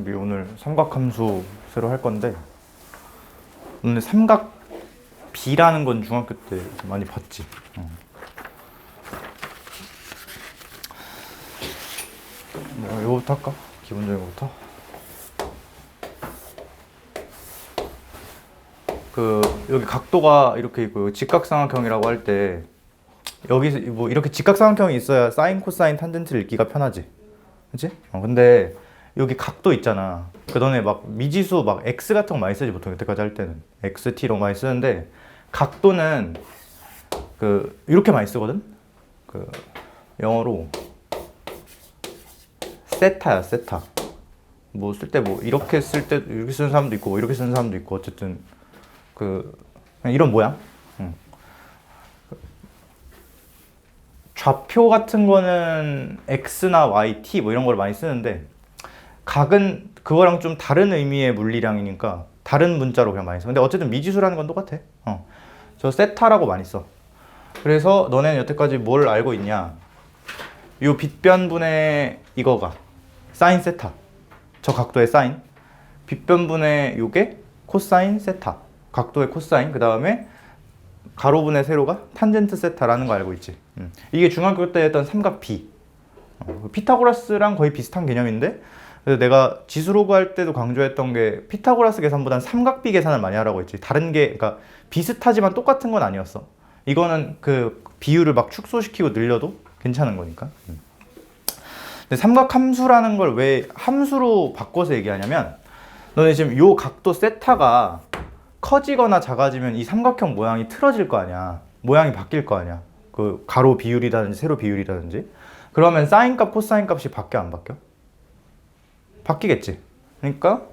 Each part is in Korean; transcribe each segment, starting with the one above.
우리 오늘 삼각함수 새로 할 건데, 오늘 삼각 B라는 건 중학교 때 많이 봤지. 뭐 이거부터 할까? 기본적인 거부터. 여기 각도가 이렇게 있고 직각삼각형이라고 할 때 여기 뭐 이렇게 직각삼각형이 있어야 사인, 코사인, 탄젠트를 읽기가 편하지, 그렇지? 근데 여기 각도 있잖아. 너네 막 미지수 막 x 같은 거 많이 쓰지 보통 여태까지 할 때는 x, t 이런 거 많이 쓰는데 각도는 이렇게 많이 쓰거든. 영어로 세타야, 세타. 뭐 쓸 때 뭐 이렇게 쓸 때 이렇게 쓰는 사람도 있고 뭐 이렇게 쓰는 사람도 있고 어쨌든 그냥 이런 모양. 좌표 같은 거는 x나 y, t 뭐 이런 걸 많이 쓰는데 각은 그거랑 좀 다른 의미의 물리량이니까 다른 문자로 그냥 많이 써. 근데 어쨌든 미지수라는 건 똑같아. 저 세타라고 많이 써. 그래서 너네는 여태까지 뭘 알고 있냐? 요 빗변분의 이거가 사인 세타. 저 각도의 사인. 빗변분의 요게 코사인 세타. 각도의 코사인. 그 다음에 가로분의 세로가 탄젠트 세타라는 거 알고 있지. 이게 중학교 때 했던 삼각 B. 피타고라스랑 거의 비슷한 개념인데, 그래서 내가 지수로그 할 때도 강조했던 게 피타고라스 계산보다는 삼각비 계산을 많이 하라고 했지. 다른 게, 그러니까 비슷하지만 똑같은 건 아니었어. 이거는 그 비율을 막 축소시키고 늘려도 괜찮은 거니까. 근데 삼각함수라는 걸 왜 함수로 바꿔서 얘기하냐면, 너네 지금 요 각도 세타가 커지거나 작아지면 이 삼각형 모양이 틀어질 거 아니야. 모양이 바뀔 거 아니야. 그 가로 비율이라든지 세로 비율이라든지. 그러면 사인 값, 코사인 값이 바뀌어 안 바뀌어? 바뀌겠지. 그러니까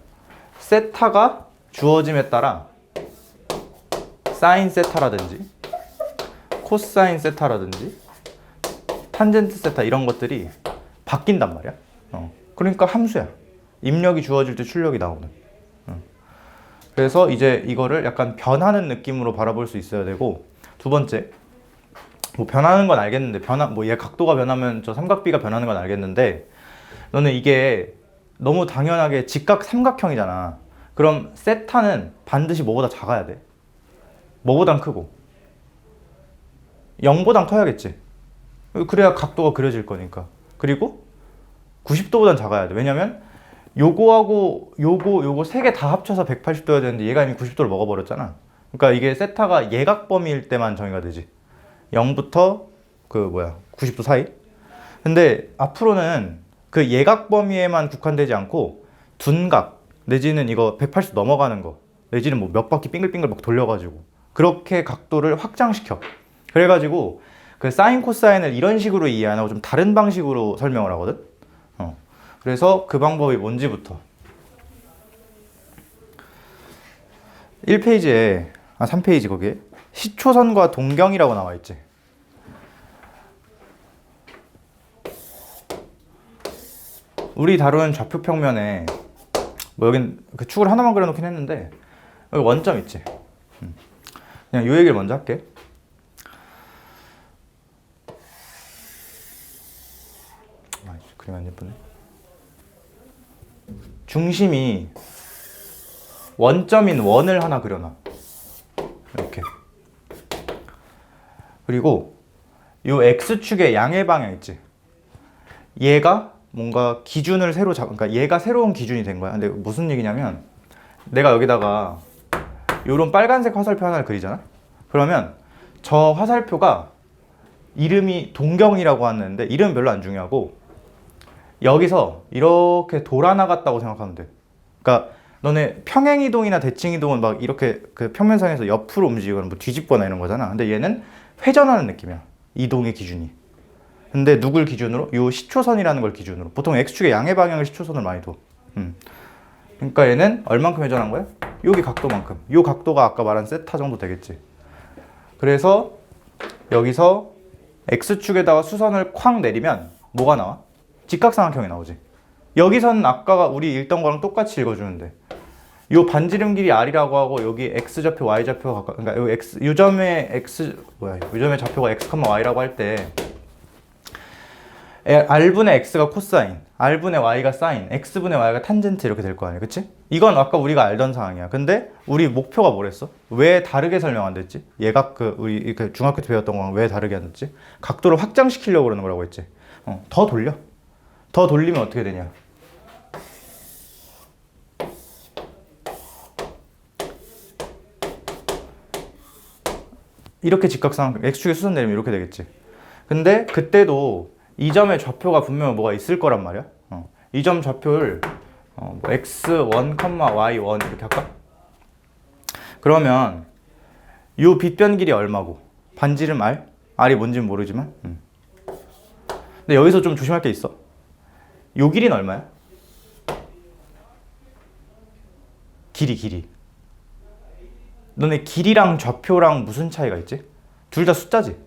세타가 주어짐에 따라 사인 세타라든지 코사인 세타라든지 탄젠트 세타 이런 것들이 바뀐단 말이야. 그러니까 함수야. 입력이 주어질 때 출력이 나오는. 그래서 이제 이거를 약간 변하는 느낌으로 바라볼 수 있어야 되고, 두 번째, 뭐 변하는 건 알겠는데 뭐 얘 각도가 변하면 저 삼각비가 변하는 건 알겠는데, 너는 이게 너무 당연하게 직각 삼각형이잖아. 그럼 세타는 반드시 뭐보다 작아야 돼. 뭐보단 크고 0보단 커야겠지. 그래야 각도가 그려질 거니까. 그리고 90도보단 작아야 돼. 왜냐면 요거하고 요거 세 개 다 합쳐서 180도여야 되는데 얘가 이미 90도를 먹어버렸잖아. 그러니까 이게 세타가 예각 범위일 때만 정의가 되지. 0부터 90도 사이. 근데 앞으로는 그 예각 범위에만 국한되지 않고 둔각 내지는 이거 180도 넘어가는 거 내지는 뭐 몇 바퀴 빙글빙글 막 돌려가지고 그렇게 각도를 확장시켜. 그래가지고 그 사인 코사인을 이런 식으로 이해 안 하고 좀 다른 방식으로 설명을 하거든. 그래서 그 방법이 뭔지부터 1페이지에 3페이지 거기에 시초선과 동경이라고 나와 있지. 우리 다루는 좌표 평면에 뭐 여긴 그 축을 하나만 그려놓긴 했는데 여기 원점 있지. 그냥 요 얘기를 먼저 할게. 그림 안 예쁘네. 중심이 원점인 원을 하나 그려놔. 이렇게. 그리고 요 X축의 양의 방향 있지. 얘가 뭔가 기준을 새로 그러니까 얘가 새로운 기준이 된 거야. 근데 무슨 얘기냐면 내가 여기다가 요런 빨간색 화살표 하나를 그리잖아. 그러면 저 화살표가 이름이 동경이라고 하는데 이름은 별로 안 중요하고 여기서 이렇게 돌아나갔다고 생각하면 돼. 그러니까 너네 평행이동이나 대칭이동은 막 이렇게 그 평면상에서 옆으로 움직이거나 뭐 뒤집거나 이런 거잖아. 근데 얘는 회전하는 느낌이야. 이동의 기준이. 근데 누굴 기준으로? 요 시초선이라는 걸 기준으로. 보통 X축의 양의 방향을 시초선을 많이 둬. 그러니까 얘는 얼만큼 회전한 거야? 여기 각도만큼. 요 각도가 아까 말한 세타 정도 되겠지. 그래서 여기서 X축에다가 수선을 쾅 내리면 뭐가 나와? 직각삼각형이 나오지. 여기서는 아까 우리 읽던 거랑 똑같이 읽어주는데 요 반지름 길이 r이라고 하고 여기 x좌표, y좌표가 그러니까 요 x 요 점의 좌표가 x, y라고 할 때 r분의 x가 코사인, r분의 y가 사인, x분의 y가 탄젠트 이렇게 될 거 아니야, 그치? 이건 아까 우리가 알던 상황이야. 근데 우리 목표가 뭐랬어? 왜 다르게 설명 안 됐지? 얘가 우리 이렇게 중학교 때 배웠던 거랑 왜 다르게 안 됐지? 각도를 확장시키려고 그러는 거라고 했지. 더 돌려. 더 돌리면 어떻게 되냐? 이렇게 직각삼, x축의 수선 내리면 이렇게 되겠지. 근데 그때도 이 점의 좌표가 분명 뭐가 있을 거란 말이야. 이 점 좌표를 뭐 x1, y1 이렇게 할까? 그러면 요 빗변 길이 얼마고 반지름 r? r이 뭔지는 모르지만 근데 여기서 좀 조심할 게 있어. 요 길이는 얼마야? 길이. 너네 길이랑 좌표랑 무슨 차이가 있지? 둘 다 숫자지.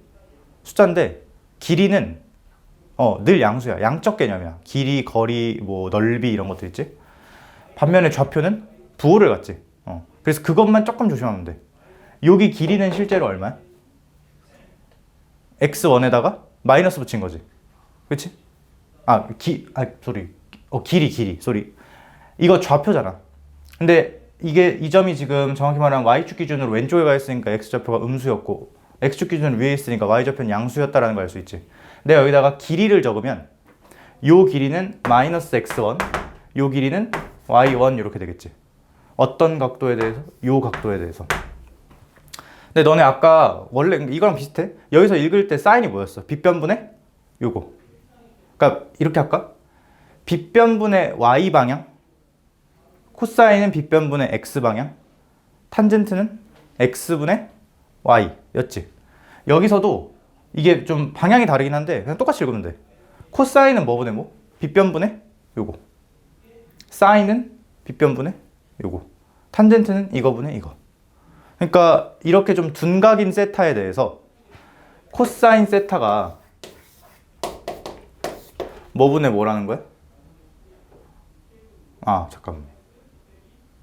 숫자인데 길이는 늘 양수야. 양적 개념이야. 길이, 거리, 뭐 넓이 이런 것들 있지. 반면에 좌표는 부호를 갖지. 그래서 그것만 조금 조심하면 돼. 여기 길이는 실제로 얼마야? x1에다가 마이너스 붙인 거지. 그치? 길이. 소리. 이거 좌표잖아. 근데 이 점이 지금 정확히 말하면 y축 기준으로 왼쪽에 가 있으니까 x좌표가 음수였고 x축 기준으로 위에 있으니까 y좌표는 양수였다라는 걸 알 수 있지. 내가 여기다가 길이를 적으면 요 길이는 마이너스 x1, 요 길이는 y1 이렇게 되겠지. 어떤 각도에 대해서? 요 각도에 대해서. 근데 너네 아까 원래 이거랑 비슷해. 여기서 읽을 때 사인이 뭐였어? 빗변분의 요거. 그러니까 이렇게 할까? 빗변분의 y 방향, 코사인은 빗변분의 x 방향, 탄젠트는 x분의 y 였지. 여기서도 이게 좀 방향이 다르긴 한데 그냥 똑같이 읽으면 돼. 코사인은 뭐분의 뭐? 빗변분의 요거. 사인은 빗변분의 요거. 탄젠트는 이거분의 이거. 그러니까 이렇게 좀 둔각인 세타에 대해서 코사인 세타가 뭐분의 뭐라는 거야? 잠깐만.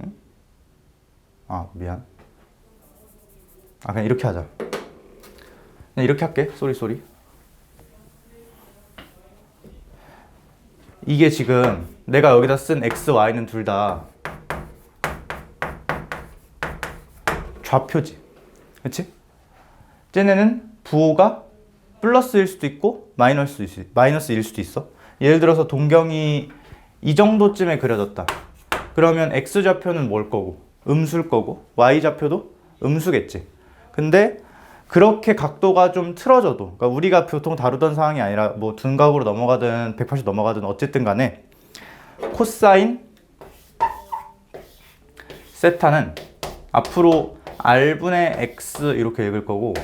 응? 미안. 그냥 이렇게 하자. 그냥 이렇게 할게. 쏘리. 이게 지금 내가 여기다 쓴 x, y는 둘 다 좌표지. 그치? 쟤네는 부호가 플러스일 수도 있고 마이너스일 수도 있어. 예를 들어서 동경이 이 정도쯤에 그려졌다. 그러면 x좌표는 뭘 거고? 음수일 거고 y좌표도 음수겠지. 근데 그렇게 각도가 좀 틀어져도, 그러니까 우리가 보통 다루던 상황이 아니라 뭐 둔각으로 넘어가든 180 넘어가든 어쨌든 간에 코사인 세타는 앞으로 r분의 x 이렇게 읽을 거고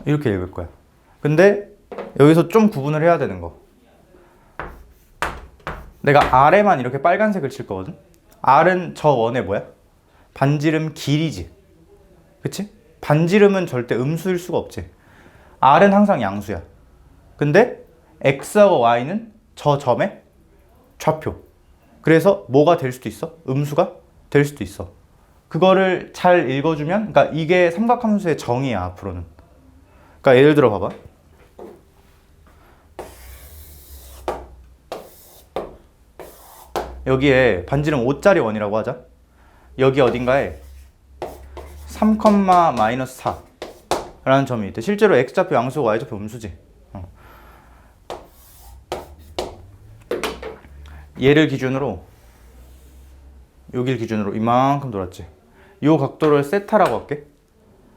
이렇게 읽을 거야. 근데 여기서 좀 구분을 해야 되는 거. 내가 R에만 이렇게 빨간색을 칠 거거든. R은 저 원의 뭐야? 반지름 길이지. 그치? 반지름은 절대 음수일 수가 없지. R은 항상 양수야. 근데 X하고 Y는 저 점의 좌표. 그래서 뭐가 될 수도 있어? 음수가 될 수도 있어. 그거를 잘 읽어주면, 그러니까 이게 삼각함수의 정의야, 앞으로는. 그러니까 예를 들어 봐봐. 여기에 반지름 5짜리 원이라고 하자. 여기 어딘가에 3, 마이너스 4 라는 점이 있대. 실제로 x좌표 양수고 y좌표 음수지. 얘를 기준으로 여기를 기준으로 이만큼 돌았지. 이 각도를 세타라고 할게.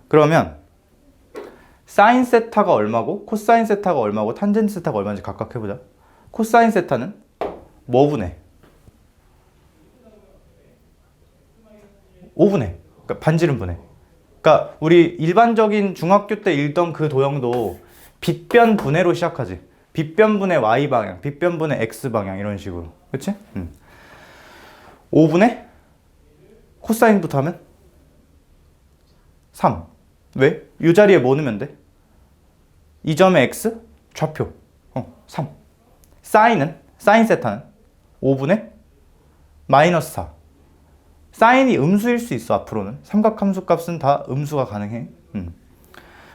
그러면 사인 세타가 얼마고 코사인 세타가 얼마고 탄젠트 세타가 얼마인지 각각 해보자. 코사인 세타는 뭐분의 5분의, 그러니까 반지름 분의. 그러니까 우리 일반적인 중학교 때 읽던 그 도형도 빗변 분해로 시작하지. 빗변 분의 y 방향, 빗변 분의 x 방향 이런 식으로. 그치? 5분의 코사인부터 하면 3. 왜? 이 자리에 뭐 넣으면 돼? 이 점의 x 좌표 3. 사인 세타는 5분의 마이너스 4. 사인이 음수일 수 있어. 앞으로는 삼각함수 값은 다 음수가 가능해.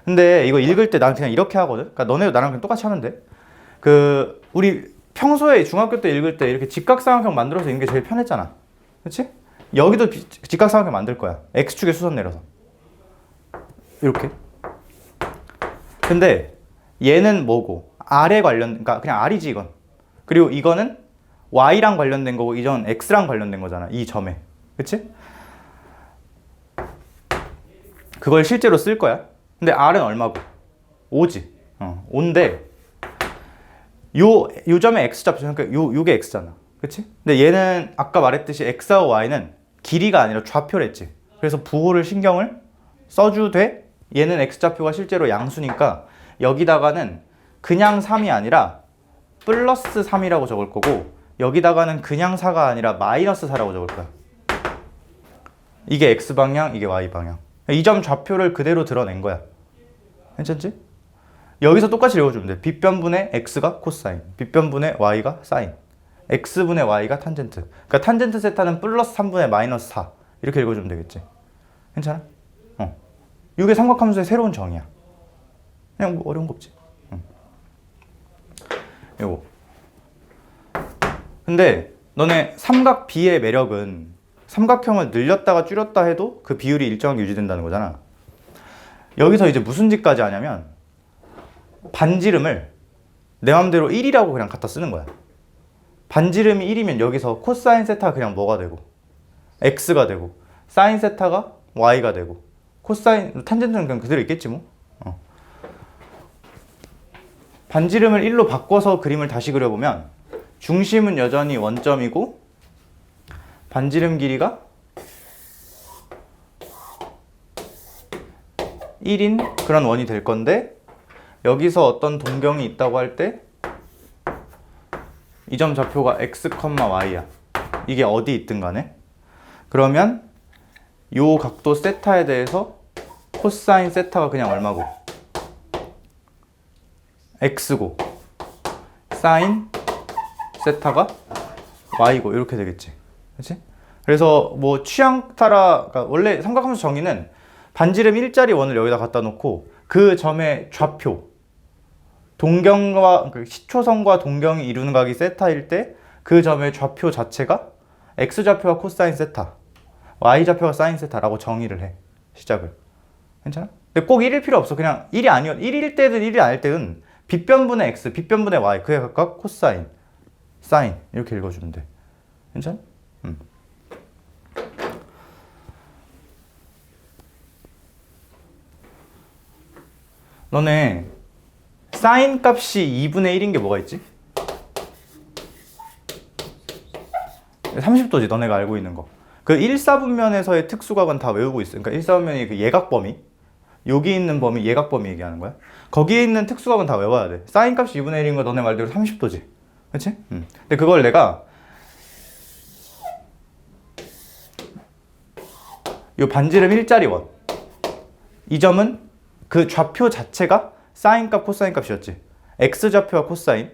근데 이거 읽을 때 난 그냥 이렇게 하거든. 그러니까 너네도 나랑 그냥 똑같이 하면 돼. 그 우리 평소에 중학교 때 읽을 때 이렇게 직각삼각형 만들어서 읽는 게 제일 편했잖아. 그렇지? 여기도 직각삼각형 만들 거야. x축에 수선 내려서 이렇게. 근데 얘는 뭐고? r에 관련, 그러니까 그냥 r이지 이건. 그리고 이거는 y랑 관련된 거고 이전 x랑 관련된 거잖아. 이 점에. 그치? 그걸 실제로 쓸 거야. 근데 r은 얼마고? 5지. 5인데 요 점에 x 잡죠. 그러니까 요게 x잖아. 그치? 근데 얘는 아까 말했듯이 x하고 y는 길이가 아니라 좌표랬지. 그래서 부호를 신경을 써주되 얘는 x좌표가 실제로 양수니까 여기다가는 그냥 3이 아니라 플러스 3이라고 적을 거고 여기다가는 그냥 4가 아니라 마이너스 4라고 적을 거야. 이게 x방향, 이게 y방향. 이 점 좌표를 그대로 드러낸 거야. 괜찮지? 여기서 똑같이 읽어주면 돼. 빗변분의 x가 코사인, 빗변분의 y가 사인, x분의 y가 탄젠트. 그러니까 탄젠트 세타는 플러스 3분의 마이너스 4 이렇게 읽어주면 되겠지. 괜찮아? 이게 삼각함수의 새로운 정의야. 그냥 뭐 어려운 거 없지. 요거. 근데 너네 삼각 B의 매력은 삼각형을 늘렸다가 줄였다 해도 그 비율이 일정하게 유지된다는 거잖아. 여기서 이제 무슨 짓까지 하냐면 반지름을 내 맘대로 1이라고 그냥 갖다 쓰는 거야. 반지름이 1이면 여기서 코사인 세타가 그냥 뭐가 되고 x가 되고 사인 세타가 y가 되고 코사인 탄젠트는 그냥 그대로 있겠지 뭐. 반지름을 1로 바꿔서 그림을 다시 그려보면 중심은 여전히 원점이고 반지름 길이가 1인 그런 원이 될 건데 여기서 어떤 동경이 있다고 할 때 이 점 좌표가 x, y야. 이게 어디 있든 간에 그러면 요 각도 세타에 대해서 코사인 세타가 그냥 얼마고? x고 사인 세타가 y고 이렇게 되겠지. 그렇지? 그래서 뭐 취향 따라 그러니까 원래 삼각함수 정의는 반지름 1짜리 원을 여기다 갖다 놓고 그 점의 좌표 동경과 시초선과 동경이 이루는 각이 세타일 때 그 점의 좌표 자체가 x좌표가 코사인 세타, y좌표가 사인 세타라고 정의를 해. 시작을. 괜찮아? 근데 꼭 1일 필요 없어. 그냥 1이 아니어 1일 때든 1이 아닐 때든 빗변분의 x, 빗변분의 y 그에 각각 코사인, 사인 이렇게 읽어주면 돼. 괜찮아? 너네 사인 값이 2분의 1인 게 뭐가 있지? 30도지 너네가 알고 있는 거. 그 1사분면에서의 특수각은 다 외우고 있어. 그러니까 1사분면이 그 예각 범위 여기 있는 범위 예각 범위 얘기하는 거야. 거기에 있는 특수각은 다 외워야 돼. 사인 값이 2분의 1인 거 너네 말대로 30도지. 그치? 근데 그걸 내가 요 반지름 1짜리 원 이 점은 그 좌표 자체가 사인 값, 코사인 값이었지. x좌표와 코사인.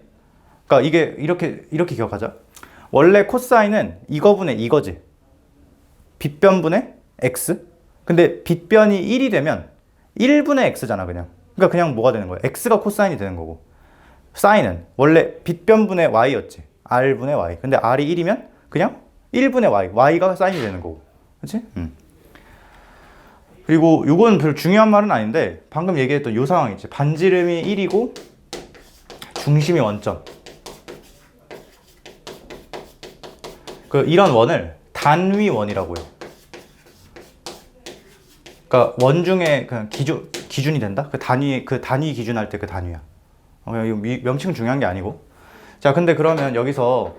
그러니까 이게 이렇게 기억하자. 원래 코사인은 이거분의 이거지. 빗변분의 x. 근데 빗변이 1이 되면 1분의 x잖아, 그냥. 그러니까 그냥 뭐가 되는 거야? x가 코사인이 되는 거고. 사인은 원래 빗변분의 y였지. r분의 y. 근데 r이 1이면 그냥 1분의 y. y가 사인이 되는 거고. 그렇지? 그리고 이건 별로 중요한 말은 아닌데 방금 얘기했던 요 상황 있지. 반지름이 1이고 중심이 원점. 이런 원을 단위 원이라고 해요. 그러니까 원 중에 그냥 기준이 된다? 그 단위 기준 할 때 그 단위야. 명칭은 중요한 게 아니고. 자, 근데 그러면 여기서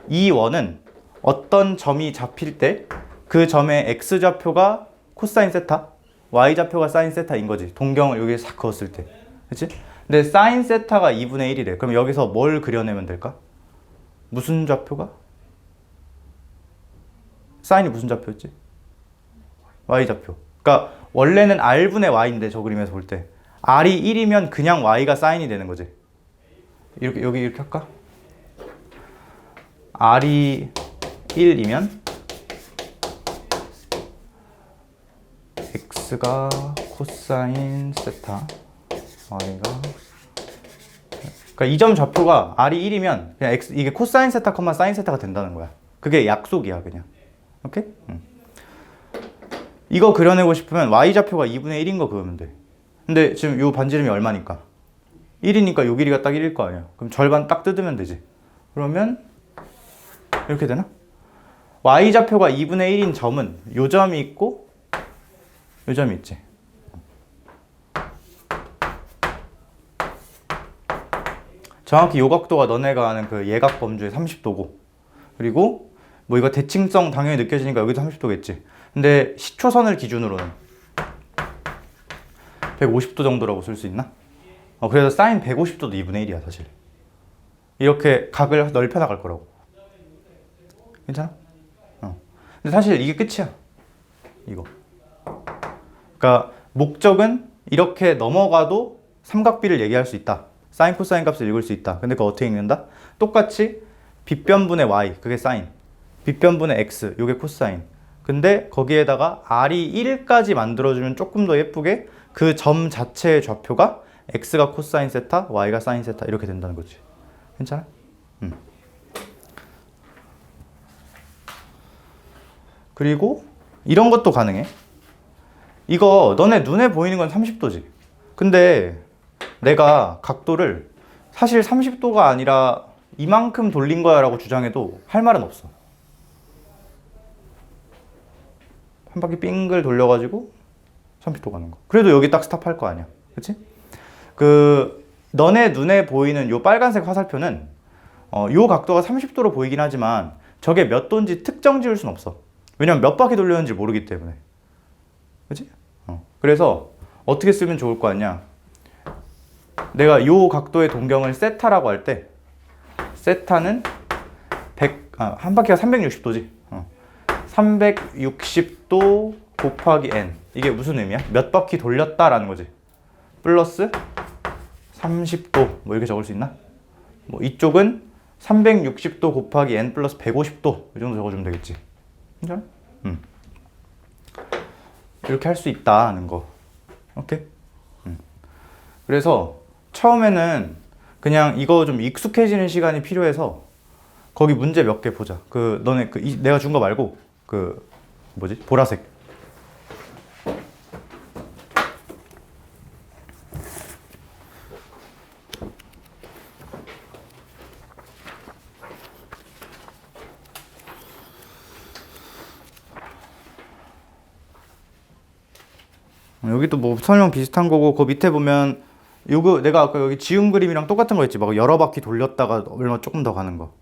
이 원은 어떤 점이 잡힐 때 그 점의 x좌표가 코사인 세타, y좌표가 사인 세타인 거지. 동경을 여기에 싹 그었을 때. 그치? 근데 사인 세타가 2분의 1이래. 그럼 여기서 뭘 그려내면 될까? 무슨 좌표가? 사인이 무슨 좌표였지? y좌표. 그러니까 원래는 r분의 y인데 저 그림에서 볼 때 r이 1이면 그냥 y가 사인이 되는 거지. 여기 이렇게 할까? r이 1이면 x가 코사인 세타, y가 그러니까 이 점 좌표가 r이 1이면 그냥 x 이게 코사인 세타, 사인 세타가 된다는 거야. 그게 약속이야 그냥. 오케이? 이거 그려내고 싶으면 y 좌표가 2분의 1인 거 그으면 돼. 근데 지금 요 반지름이 얼마니까? 1이니까 요 길이가 딱 1일 거 아니야. 그럼 절반 딱 뜯으면 되지. 그러면 이렇게 되나? y 좌표가 2분의 1인 점은 요 점이 있고 요 점이 있지. 정확히 요 각도가 너네가 아는 그 예각 범주의 30도고, 그리고 뭐 이거 대칭성 당연히 느껴지니까 여기도 30도겠지. 근데 시초선을 기준으로는 150도 정도라고 쓸 수 있나? 그래서 사인 150도도 2분의 1이야 사실. 이렇게 각을 넓혀 나갈 거라고. 괜찮아? 근데 사실 이게 끝이야. 이거. 그러니까 목적은 이렇게 넘어가도 삼각비를 얘기할 수 있다. 사인 코사인 값을 읽을 수 있다. 근데 그거 어떻게 읽는다? 똑같이 빗변분의 y, 그게 사인, 빗변분의 x, 요게 코사인. 근데 거기에다가 r이 1까지 만들어주면 조금 더 예쁘게 그 점 자체의 좌표가 x가 코사인 세타, y가 사인 세타 이렇게 된다는 거지. 괜찮아? 그리고 이런 것도 가능해. 이거 너네 눈에 보이는 건 30도지. 근데 내가 각도를 사실 30도가 아니라 이만큼 돌린 거야 라고 주장해도 할 말은 없어. 한 바퀴 빙글 돌려가지고 30도 가는 거. 그래도 여기 딱 스탑할 거 아니야. 그치? 너네 눈에 보이는 요 빨간색 화살표는 요 각도가 30도로 보이긴 하지만 저게 몇 도인지 특정 지을 순 없어. 왜냐면 몇 바퀴 돌렸는지 모르기 때문에. 그치? 그래서 어떻게 쓰면 좋을 거 아니야? 내가 요 각도의 동경을 세타라고 할 때 세타는 한 바퀴가 360도지. 360도 곱하기 n. 이게 무슨 의미야? 몇 바퀴 돌렸다라는 거지. 플러스 30도 뭐 이렇게 적을 수 있나? 뭐 이쪽은 360도 곱하기 n 플러스 150도 이 정도 적어주면 되겠지. 괜찮아? 이렇게 할 수 있다는 거. 오케이? 그래서 처음에는 그냥 이거 좀 익숙해지는 시간이 필요해서 거기 문제 몇 개 보자. 너네 내가 준 거 말고 뭐지? 보라색. 여기도 뭐 설명 비슷한 거고, 그 밑에 보면 요거 내가 아까 여기 지운 그림이랑 똑같은 거 있지. 막 여러 바퀴 돌렸다가 얼마 조금 더 가는 거.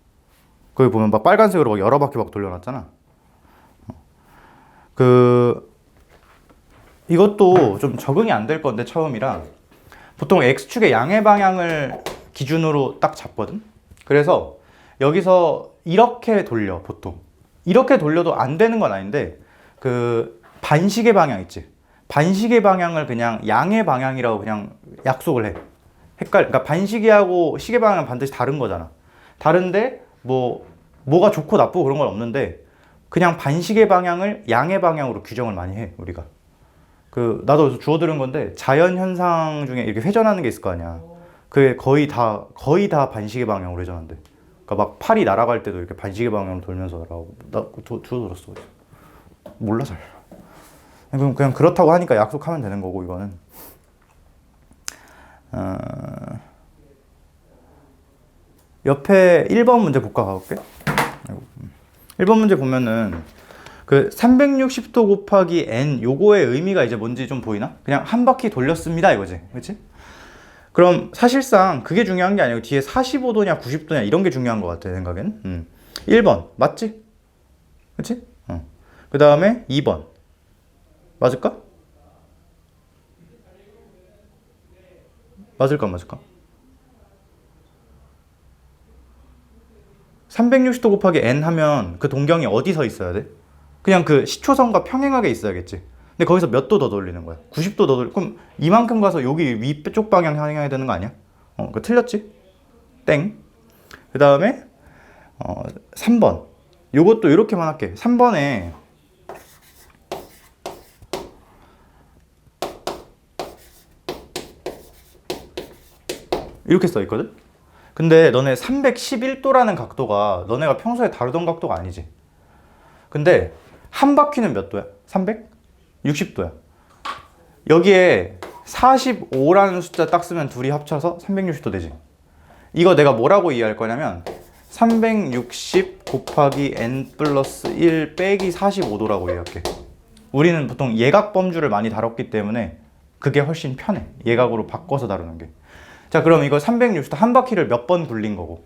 거기 보면 막 빨간색으로 막 여러 바퀴 막 돌려놨잖아. 이것도 좀 적응이 안 될 건데 처음이라 보통 x축의 양의 방향을 기준으로 딱 잡거든. 그래서 여기서 이렇게 돌려. 보통 이렇게 돌려도 안 되는 건 아닌데 반시계 방향 있지. 반시계 방향을 그냥 양의 방향이라고 그냥 약속을 해. 그러니까 반시계하고 시계 방향은 반드시 다른 거잖아. 다른데 뭐가 좋고 나쁘고 그런 건 없는데 그냥 반시계 방향을 양의 방향으로 규정을 많이 해 우리가. 나도 주워 들은 건데 자연 현상 중에 이렇게 회전하는 게 있을 거 아니야. 그게 거의 다 반시계 방향으로 회전한대. 그러니까 막 팔이 날아갈 때도 이렇게 반시계 방향으로 돌면서 날아가고. 나 주워 들었어. 몰라 잘. 그냥 그렇다고 하니까 약속하면 되는 거고 이거는. 옆에 1번 문제 볼까 가볼게. 1번 문제 보면은 360도 곱하기 n 요거의 의미가 이제 뭔지 좀 보이나? 그냥 한 바퀴 돌렸습니다 이거지. 그렇지? 그럼 사실상 그게 중요한 게 아니고 뒤에 45도냐 90도냐 이런 게 중요한 것 같아 내 생각엔. 1번 맞지? 그렇지? 그 다음에 2번 맞을까? 맞을까? 360도 곱하기 n 하면 그 동경이 어디서 있어야 돼? 그냥 시초선과 평행하게 있어야겠지. 근데 거기서 몇 도 더 돌리는 거야? 90도 더 돌리. 그럼 이만큼 가서 여기 위쪽 방향 향해야 되는 거 아니야? 그거 틀렸지? 땡. 그 다음에 3번. 요것도 이렇게만 할게. 3번에 이렇게 써 있거든? 근데 너네 311도라는 각도가 너네가 평소에 다루던 각도가 아니지. 근데 한 바퀴는 몇 도야? 360도야. 여기에 45라는 숫자 딱 쓰면 둘이 합쳐서 360도 되지. 이거 내가 뭐라고 이해할 거냐면 360 곱하기 n 플러스 1 빼기 45도라고 이해할게. 우리는 보통 예각 범주를 많이 다뤘기 때문에 그게 훨씬 편해. 예각으로 바꿔서 다루는 게. 자, 그럼 이거 360도 한 바퀴를 몇 번 굴린 거고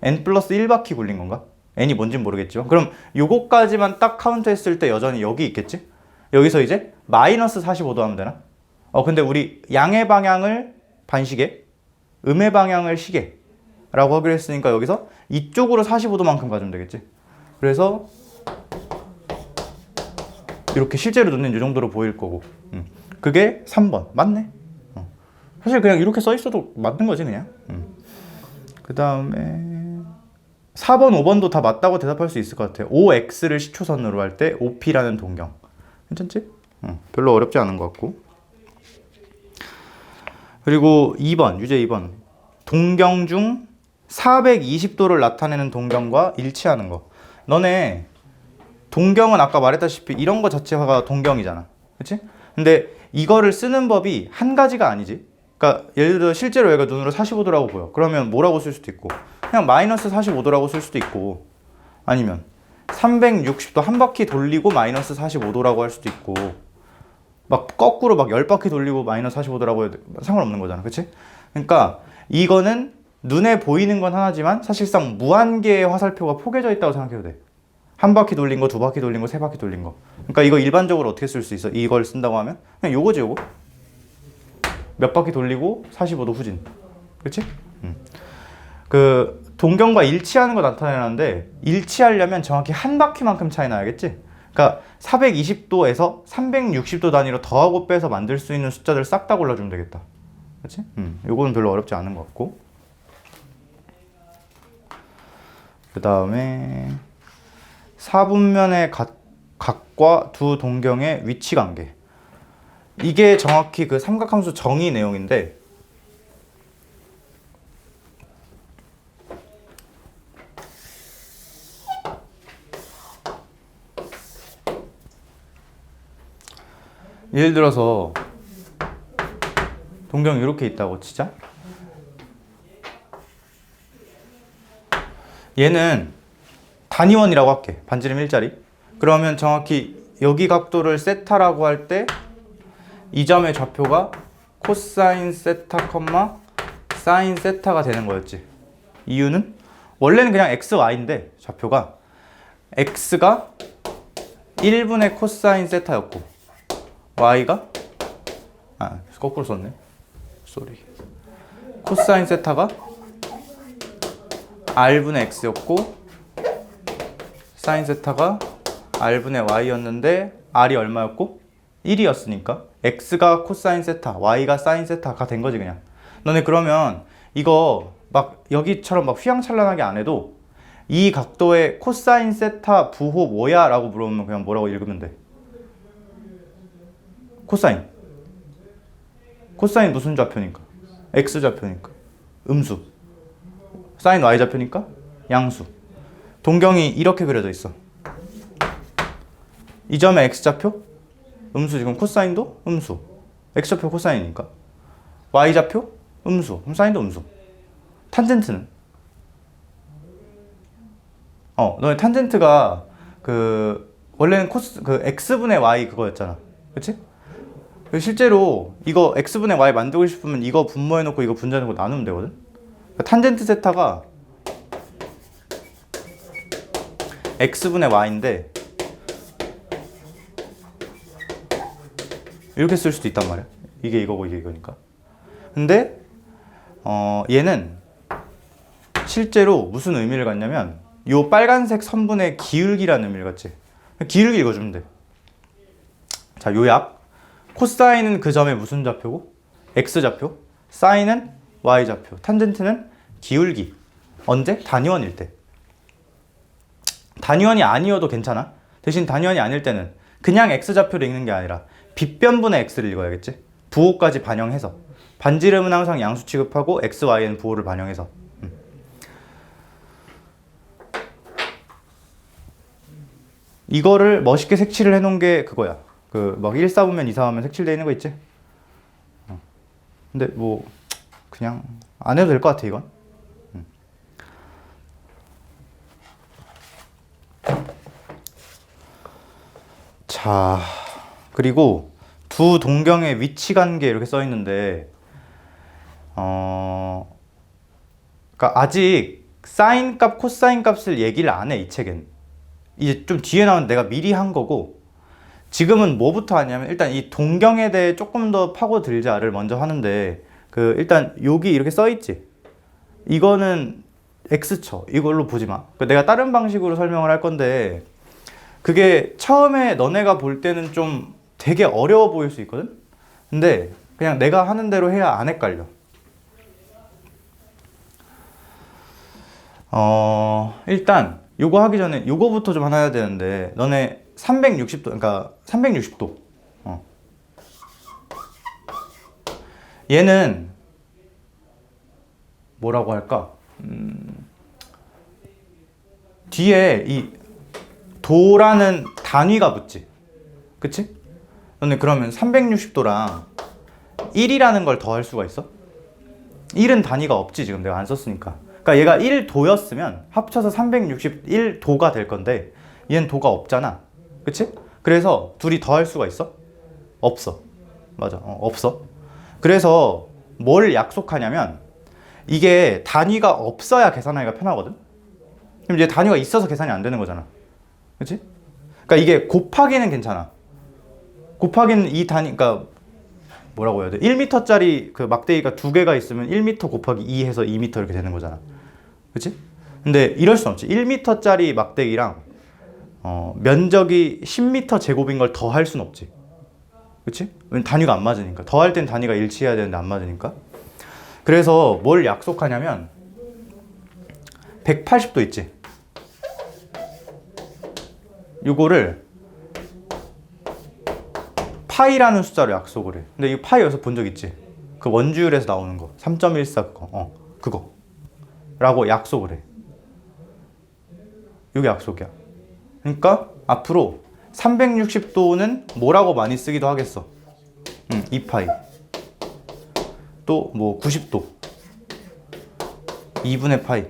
n 플러스 1바퀴 굴린 건가? n이 뭔진 모르겠지만 그럼 요거까지만 딱 카운트했을 때 여전히 여기 있겠지? 여기서 이제 마이너스 45도 하면 되나? 근데 우리 양의 방향을 반시계, 음의 방향을 시계라고 하기로 했으니까 여기서 이쪽으로 45도만큼 가주면 되겠지? 그래서 이렇게 실제로 눈엔 이 정도로 보일 거고 그게 3번 맞네. 사실 그냥 이렇게 써 있어도 맞는 거지 그냥. 그 다음에 4번, 5번도 다 맞다고 대답할 수 있을 것 같아요. OX를 시초선으로 할 때 OP라는 동경. 괜찮지? 별로 어렵지 않은 것 같고. 그리고 2번, 유제 2번. 동경 중 420도를 나타내는 동경과 일치하는 거. 너네 동경은 아까 말했다시피 이런 거 자체가 동경이잖아. 그치? 근데 이거를 쓰는 법이 한 가지가 아니지. 그러니까 예를 들어 실제로 얘가 눈으로 45도라고 보여. 그러면 뭐라고 쓸 수도 있고 그냥 마이너스 45도라고 쓸 수도 있고 아니면 360도 한 바퀴 돌리고 마이너스 45도라고 할 수도 있고 막 거꾸로 막 10바퀴 돌리고 마이너스 45도라고 해도 상관없는 거잖아. 그치? 그러니까 이거는 눈에 보이는 건 하나지만 사실상 무한개의 화살표가 포개져 있다고 생각해도 돼. 한 바퀴 돌린 거, 두 바퀴 돌린 거, 세 바퀴 돌린 거. 그러니까 이거 일반적으로 어떻게 쓸 수 있어? 이걸 쓴다고 하면 그냥 요거지 요거. 몇 바퀴 돌리고 45도 후진. 그치? 그 동경과 일치하는 거 나타내는데 일치하려면 정확히 한 바퀴만큼 차이 나야겠지? 그러니까 420도에서 360도 단위로 더하고 빼서 만들 수 있는 숫자들 싹 다 골라주면 되겠다. 그치? 요거는 별로 어렵지 않은 것 같고. 그 다음에 4분면의 각과 두 동경의 위치 관계. 이게 정확히 그 삼각함수 정의 내용인데 예를 들어서 동경이 이렇게 있다고 치자. 얘는 단위원이라고 할게. 반지름 1짜리. 그러면 정확히 여기 각도를 세타라고 할 때 이 점의 좌표가 코사인 세타, 사인 세타가 되는 거였지. 이유는 원래는 그냥 xy인데 좌표가 x가 1분의 코사인 세타였고 y가 거꾸로 썼네. 쏘리. 코사인 세타가 r분의 x였고 사인 세타가 r분의 y였는데 r이 얼마였고? 1이었으니까 x가 코사인 세타, y가 사인 세타가 된 거지 그냥. 너네 그러면 이거 막 여기처럼 막 휘황찬란하게 안 해도 이 각도의 코사인 세타 부호 뭐야? 라고 물어보면 그냥 뭐라고 읽으면 돼? 코사인. 코사인 무슨 좌표니까? x 좌표니까 음수. 사인 y 좌표니까 양수. 동경이 이렇게 그려져 있어. 이 점의 x 좌표 음수. 지금 코사인도 음수. x 좌표 코사인이니까. y 좌표 음수. 그럼 사인도 음수. 탄젠트는 너의 탄젠트가 원래는 x분의 y 그거였잖아. 그치? 실제로 이거 x분의 y 만들고 싶으면 이거 분모해놓고 이거 분자해놓고 나누면 되거든? 그러니까 탄젠트 세타가 x분의 y인데 이렇게 쓸 수도 있단 말이야. 이게 이거고 이게 이거니까. 근데 얘는 실제로 무슨 의미를 갖냐면 요 빨간색 선분의 기울기라는 의미를 갖지. 기울기 읽어주면 돼. 자, 요약. 코사인은 그 점의 무슨 좌표고? x좌표. 사인은 y좌표. 탄젠트는 기울기. 언제? 단위원일 때. 단위원이 아니어도 괜찮아. 대신 단위원이 아닐 때는 그냥 x좌표를 읽는 게 아니라 빗변분의 x를 읽어야겠지. 부호까지 반영해서. 반지름은 항상 양수 취급하고 x, y는 부호를 반영해서. 이거를 멋있게 색칠을 해놓은 게 그거야. 그 막 1, 4보면 2, 4하면 색칠되어 있는 거 있지? 근데 뭐 그냥 안 해도 될 것 같아 이건. 자, 그리고 두 동경의 위치 관계 이렇게 써 있는데, 그러니까 아직 사인 값, 코사인 값을 얘기를 안 해, 이 책엔. 이제 좀 뒤에 나오는 내가 미리 한 거고, 지금은 뭐부터 하냐면 일단 이 동경에 대해 조금 더 파고들자를 먼저 하는데, 그 일단 여기 이렇게 써 있지. 이거는 x쳐. 이걸로 보지 마. 내가 다른 방식으로 설명을 할 건데, 그게 처음에 너네가 볼 때는 좀 되게 어려워 보일 수 있거든? 근데 그냥 내가 하는 대로 해야 안 헷갈려. 일단 요거 하기 전에 요거부터 좀 하나 해야 되는데, 너네 360도, 그러니까 360도. 얘는 뭐라고 할까? 뒤에 이 도라는 단위가 붙지. 그치? 너네 그러면 360도랑 1이라는 걸 더할 수가 있어? 1은 단위가 없지, 지금 내가 안 썼으니까. 그러니까 얘가 1도였으면 합쳐서 361도가 될 건데, 얘는 도가 없잖아. 그치? 그래서 둘이 더할 수가 있어? 없어. 맞아. 없어. 그래서 뭘 약속하냐면, 이게 단위가 없어야 계산하기가 편하거든? 그럼 이제 단위가 있어서 계산이 안 되는 거잖아. 그치? 그러니까 이게 곱하기는 괜찮아. 곱하기는 이 단위, 그러니까 뭐라고 해야 돼? 1m짜리 그 막대기가 두 개가 있으면 1m 곱하기 2 해서 2m 이렇게 되는 거잖아. 그치? 근데 이럴 순 없지. 1m짜리 막대기랑 면적이 10m 제곱인 걸 더 할 순 없지. 그치? 왜냐면 단위가 안 맞으니까. 더 할 땐 단위가 일치해야 되는데 안 맞으니까. 그래서 뭘 약속하냐면 180도 있지. 요거를 파이라는 숫자로 약속을 해. 근데 이 파이 여기서 본 적 있지? 그 원주율에서 나오는 거 3.14 그거 그거 라고 약속을 해. 이게 약속이야. 그러니까 앞으로 360도는 뭐라고 많이 쓰기도 하겠어. 2파이. 또 뭐 90도 2분의 파이,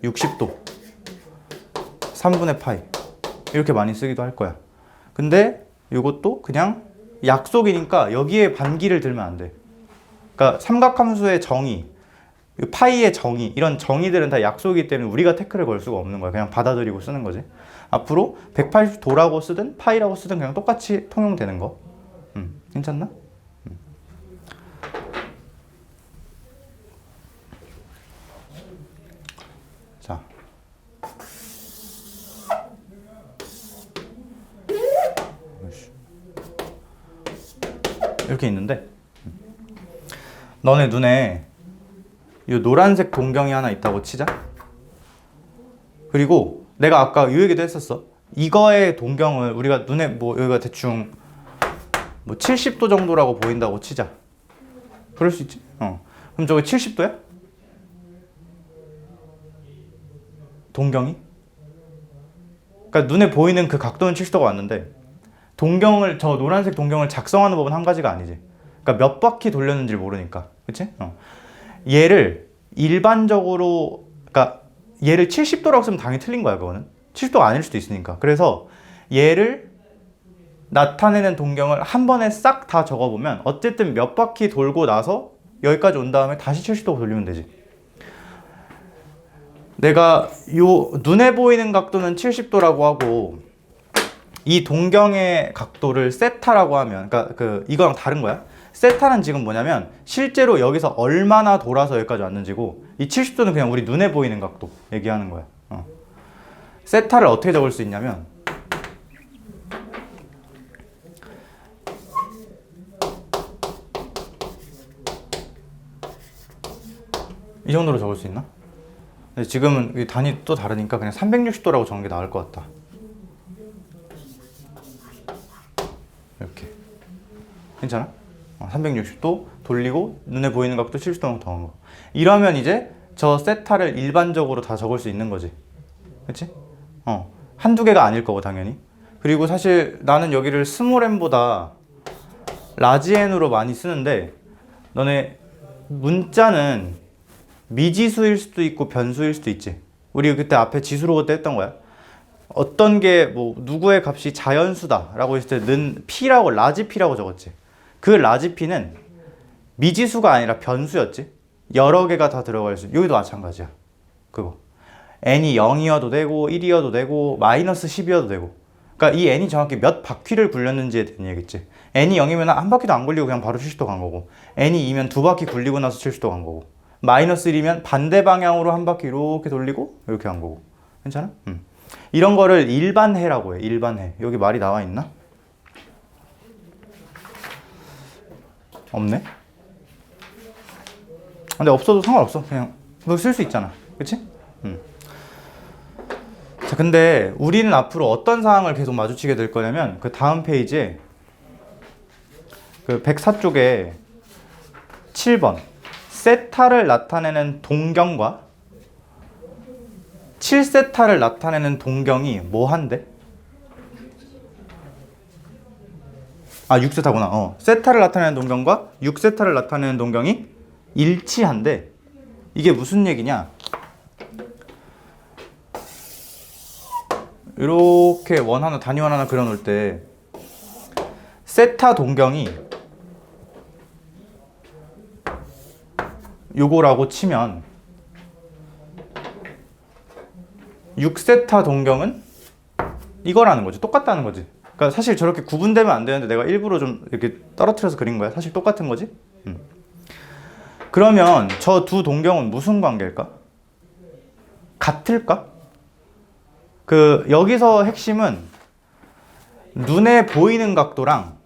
60도 3분의 파이 이렇게 많이 쓰기도 할 거야. 근데 이것도 그냥 약속이니까 여기에 반기를 들면 안 돼. 그러니까 삼각함수의 정의, 파이의 정의, 이런 정의들은 다 약속이기 때문에 우리가 태클을 걸 수가 없는 거야. 그냥 받아들이고 쓰는 거지. 앞으로 180도라고 쓰든 파이라고 쓰든 그냥 똑같이 통용되는 거. 괜찮나? 자. 이렇게 있는데, 너네 눈에 이 노란색 동경이 하나 있다고 치자. 그리고 내가 아까 이 얘기도 했었어. 이거의 동경을 우리가 눈에 뭐 여기가 대충 뭐 70도 정도라고 보인다고 치자. 그럴 수 있지. 그럼 저게 70도야? 동경이? 그러니까 눈에 보이는 그 각도는 70도가 왔는데, 동경을, 저 노란색 동경을 작성하는 법은 한 가지가 아니지. 그러니까 몇 바퀴 돌렸는지 모르니까. 그치? 얘를 일반적으로, 그러니까 얘를 70도라고 쓰면 당연히 틀린 거야, 그거는. 70도가 아닐 수도 있으니까. 그래서 얘를 나타내는 동경을 한 번에 싹 다 적어보면 어쨌든 몇 바퀴 돌고 나서 여기까지 온 다음에 다시 70도 돌리면 되지. 내가 요 눈에 보이는 각도는 70도라고 하고, 이 동경의 각도를 세타라고 하면, 그러니까 이거랑 다른 거야. 세타는 지금 뭐냐면 실제로 여기서 얼마나 돌아서 여기까지 왔는지고, 이 70도는 그냥 우리 눈에 보이는 각도 얘기하는 거야. 세타를 어떻게 적을 수 있냐면, 이 정도로 적을 수 있나? 근데 지금은 단위 또 다르니까 그냥 360도라고 적는 게 나을 것 같다. 이렇게. 괜찮아? 360도 돌리고 눈에 보이는 각도 70도만큼 더한 거. 이러면 이제 저 세타를 일반적으로 다 적을 수 있는 거지. 그치? 한두 개가 아닐 거고 당연히. 그리고 사실 나는 여기를 스몰 n보다 라지 n으로 많이 쓰는데 너네 문자는 미지수일 수도 있고 변수일 수도 있지. 우리 그때 앞에 지수로 그때 했던 거야. 어떤 게 뭐 누구의 값이 자연수다 라고 했을 때는 p라고 라지 p라고 적었지. 그 라지 p는 미지수가 아니라 변수였지. 여러 개가 다 들어갈 수. 여기도 마찬가지야. 그거 n이 0이어도 되고 1이어도 되고 마이너스 10이어도 되고. 그러니까 이 n이 정확히 몇 바퀴를 굴렸는지에 대한 얘기겠지. n이 0이면 한 바퀴도 안 굴리고 그냥 바로 70도 간 거고, n이 2면 두 바퀴 굴리고 나서 70도 간 거고, 마이너스 1이면 반대 방향으로 한 바퀴 이렇게 돌리고 이렇게 간 거고. 괜찮아? 이런 거를 일반해라고 해. 일반해. 여기 말이 나와 있나? 없네? 근데 없어도 상관없어. 그냥 너 쓸 수 있잖아. 그치? 자, 근데 우리는 앞으로 어떤 상황을 계속 마주치게 될 거냐면 그 다음 페이지에 그 104쪽에 7번 세타를 나타내는 동경과 7세타를 나타내는 동경이 뭐 한대? 6세타구나. 세타를 나타내는 동경과 6세타를 나타내는 동경이 일치한대. 이게 무슨 얘기냐? 이렇게 원 하나, 단위원 하나 그려놓을 때 세타 동경이 요거라고 치면 6세타 동경은 이거라는 거지. 똑같다는 거지. 그러니까 사실 저렇게 구분되면 안 되는데 내가 일부러 좀 이렇게 떨어뜨려서 그린 거야. 사실 똑같은 거지. 그러면 저 두 동경은 무슨 관계일까? 같을까? 여기서 핵심은 눈에 보이는 각도랑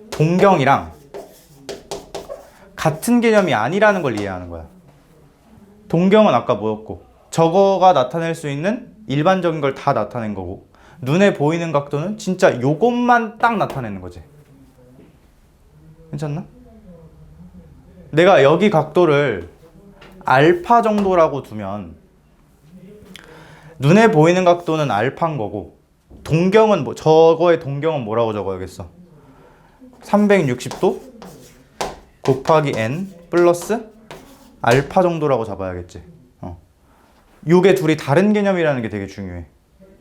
동경이랑 같은 개념이 아니라는 걸 이해하는 거야. 동경은 아까 뭐였고, 저거가 나타낼 수 있는 일반적인 걸 다 나타낸 거고, 눈에 보이는 각도는 진짜 요것만 딱 나타내는 거지. 괜찮나? 내가 여기 각도를 알파 정도라고 두면 눈에 보이는 각도는 알파인 거고, 동경은 저거의 동경은 뭐라고 적어야겠어? 360도 곱하기 n 플러스 알파 정도라고 잡아야겠지. 요게 둘이 다른 개념이라는 게 되게 중요해.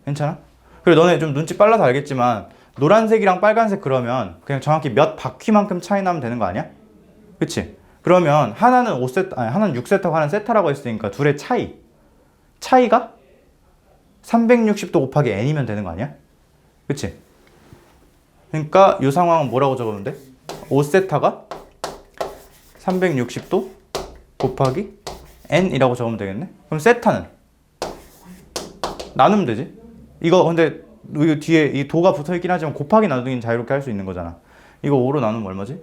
괜찮아? 그리고 너네 좀 눈치 빨라서 알겠지만 노란색이랑 빨간색 그러면 그냥 정확히 몇 바퀴만큼 차이 나면 되는 거 아니야? 그치? 그러면 하나는 5세타, 아니 하나는 6세타고 하나는 세타라고 했으니까 둘의 차이가 360도 곱하기 n이면 되는 거 아니야? 그치? 그러니까 이 상황은 뭐라고 적으면 돼? 5세타가 360도 곱하기 n이라고 적으면 되겠네? 그럼 세타는? 나누면 되지? 이거 근데 이 뒤에 이 도가 붙어있긴 하지만 곱하기 나누기는 자유롭게 할 수 있는 거잖아. 이거 5로 나누면 얼마지?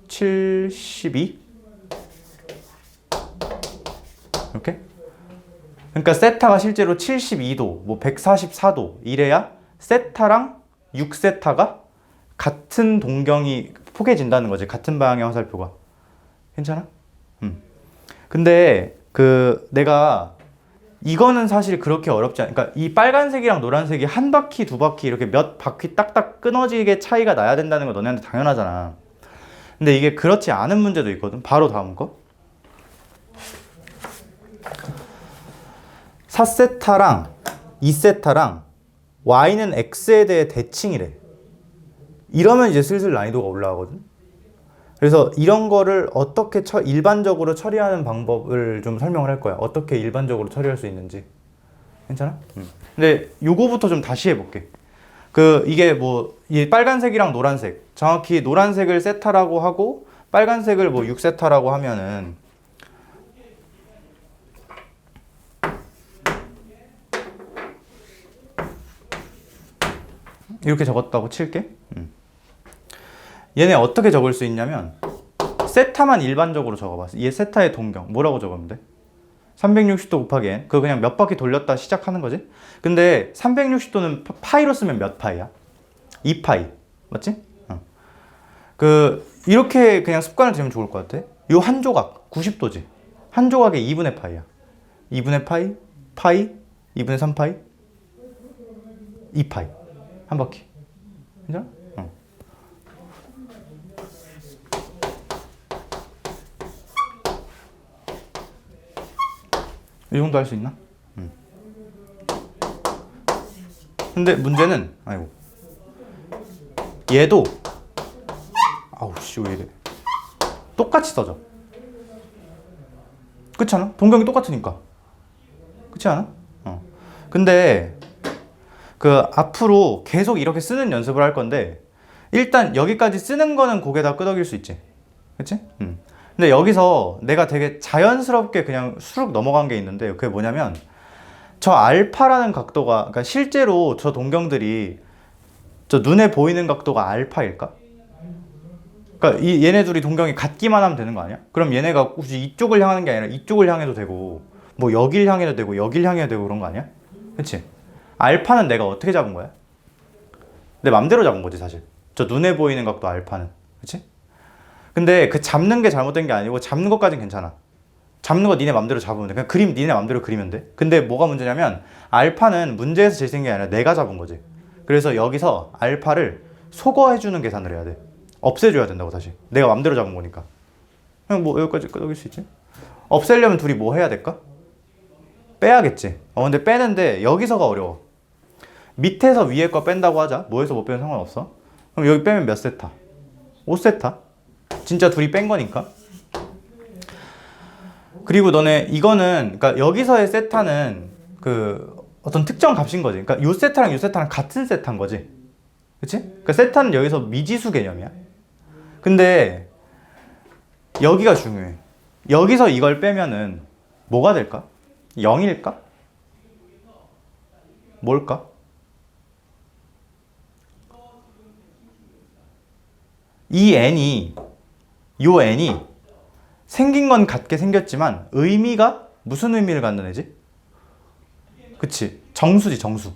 72? 이렇게? 그러니까 세타가 실제로 72도, 뭐 144도 이래야 세타랑 6세타가 같은 동경이 포개진다는 거지. 같은 방향의 화살표가. 괜찮아? 근데 내가 이거는 사실 그렇게 어렵지 않아. 그러니까 이 빨간색이랑 노란색이 한 바퀴, 두 바퀴 이렇게 몇 바퀴 딱딱 끊어지게 차이가 나야 된다는 거 너네한테 당연하잖아. 근데 이게 그렇지 않은 문제도 있거든. 바로 다음 거. 4세타랑 2세타랑 y는 x에 대해 대칭이래. 이러면 이제 슬슬 난이도가 올라가거든. 그래서 이런 거를 어떻게 일반적으로 처리하는 방법을 좀 설명을 할 거야. 어떻게 일반적으로 처리할 수 있는지. 괜찮아? 근데 요거부터 좀 다시 해볼게. 이게 이 빨간색이랑 노란색. 정확히 노란색을 세타라고 하고 빨간색을 6세타라고 하면은 이렇게 적었다고 칠게. 얘네 어떻게 적을 수 있냐면 세타만 일반적으로 적어봐. 얘 세타의 동경 뭐라고 적으면 돼? 360도 곱하기 n. 그거 그냥 몇 바퀴 돌렸다 시작하는 거지. 근데 360도는 파이로 쓰면 몇 파이야? 2파이. 맞지? 이렇게 그냥 습관을 들이면 좋을 것 같아. 요 한 조각 90도지. 한 조각에 2분의 파이야. 2분의 파이, 파이, 2분의 3파이, 2파이. 한 바퀴. 괜찮아? 이 정도 할 수 있나? 근데 문제는, 아이고. 얘도, 아우, 씨, 왜 이래. 똑같이 써져. 그렇지 않아? 동경이 똑같으니까. 그렇지 않아? 근데, 앞으로 계속 이렇게 쓰는 연습을 할 건데, 일단 여기까지 쓰는 거는 고개다 끄덕일 수 있지. 그치? 근데 여기서 내가 되게 자연스럽게 그냥 수룩 넘어간 게 있는데, 그게 뭐냐면, 저 알파라는 각도가, 그러니까 실제로 저 동경들이 저 눈에 보이는 각도가 알파일까? 그러니까 얘네 둘이 동경이 같기만 하면 되는 거 아니야? 그럼 얘네가 굳이 이쪽을 향하는 게 아니라 이쪽을 향해도 되고, 뭐 여길 향해도 되고, 여길 향해도 되고 그런 거 아니야? 그치? 알파는 내가 어떻게 잡은 거야? 내 맘대로 잡은 거지, 사실. 저 눈에 보이는 각도 알파는. 그치? 근데 그 잡는 게 잘못된 게 아니고 잡는 것까진 괜찮아. 잡는 거 니네 맘대로 잡으면 돼. 그냥 니네 맘대로 그리면 돼. 근데 뭐가 문제냐면 알파는 문제에서 재생긴 게 아니라 내가 잡은 거지. 그래서 여기서 알파를 소거해주는 계산을 해야 돼. 없애줘야 된다고 다시. 내가 맘대로 잡은 거니까. 그냥 뭐 여기까지 끄덕일 수 있지. 없애려면 둘이 뭐 해야 될까? 빼야겠지. 근데 빼는데 여기서가 어려워. 밑에서 위에 거 뺀다고 하자. 뭐에서 못 빼면 상관없어. 그럼 여기 빼면 몇 세타? 5세타. 진짜 둘이 뺀 거니까. 그리고 너네 이거는 그러니까 여기서의 세타는 어떤 특정 값인 거지. 그러니까 요 세타랑 요 세타랑 같은 세타인 거지. 그치? 그러니까 세타는 여기서 미지수 개념이야. 근데 여기가 중요해. 여기서 이걸 빼면은 뭐가 될까? 0일까? 뭘까? 이 n이 요 n이 생긴 건 같게 생겼지만 의미가 무슨 의미를 갖는 애지? 그치? 정수지, 정수.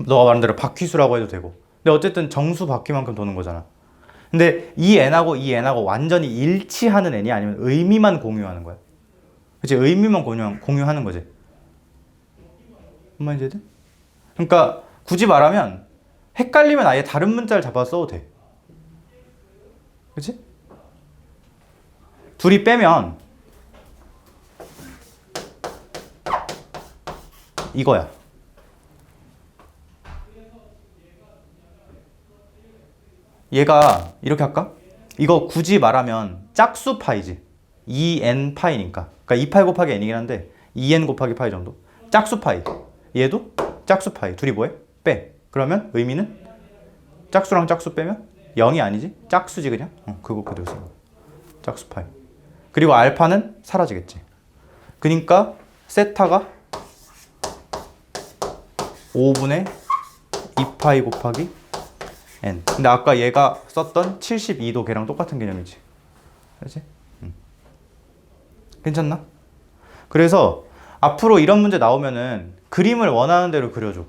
너가 말한 대로 바퀴수라고 해도 되고. 근데 어쨌든 정수 바퀴만큼 도는 거잖아. 근데 이 n하고 완전히 일치하는 n이 아니면 의미만 공유하는 거야. 그치? 의미만 공유하는 거지. 뭔 말인지 알지? 그러니까 굳이 말하면 헷갈리면 아예 다른 문자를 잡아서 써도 돼. 그치? 둘이 빼면 이거야. 얘가 이렇게 할까? 이거 굳이 말하면 짝수 파이지. 2n 파이니까. 그러니까 2파이 곱하기 n이긴 한데 2n 곱하기 파이 정도. 짝수 파이. 얘도 짝수 파이. 둘이 뭐해? 빼. 그러면 의미는 짝수랑 짝수 빼면 0이 아니지? 짝수지 그냥? 그거 그대로 써. 짝수 파이. 그리고 알파는 사라지겠지. 그러니까 세타가 5분의 2파이 곱하기 n. 근데 아까 얘가 썼던 72도 걔랑 똑같은 개념이지. 그렇지? 괜찮나? 그래서 앞으로 이런 문제 나오면은 그림을 원하는 대로 그려줘.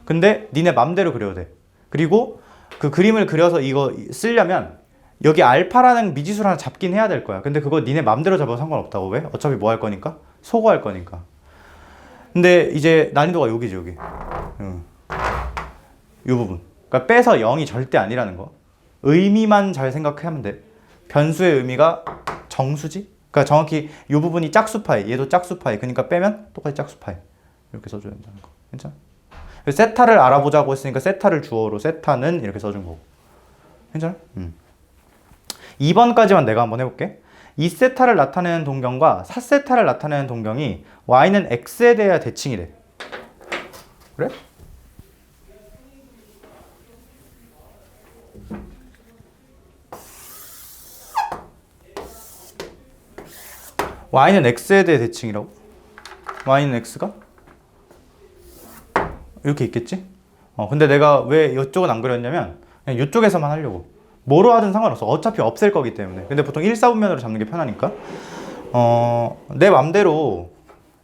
근데 니네 맘대로 그려도 돼. 그리고 그 그림을 그려서 이거 쓰려면 여기 알파라는 미지수를 하나 잡긴 해야 될 거야. 근데 그거 니네 맘대로 잡아도 상관없다고. 왜? 어차피 뭐 할 거니까? 소거할 거니까. 근데 이제 난이도가 여기지, 여기. 이 부분. 그러니까 빼서 0이 절대 아니라는 거. 의미만 잘 생각하면 돼. 변수의 의미가 정수지? 그러니까 정확히 이 부분이 짝수파이, 얘도 짝수파이. 그러니까 빼면 똑같이 짝수파이. 이렇게 써줘야 된다는 거. 괜찮아? 세타를 알아보자고 했으니까 세타를 주어로 세타는 이렇게 써준 거고. 괜찮아? 2번까지만 내가 한번 해볼게. 2세타를 나타내는 동경과 4세타를 나타내는 동경이 y는 x에 대해 대칭이 돼. 그래? y는 x에 대해 대칭이라고? y는 x가? 이렇게 있겠지? 근데 내가 왜 이쪽은 안 그렸냐면 그냥 이쪽에서만 하려고. 뭐로 하든 상관없어. 어차피 없앨 거기 때문에. 근데 보통 1, 4분면으로 잡는 게 편하니까. 내 맘대로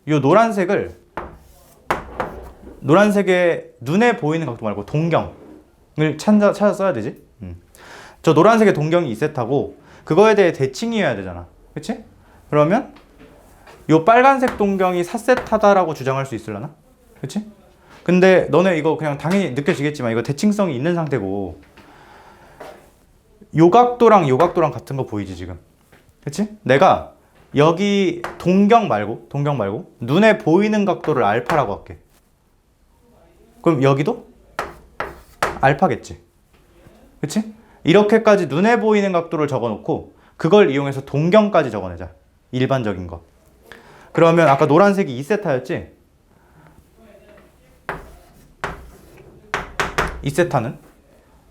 요 노란색의 눈에 보이는 각도 말고 동경을 찾아 써야 되지. 저 노란색의 동경이 2세타고 그거에 대해 대칭이어야 되잖아. 그치? 그러면 요 빨간색 동경이 4세타다라고 주장할 수 있으려나? 그치? 근데 너네 이거 그냥 당연히 느껴지겠지만 이거 대칭성이 있는 상태고 요 각도랑 같은 거 보이지 지금? 그치? 내가 여기 동경 말고 눈에 보이는 각도를 알파라고 할게. 그럼 여기도 알파겠지? 그치? 이렇게까지 눈에 보이는 각도를 적어놓고 그걸 이용해서 동경까지 적어내자. 일반적인 거. 그러면 아까 노란색이 2세타였지? 2세타는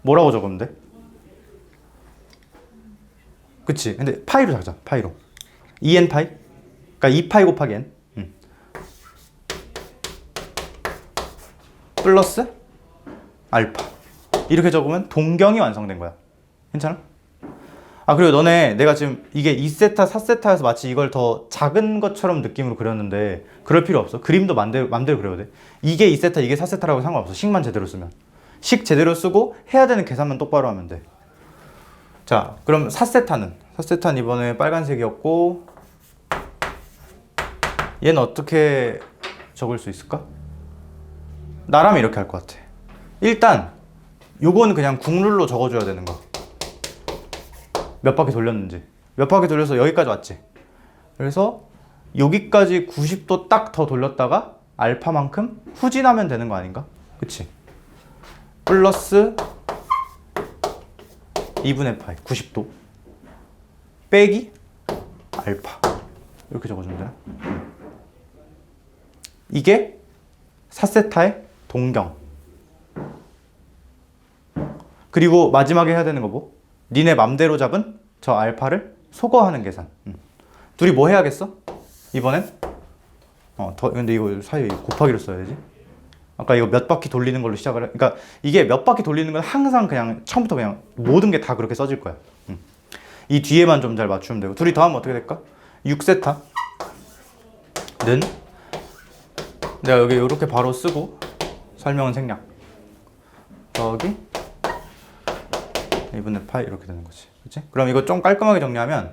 뭐라고 적으면 돼? 그치? 근데 파이로 적자. 파이로. 2n 파이? 그러니까 2파이 곱하기 n. 플러스 알파. 이렇게 적으면 동경이 완성된 거야. 괜찮아? 아, 그리고 너네 내가 지금 이게 2세타, 4세타여서 마치 이걸 더 작은 것처럼 느낌으로 그렸는데 그럴 필요 없어. 그림도 맘대로 그려도 돼. 이게 2세타, 이게 4세타라고 상관없어. 식만 제대로 쓰면. 식 제대로 쓰고 해야 되는 계산만 똑바로 하면 돼. 자, 그럼 4세타는 이번에 빨간색이었고 얘는 어떻게 적을 수 있을까? 나라면 이렇게 할 것 같아. 일단 요거는 그냥 국룰로 적어줘야 되는 거. 몇 바퀴 돌렸는지. 몇 바퀴 돌려서 여기까지 왔지. 그래서 여기까지 90도 딱 더 돌렸다가 알파만큼 후진하면 되는 거 아닌가? 그치? 플러스 2분의 파이 90도 빼기 알파 이렇게 적어주면 되나? 이게 4세타의 동경. 그리고 마지막에 해야 되는 거 뭐? 니네 맘대로 잡은 저 알파를 소거하는 계산. 둘이 뭐 해야겠어? 이번엔? 근데 이거 사이에 곱하기로 써야지. 아까 이거 몇 바퀴 돌리는 걸로 시작을 해. 그러니까 이게 몇 바퀴 돌리는 건 항상 그냥 처음부터 그냥 모든 게 다 그렇게 써질 거야. 이 뒤에만 좀 잘 맞추면 되고. 둘이 더하면 어떻게 될까? 6세타는 내가 여기 이렇게 바로 쓰고 설명은 생략. 더하기 2분의 파이 이렇게 되는 거지. 그치? 그럼 이거 좀 깔끔하게 정리하면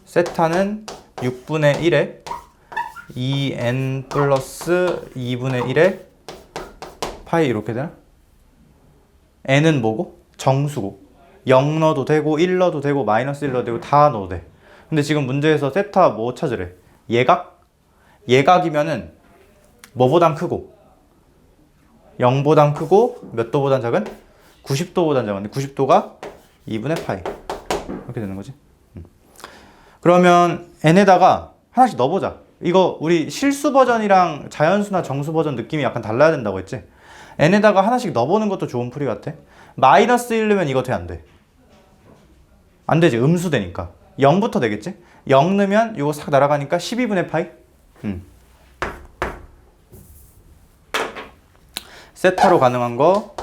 세타는 6분의 1에 2n 플러스 2분의 1에 파이 이렇게 되나? n은 뭐고? 정수고 0 넣어도 되고 1 넣어도 되고 마이너스 1 넣어도 되고 다 넣어도 돼. 근데 지금 문제에서 세타 뭐 찾으래? 예각? 예각이면은 뭐보단 크고 0보단 크고 몇 도보단 작은? 90도보단 작은데 90도가 2분의 파이 이렇게 되는 거지. 그러면 n에다가 하나씩 넣어보자. 이거 우리 실수 버전이랑 자연수나 정수 버전 느낌이 약간 달라야 된다고 했지? n에다가 하나씩 넣어보는 것도 좋은 풀이 같아. 마이너스 1 넣으면 이거 돼, 안 돼? 안 되지. 음수 되니까 0부터 되겠지? 0 넣으면 이거 싹 날아가니까 12분의 파이. 세타로 가능한 거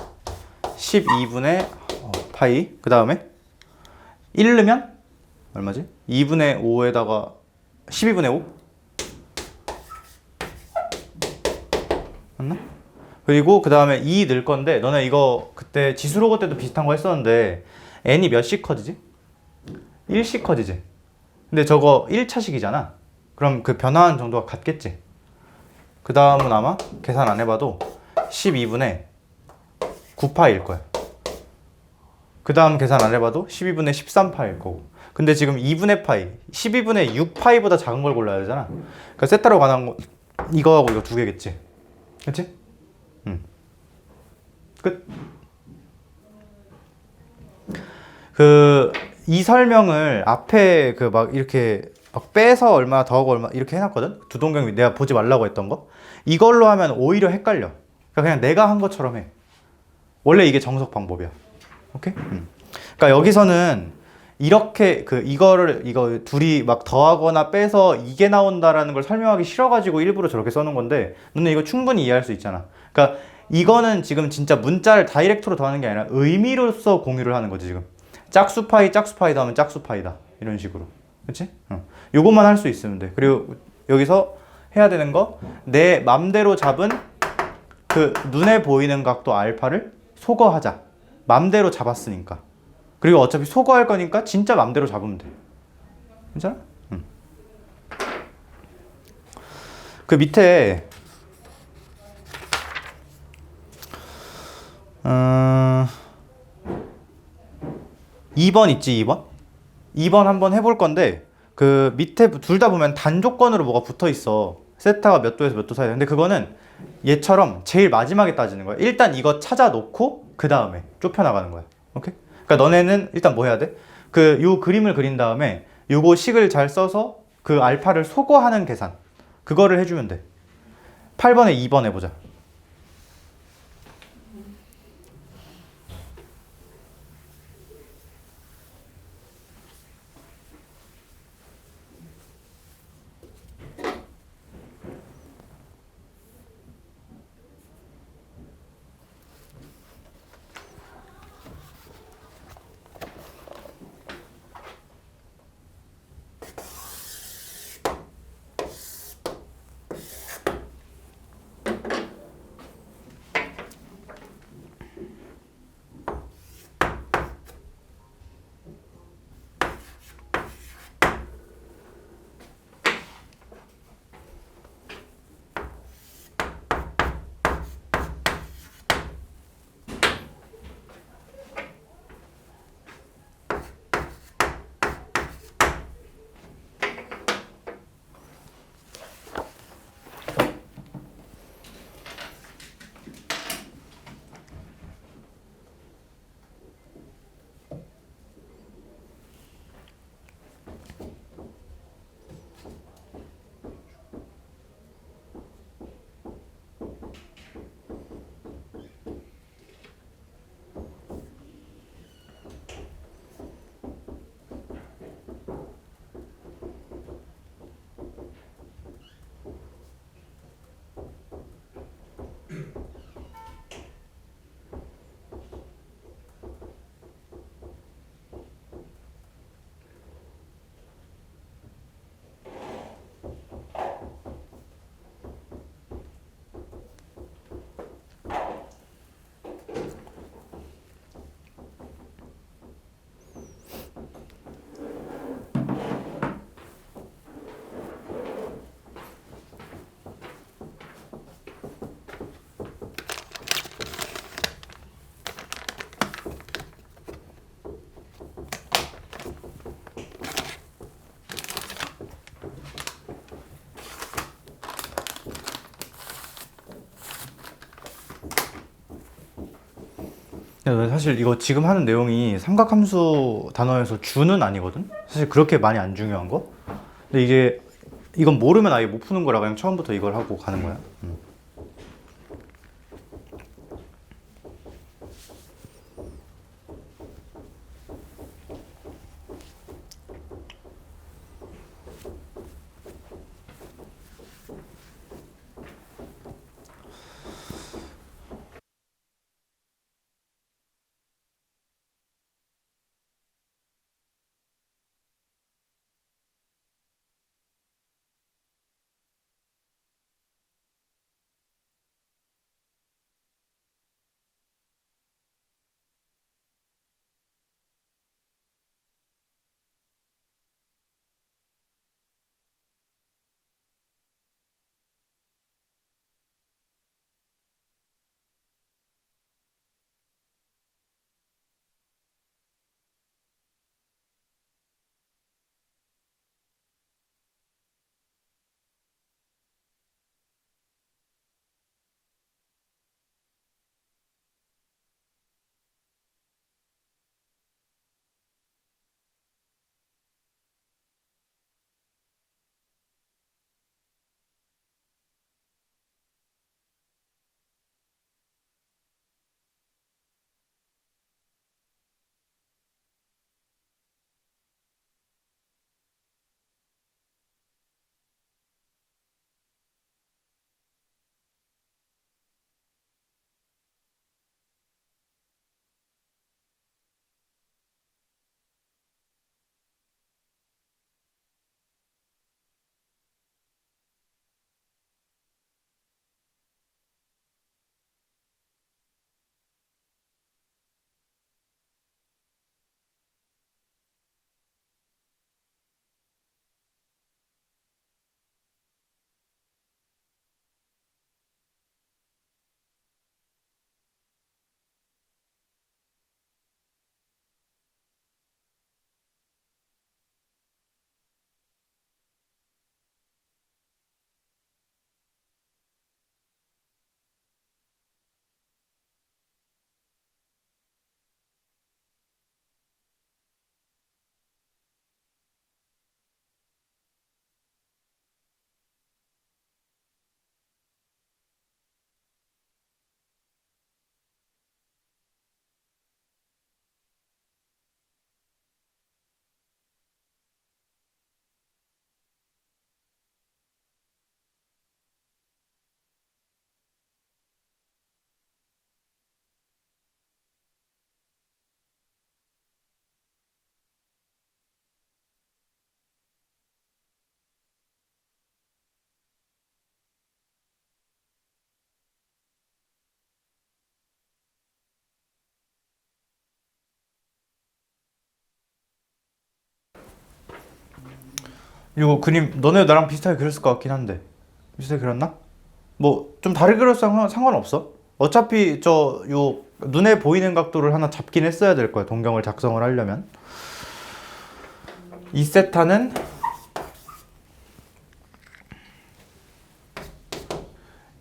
12분의 파이. 그 다음에 1 넣으면 얼마지? 2분의 5에다가 12분의 5? 맞나? 그리고 그 다음에 2 넣을 건데 너네 이거 그때 지수로고 때도 비슷한 거 했었는데 n이 몇씩 커지지? 1씩 커지지? 근데 저거 1차식이잖아. 그럼 그 변화한 정도가 같겠지? 그 다음은 아마 계산 안 해봐도 12분의 9파일 거야. 그 다음 계산 안 해봐도 12분의 13파일 거고. 근데 지금 2분의 파이, 12분의 6파이보다 작은 걸 골라야 되잖아. 그러니까 세타로 관한 거 이거하고 이거 두 개겠지. 그치? 끝. 이 설명을 앞에 막 이렇게 막 빼서 얼마 더하고 얼마 이렇게 해놨거든? 두동경 내가 보지 말라고 했던 거. 이걸로 하면 오히려 헷갈려. 그러니까 그냥 내가 한 것처럼 해. 원래 이게 정석 방법이야. 오케이? 그러니까 여기서는 이렇게 이거 둘이 막 더하거나 빼서 이게 나온다라는 걸 설명하기 싫어가지고 일부러 저렇게 써놓은 건데 너는 이거 충분히 이해할 수 있잖아. 그러니까 이거는 지금 진짜 문자를 다이렉트로 더하는 게 아니라 의미로서 공유를 하는 거지 지금. 짝수파이 더하면 짝수파이다 이런 식으로. 그치? 요것만 할 수 있으면 돼. 그리고 여기서 해야 되는 거, 내 맘대로 잡은 그 눈에 보이는 각도 알파를 소거하자. 맘대로 잡았으니까. 그리고 어차피 소거할 거니까 진짜 맘대로 잡으면 돼. 괜찮아? 그 밑에 2번 있지, 2번? 2번 한번 해볼 건데 그 밑에 둘 다 보면 단조건으로 뭐가 붙어 있어. 세타가 몇 도에서 몇 도 사이. 근데 그거는 얘처럼 제일 마지막에 따지는 거야. 일단 이거 찾아 놓고 그 다음에 좁혀 나가는 거야. 오케이? 그러니까 너네는 일단 뭐 해야 돼? 그 요 그림을 그린 다음에 요거 식을 잘 써서 그 알파를 소거하는 계산. 그거를 해주면 돼. 8번에 2번 해보자. 사실 이거 지금 하는 내용이 삼각함수 단어에서 주는 아니거든? 사실 그렇게 많이 안 중요한 거? 근데 이게 이건 모르면 아예 못 푸는 거라 그냥 처음부터 이걸 하고 가는 거야. 이거 그림 너네 나랑 비슷하게 그렸을 것 같긴 한데 비슷하게 그렸나? 뭐 좀 다르게 그렸어 상관없어. 어차피 저 요 눈에 보이는 각도를 하나 잡긴 했어야 될 거야 동경을 작성을 하려면. 이 세타는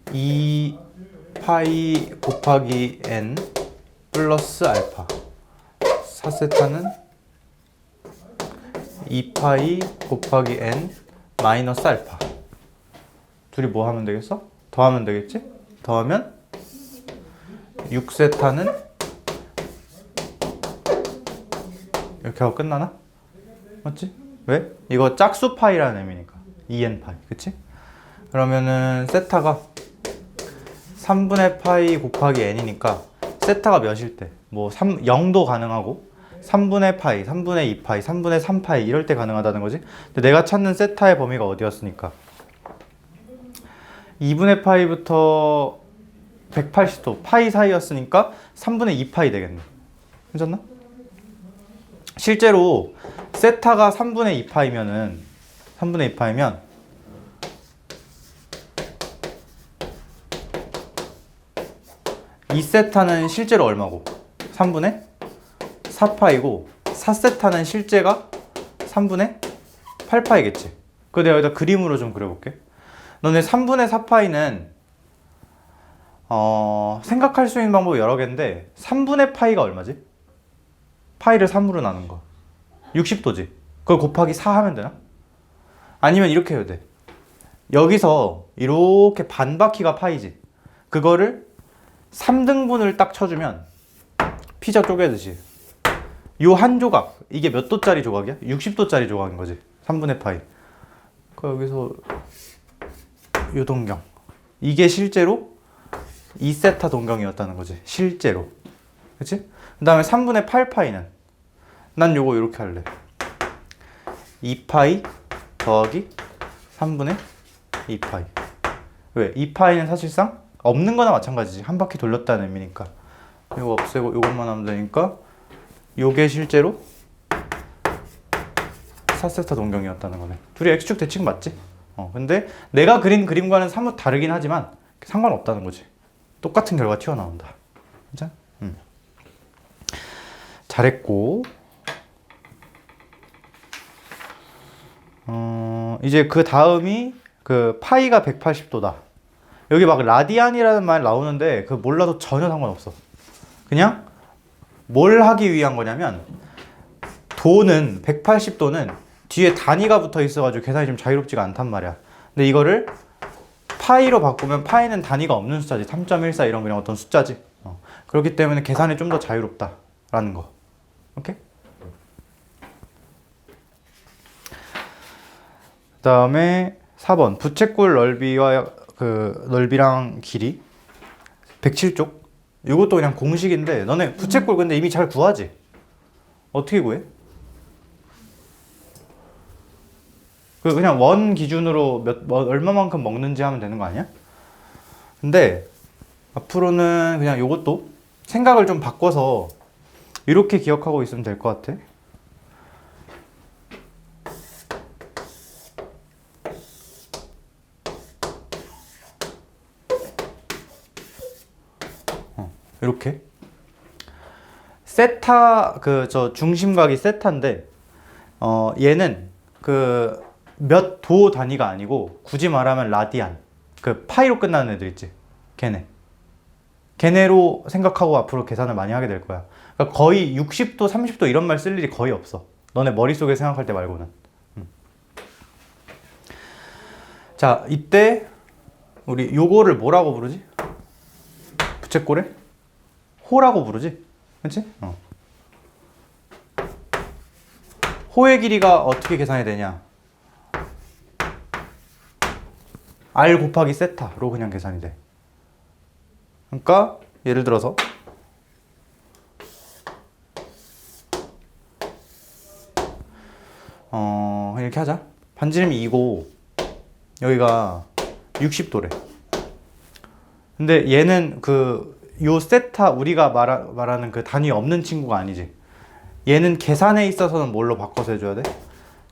2파이 곱하기 n 플러스 알파. 4세타는 2파이 곱하기 n 마이너스 알파. 둘이 뭐 하면 되겠어? 더하면 되겠지? 더하면 6세타는 이렇게 하고 끝나나? 맞지? 왜? 이거 짝수 파이라는 의미니까 2n 파이 그치? 그러면은 세타가 3분의 파이 곱하기 n이니까 세타가 몇일 때? 뭐 0도 가능하고 3분의 파이, 3분의 2 파이, 3분의 3 파이 이럴 때 가능하다는 거지. 근데 내가 찾는 세타의 범위가 어디였으니까 2분의 파이부터 180도 파이 사이였으니까 3분의 2 파이 되겠네. 괜찮나? 실제로 세타가 3분의 2 파이면은 3분의 2 파이면 이 세타는 실제로 얼마고? 3분의 4파이고 4세타는 실제가 3분의 8파이겠지. 그거 내가 여기다 그림으로 좀 그려볼게. 너네 3분의 4파이는 생각할 수 있는 방법이 여러 개인데 3분의 파이가 얼마지? 파이를 3으로 나눈 거 60도지. 그걸 곱하기 4 하면 되나? 아니면 이렇게 해도 돼. 여기서 이렇게 반바퀴가 파이지. 그거를 3등분을 딱 쳐주면 피자 쪼개듯이 요 한 조각 이게 몇 도짜리 조각이야? 60도짜리 조각인 거지. 3분의 파이. 그 여기서 요 동경 이게 실제로 2세타 동경이었다는 거지. 실제로. 그치? 그 다음에 3분의 8파이는 난 요거 이렇게 할래. 2파이 더하기 3분의 2파이. 왜? 2파이는 사실상 없는 거나 마찬가지지. 한 바퀴 돌렸다는 의미니까. 이거 없애고 이것만 하면 되니까 요게 실제로 4세타 동경이었다는 거네. 둘이 X축 대칭 맞지? 근데 내가 그린 그림과는 사뭇 다르긴 하지만 상관없다는 거지. 똑같은 결과 튀어나온다. 진짜? 잘했고. 이제 그 다음이 그 파이가 180도다. 여기 막 라디안이라는 말 나오는데 그 몰라도 전혀 상관없어. 그냥 뭘 하기 위한 거냐면 도는 180도는 뒤에 단위가 붙어 있어가지고 계산이 좀 자유롭지가 않단 말이야. 근데 이거를 파이로 바꾸면 파이는 단위가 없는 숫자지. 3.14 이런 그냥 어떤 숫자지. 그렇기 때문에 계산이 좀 더 자유롭다라는 거. 오케이? 그 다음에 4번 부채꼴 넓이와 그 넓이랑 길이 107쪽. 이것도 그냥 공식인데 너네 부채꼴 근데 이미 잘 구하지? 어떻게 구해? 그냥 원 기준으로 얼마만큼 먹는지 하면 되는 거 아니야? 근데 앞으로는 그냥 요것도 생각을 좀 바꿔서 이렇게 기억하고 있으면 될 것 같아. 이렇게 세타 그 저 중심각이 세타인데 얘는 그 몇 도 단위가 아니고 굳이 말하면 라디안 그 파이로 끝나는 애들 있지. 걔네로 생각하고 앞으로 계산을 많이 하게 될 거야. 그러니까 거의 60도 30도 이런 말 쓸 일이 거의 없어. 너네 머릿속에 생각할 때 말고는. 자 이때 우리 요거를 뭐라고 부르지? 부채꼴에? 호라고 부르지? 그치? 호의 길이가 어떻게 계산이 되냐? R 곱하기 세타로 그냥 계산이 돼. 그러니까 예를 들어서 이렇게 하자. 반지름이 2고 여기가 60도래. 근데 얘는 요 세타 우리가 말하는 그 단위 없는 친구가 아니지. 얘는 계산에 있어서는 뭘로 바꿔서 해줘야 돼?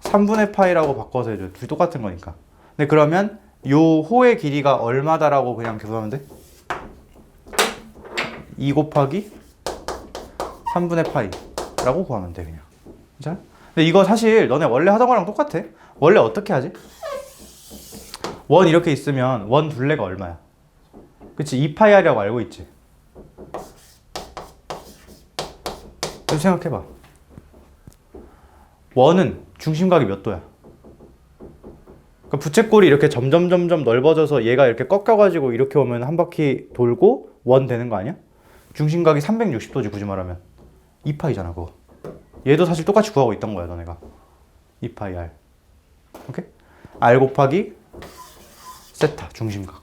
3분의 파이라고 바꿔서 해줘요. 둘이 똑같은 거니까. 근데 그러면 요 호의 길이가 얼마다라고 그냥 계산하면 돼? 2 곱하기 3분의 파이라고 구하면 돼 그냥. 진짜? 근데 이거 사실 너네 원래 하던 거랑 똑같아. 원래 어떻게 하지? 원 이렇게 있으면 원 둘레가 얼마야? 그치? 2파이R이라고 알고 있지? 좀 생각해봐. 원은 중심각이 몇 도야? 그러니까 부채꼴이 이렇게 점점 넓어져서 얘가 이렇게 꺾여가지고 이렇게 오면 한 바퀴 돌고 원 되는 거 아니야? 중심각이 360도지 굳이 말하면 2파이잖아 그거. 얘도 사실 똑같이 구하고 있던 거야 너네가. 2파이 R. 오케이? R 곱하기 세타 중심각.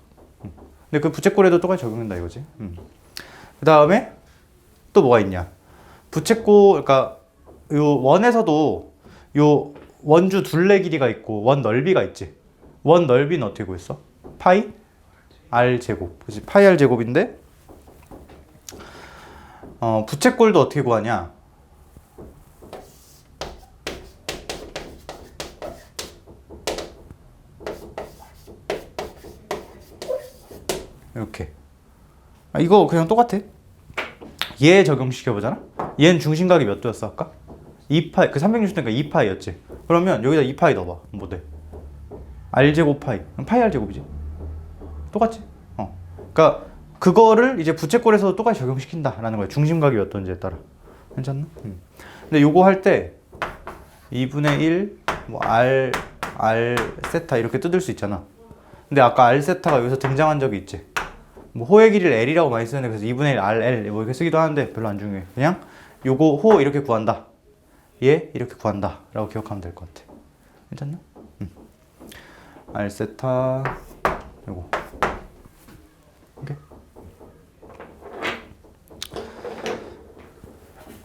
근데 그 부채꼴에도 똑같이 적용된다 이거지. 그 다음에 또 뭐가 있냐? 부채꼴, 그러니까 요 원에서도 요 원주 둘레 길이가 있고 원 넓이가 있지. 원 넓이는 어떻게 구했어? 파이 R 제곱. 그치? 파이 R 제곱인데 부채꼴도 어떻게 구하냐? 이렇게. 이거 그냥 똑같아. 얘 적용시켜보잖아? 얘는 중심각이 몇 도였어 아까? 2파이, 그 360도니까 2파이였지. 그러면 여기다 2파이 넣어봐. 뭐 돼? R제곱 파이. 그럼 파이 R제곱이지. 똑같지? 그러니까 그거를 이제 부채꼴에서도 똑같이 적용시킨다라는 거야. 중심각이 몇 도인지에 따라. 괜찮나? 근데 요거 할 때 2분의 1, 뭐 R 세타 이렇게 뜯을 수 있잖아. 근데 아까 R 세타가 여기서 등장한 적이 있지. 뭐 호의 길이를 L이라고 많이 쓰는데 그래서 2분의 1 RL 뭐 이렇게 쓰기도 하는데 별로 안 중요해. 그냥 요거 호 이렇게 구한다. 얘 이렇게 구한다 라고 기억하면 될 것 같아. 괜찮나? R 세타 요거. 오케이.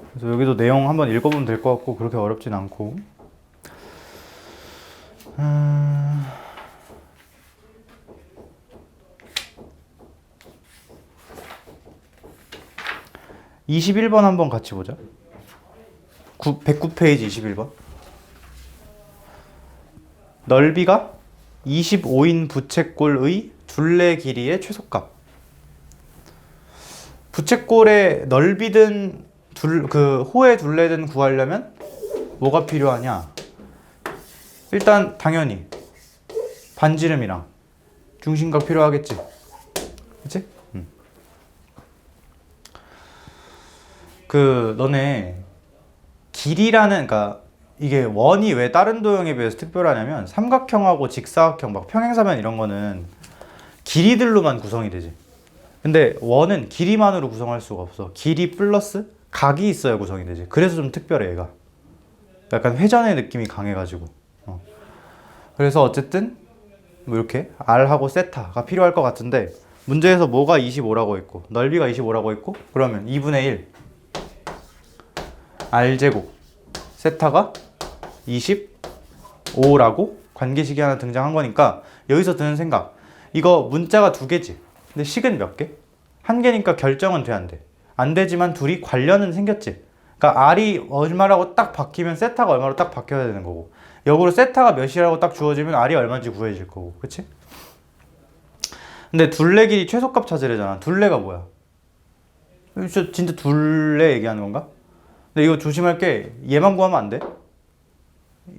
그래서 여기도 내용 한번 읽어보면 될 것 같고 그렇게 어렵진 않고. 21번 한번 같이 보자. 109페이지 21번. 넓이가 25인 부채꼴의 둘레 길이의 최소값. 부채꼴의 넓이든 그 호의 둘레든 구하려면 뭐가 필요하냐? 일단 당연히 반지름이랑 중심각 필요하겠지. 그치? 그 너네 길이라는, 그러니까 이게 원이 왜 다른 도형에 비해서 특별하냐면 삼각형하고 직사각형, 막 평행사면 이런 거는 길이들로만 구성이 되지. 근데 원은 길이만으로 구성할 수가 없어. 길이 플러스 각이 있어야 구성이 되지. 그래서 좀 특별해 얘가. 약간 회전의 느낌이 강해가지고. 그래서 어쨌든 뭐 이렇게 R하고 세타가 필요할 것 같은데 문제에서 뭐가 25라고 했고 넓이가 25라고 했고 그러면 2분의 1 R제곱 세타가 25라고 관계식이 하나 등장한 거니까 여기서 드는 생각, 이거 문자가 두 개지. 근데 식은 몇 개? 한 개니까 결정은 돼 안 돼? 안 되지만 둘이 관련은 생겼지. 그러니까 R이 얼마라고 딱 바뀌면 세타가 얼마로 딱 바뀌어야 되는 거고, 역으로 세타가 몇이라고 딱 주어지면 R이 얼마인지 구해질 거고. 그치? 근데 둘레 길이 최소값 찾으래잖아. 둘레가 뭐야? 진짜 둘레 얘기하는 건가? 근데 이거 조심할 게 얘만 구하면 안 돼.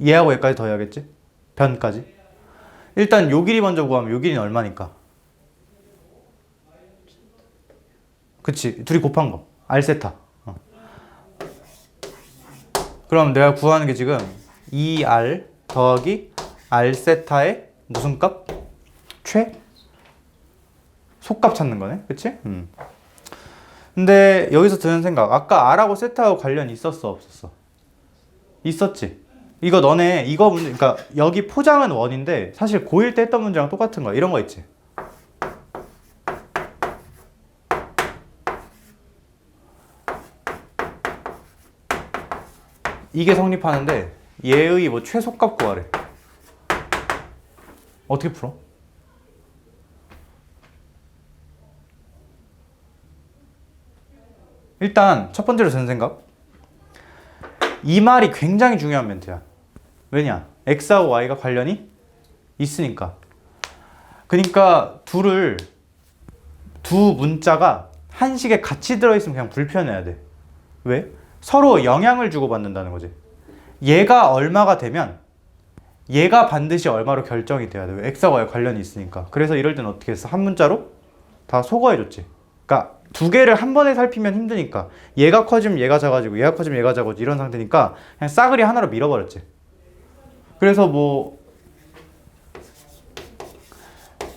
얘하고 얘까지 더해야겠지? 변까지. 일단 요 길이 먼저 구하면 요 길이는 얼마니까? 그치? 둘이 곱한 거. R세타. 그럼 내가 구하는 게 지금 2R 더하기 R세타의 무슨 값? 속값 찾는 거네. 그치? 근데 여기서 드는 생각, 아까 R하고 세타하고 관련이 있었어 없었어? 있었지. 이거 너네 이거 문제, 그러니까 여기 포장은 원인데 사실 고1 때 했던 문제랑 똑같은 거야. 이런 거 있지. 이게 성립하는데 얘의 뭐 최소값 구하래. 어떻게 풀어? 일단 첫 번째로 드는 생각, 이 말이 굉장히 중요한 멘트야. 왜냐? x하고 y가 관련이 있으니까. 그러니까 두 문자가 한식에 같이 들어있으면 그냥 불편해야 돼. 왜? 서로 영향을 주고받는다는 거지. 얘가 얼마가 되면 얘가 반드시 얼마로 결정이 돼야 돼. 왜? x하고 y 관련이 있으니까. 그래서 이럴 땐 어떻게 했어? 한 문자로 다 소거해줬지. 그러니까 두 개를 한 번에 살피면 힘드니까 얘가 커지면 얘가 작아지고 얘가 커지면 얘가 작아지고 이런 상태니까 그냥 싸그리 하나로 밀어버렸지. 그래서 뭐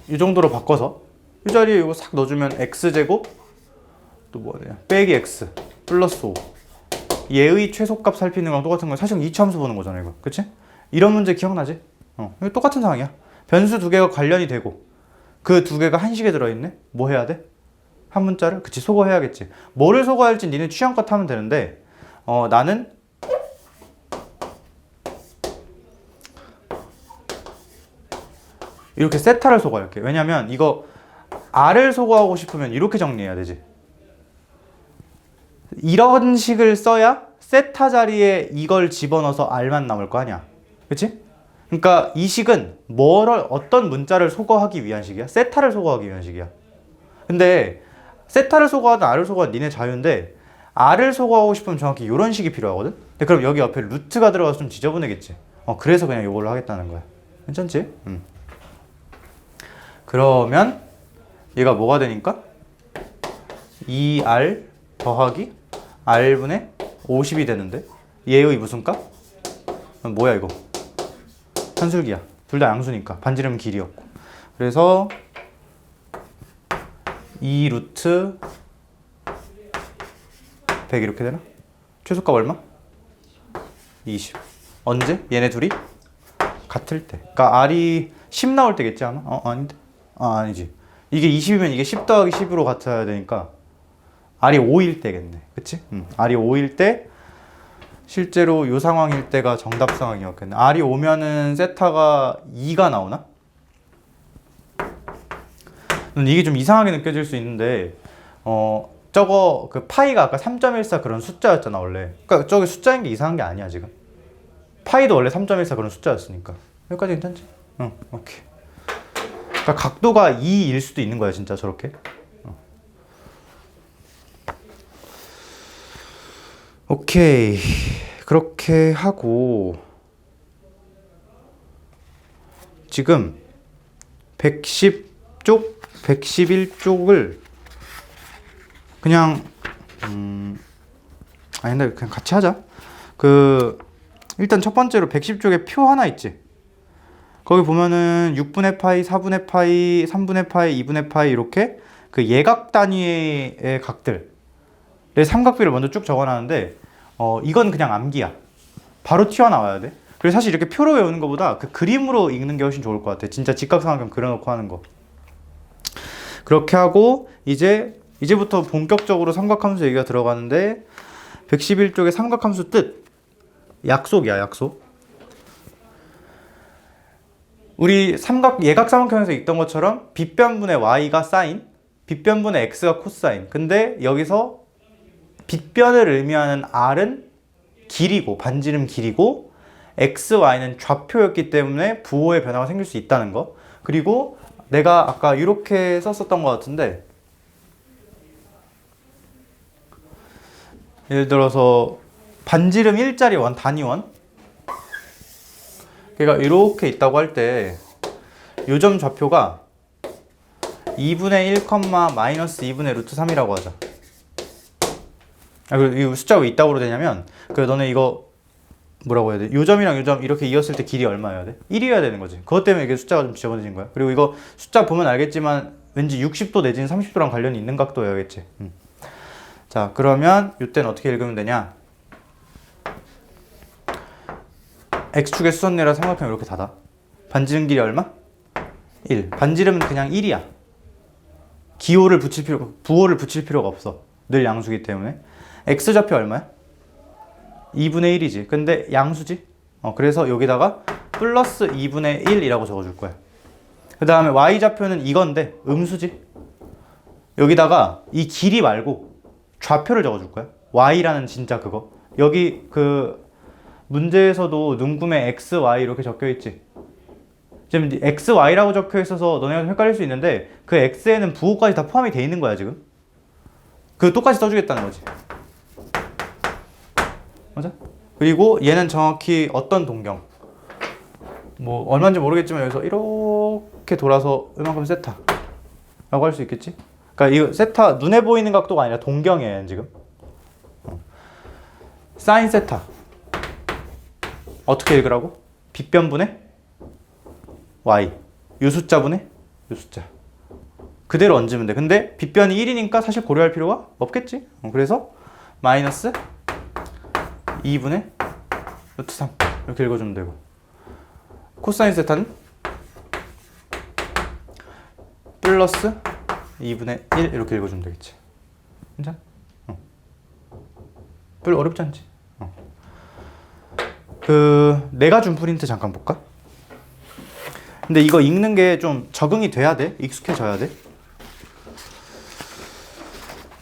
이 정도로 바꿔서 이 자리에 이거 싹 넣어주면 x제곱 또 뭐야 되냐 빼기 x 플러스 5 얘의 최소값 살피는 거랑 똑같은 건 사실 이차함수 보는 거잖아 이거. 그치? 이런 문제 기억나지? 이거 똑같은 상황이야. 변수 두 개가 관련이 되고 그 두 개가 한식에 들어있네? 뭐 해야 돼? 한 문자를? 그치, 소거해야겠지. 뭐를 소거할지 니네 취향껏 하면 되는데 나는 이렇게 세타를 소거할게. 왜냐면 이거 r을 소거하고 싶으면 이렇게 정리해야 되지. 이런 식을 써야 세타 자리에 이걸 집어넣어서 r만 남을 거 아니야. 그치? 그러니까 이 식은 어떤 문자를 소거하기 위한 식이야? 세타를 소거하기 위한 식이야. 근데 세타를 소거하든 r을 소거하든 니네 자유인데 r을 소거하고 싶으면 정확히 이런 식이 필요하거든? 근데 그럼 여기 옆에 루트가 들어가서 좀 지저분하겠지. 그래서 그냥 이걸로 하겠다는 거야. 괜찮지? 그러면 얘가 뭐가 되니까? 2r 더하기 r분의 50이 되는데 얘의 무슨 값? 뭐야 이거? 산술기야. 둘 다 양수니까 반지름 길이였고. 그래서 2 루트 100 이렇게 되나? 최소값 얼마? 20. 언제? 얘네 둘이 같을 때. 그러니까 r이 10 나올 때겠지 아마? 아닌데? 아니지. 이게 20이면 이게 10 더하기 10으로 같아야 되니까 r이 5일 때겠네. 그치? r이 5일 때 실제로 이 상황일 때가 정답 상황이었겠네. r이 오면은 세타가 2가 나오나? 이게 좀 이상하게 느껴질 수 있는데 저거 그 파이가 아까 3.14 그런 숫자였잖아 원래. 그러니까 저게 숫자인 게 이상한 게 아니야 지금. 파이도 원래 3.14 그런 숫자였으니까. 여기까지 괜찮지? 응, 오케이. 그러니까 각도가 2일 수도 있는 거야 진짜 저렇게. 오케이. 그렇게 하고 지금 110쪽, 111쪽을 그냥 아닌데 그냥 같이 하자. 일단 첫 번째로 110쪽에 표 하나 있지. 거기 보면은 6분의 파이, 4분의 파이, 3분의 파이, 2분의 파이 이렇게 그 예각 단위의 각들 삼각비를 먼저 쭉 적어놨는데 이건 그냥 암기야. 바로 튀어나와야 돼. 그래서 사실 이렇게 표로 외우는 것보다 그 그림으로 읽는 게 훨씬 좋을 것 같아. 진짜 직각삼각형 그려놓고 하는 거. 그렇게 하고 이제부터 본격적으로 삼각함수 얘기가 들어가는데 111쪽의 삼각함수 뜻 약속이야. 약속. 우리 예각삼각형에서 있던 것처럼 빗변분의 y가 사인, 빗변분의 x가 코사인. 근데 여기서 빗변을 의미하는 r은 길이고 반지름 길이고 x, y는 좌표였기 때문에 부호의 변화가 생길 수 있다는 거. 그리고 내가 아까 이렇게 썼었던 것 같은데 예를 들어서 반지름 1짜리 원, 단위원 걔가 이렇게 있다고 할 때 요점 좌표가 2분의 1, 마이너스 2분의 루트 3이라고 하자. 그리고 이 숫자가 왜 있다고 되냐면 너네 이거 뭐라고 해야 돼? 요점이랑 요점 이렇게 이었을 때 길이 얼마여야 돼? 1이어야 되는 거지. 그것 때문에 이게 숫자가 좀 지저분해진 거야. 그리고 이거 숫자 보면 알겠지만 왠지 60도 내지는 30도랑 관련이 있는 각도여야겠지. 자, 그러면 이때는 어떻게 읽으면 되냐? x축의 수선례라 삼각형 이렇게 닫아. 반지름 길이 얼마? 1. 반지름은 그냥 1이야. 부호를 붙일 필요가 없어. 늘 양수기 때문에. x좌표 얼마야? 2분의 1이지. 근데 양수지? 그래서 여기다가 플러스 2분의 1이라고 적어줄 거야. 그 다음에 y좌표는 이건데 음수지? 여기다가 이 길이 말고 좌표를 적어줄 거야. y라는 진짜 그거. 여기 문제에서도 눈금에 x, y 이렇게 적혀 있지. 지금 x, y라고 적혀 있어서 너네가 좀 헷갈릴 수 있는데 그 x에는 부호까지 다 포함이 돼 있는 거야 지금. 그 똑같이 써주겠다는 거지. 맞아? 그리고 얘는 정확히 어떤 동경? 뭐 얼마인지 모르겠지만 여기서 이렇게 돌아서 이만큼 세타 라고 할 수 있겠지? 그러니까 이거 세타 눈에 보이는 각도가 아니라 동경이에요 지금. 사인 세타 어떻게 읽으라고? 빗변분의 y 요 숫자분의 요 숫자 그대로 얹으면 돼. 근데 빗변이 1이니까 사실 고려할 필요가 없겠지. 그래서 마이너스 2분의 루트 3 이렇게 읽어주면 되고, 코사인 세타는 플러스 2분의 1 이렇게 읽어주면 되겠지. 괜찮아? 별로 어렵지 않지? 내가 준 프린트 잠깐 볼까? 근데 이거 읽는 게 좀 적응이 돼야 돼. 익숙해져야 돼.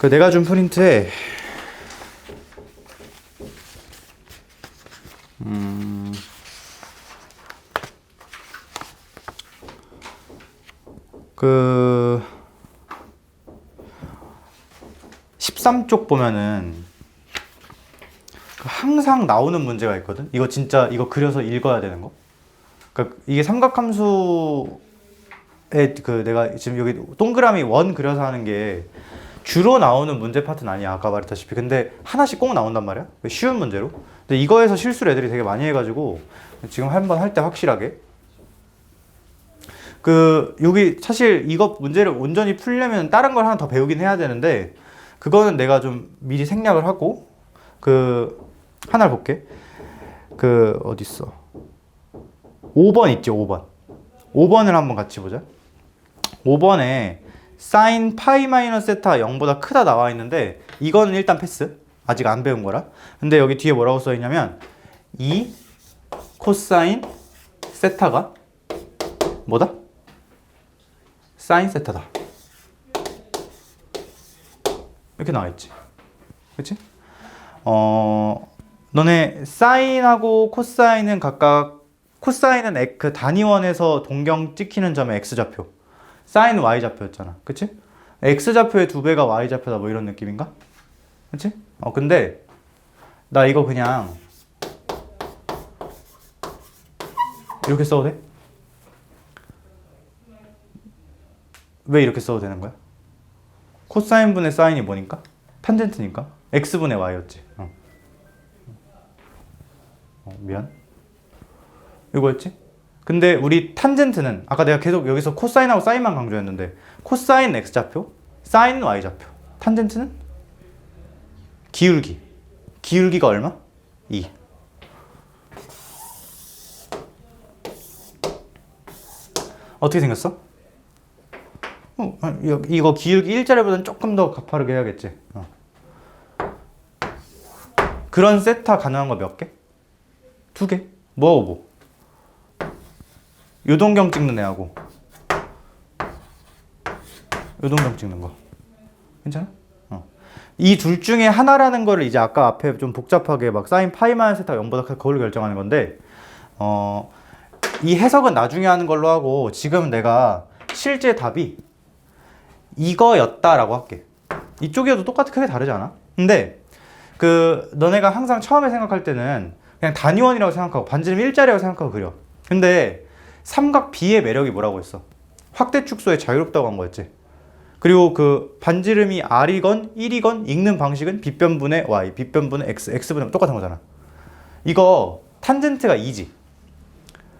내가 준 프린트에 그 13쪽 보면은 항상 나오는 문제가 있거든. 이거 진짜 이거 그려서 읽어야 되는 거. 그러니까 이게 삼각함수에 내가 지금 여기 동그라미 원 그려서 하는 게 주로 나오는 문제 파트는 아니야. 아까 말했다시피. 근데 하나씩 꼭 나온단 말이야. 쉬운 문제로. 근데 이거에서 실수를 애들이 되게 많이 해가지고 지금 한번 할 때 확실하게. 여기 사실 이거 문제를 온전히 풀려면 다른 걸 하나 더 배우긴 해야 되는데 그거는 내가 좀 미리 생략을 하고 하나를 볼게. 어딨어? 5번 있지, 5번. 5번을 한번 같이 보자. 5번에 사인 파이 마이너스 세타 0보다 크다 나와 있는데 이거는 일단 패스. 아직 안 배운 거라. 근데 여기 뒤에 뭐라고 써 있냐면 2 코사인 세타가 뭐다? 사인 세타다. 이렇게 나와 있지. 그치? 너네 사인하고 코사인은 각각 코사인은 그 단위원에서 동경 찍히는 점의 x좌표, 사인은 y좌표였잖아. 그치? x좌표의 2배가 y좌표다 뭐 이런 느낌인가? 그치? 근데 나 이거 그냥 이렇게 써도 돼? 왜 이렇게 써도 되는 거야? 코사인분의 사인이 뭐니까? 탄젠트니까? x분의 y였지. 미안. 이거였지? 근데 우리 탄젠트는 아까 내가 계속 여기서 코사인하고 사인만 강조했는데 코사인 x좌표, 사인 y좌표. 탄젠트는? 기울기. 기울기가 얼마? 2. 어떻게 생겼어? 이거 기울기 1짜리보다는 조금 더 가파르게 해야겠지. 그런 세타 가능한 거 몇 개? 2개? 뭐하고 뭐? 요동경 찍는 애하고 요동경 찍는 거 괜찮아? 이 둘 중에 하나라는 거를 이제 아까 앞에 좀 복잡하게 막 사인 파이 마이너스 세타 0보다 그걸 결정하는 건데 이 해석은 나중에 하는 걸로 하고 지금 내가 실제 답이 이거였다라고 할게. 이쪽이어도 똑같이 크게 다르지 않아? 근데 너네가 항상 처음에 생각할 때는 그냥 단위원이라고 생각하고 반지름 일자리라고 생각하고 그려. 근데 삼각 B의 매력이 뭐라고 했어? 확대 축소에 자유롭다고 한 거였지. 그리고 반지름이 R이건 1이건 읽는 방식은 빗변분의 Y, 빗변분의 X, X분의 똑같은 거잖아. 이거 탄젠트가 2지.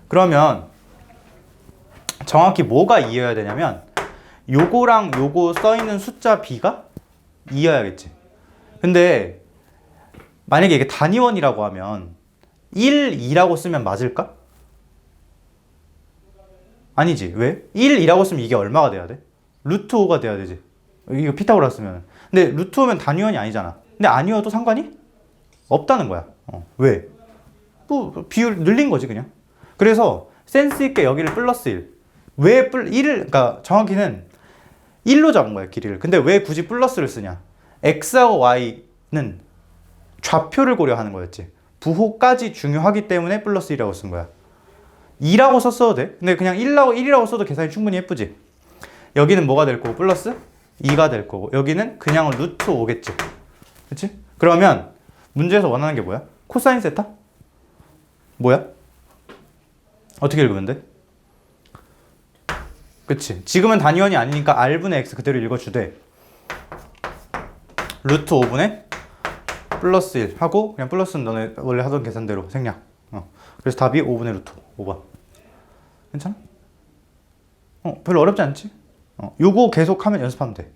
그러면 정확히 뭐가 2여야 되냐면 요거랑 요거 써있는 숫자 B가 2여야겠지. 근데 만약에 이게 단위원이라고 하면 1, 2라고 쓰면 맞을까? 아니지. 왜? 1, 2라고 쓰면 이게 얼마가 돼야 돼? 루트 5가 돼야 되지. 이거 피타고라스면. 근데 루트 5면 단위원이 아니잖아. 근데 아니어도 상관이 없다는 거야. 왜? 비율 늘린 거지 그냥. 그래서 센스 있게 여기를 플러스 1. 왜 1을 그러니까 정확히는 1로 잡은 거야 길이를. 근데 왜 굳이 플러스를 쓰냐? x하고 y는 좌표를 고려하는 거였지. 부호까지 중요하기 때문에 플러스 1이라고 쓴 거야. 2라고 썼어도 돼. 근데 그냥 1이라고 써도 계산이 충분히 예쁘지. 여기는 뭐가 될 거고 플러스 2가 될 거고 여기는 그냥 루트 5겠지. 그치? 그러면 문제에서 원하는 게 뭐야? 코사인 세타? 뭐야? 어떻게 읽으면 돼? 그치? 지금은 단위원이 아니니까 r분의 x 그대로 읽어주되 루트 5분의 플러스 1 하고 그냥 플러스는 너네 원래 하던 계산대로 생략. 그래서 답이 5분의 루트 5번. 괜찮아? 별로 어렵지 않지? 요거 계속하면 연습하면 돼.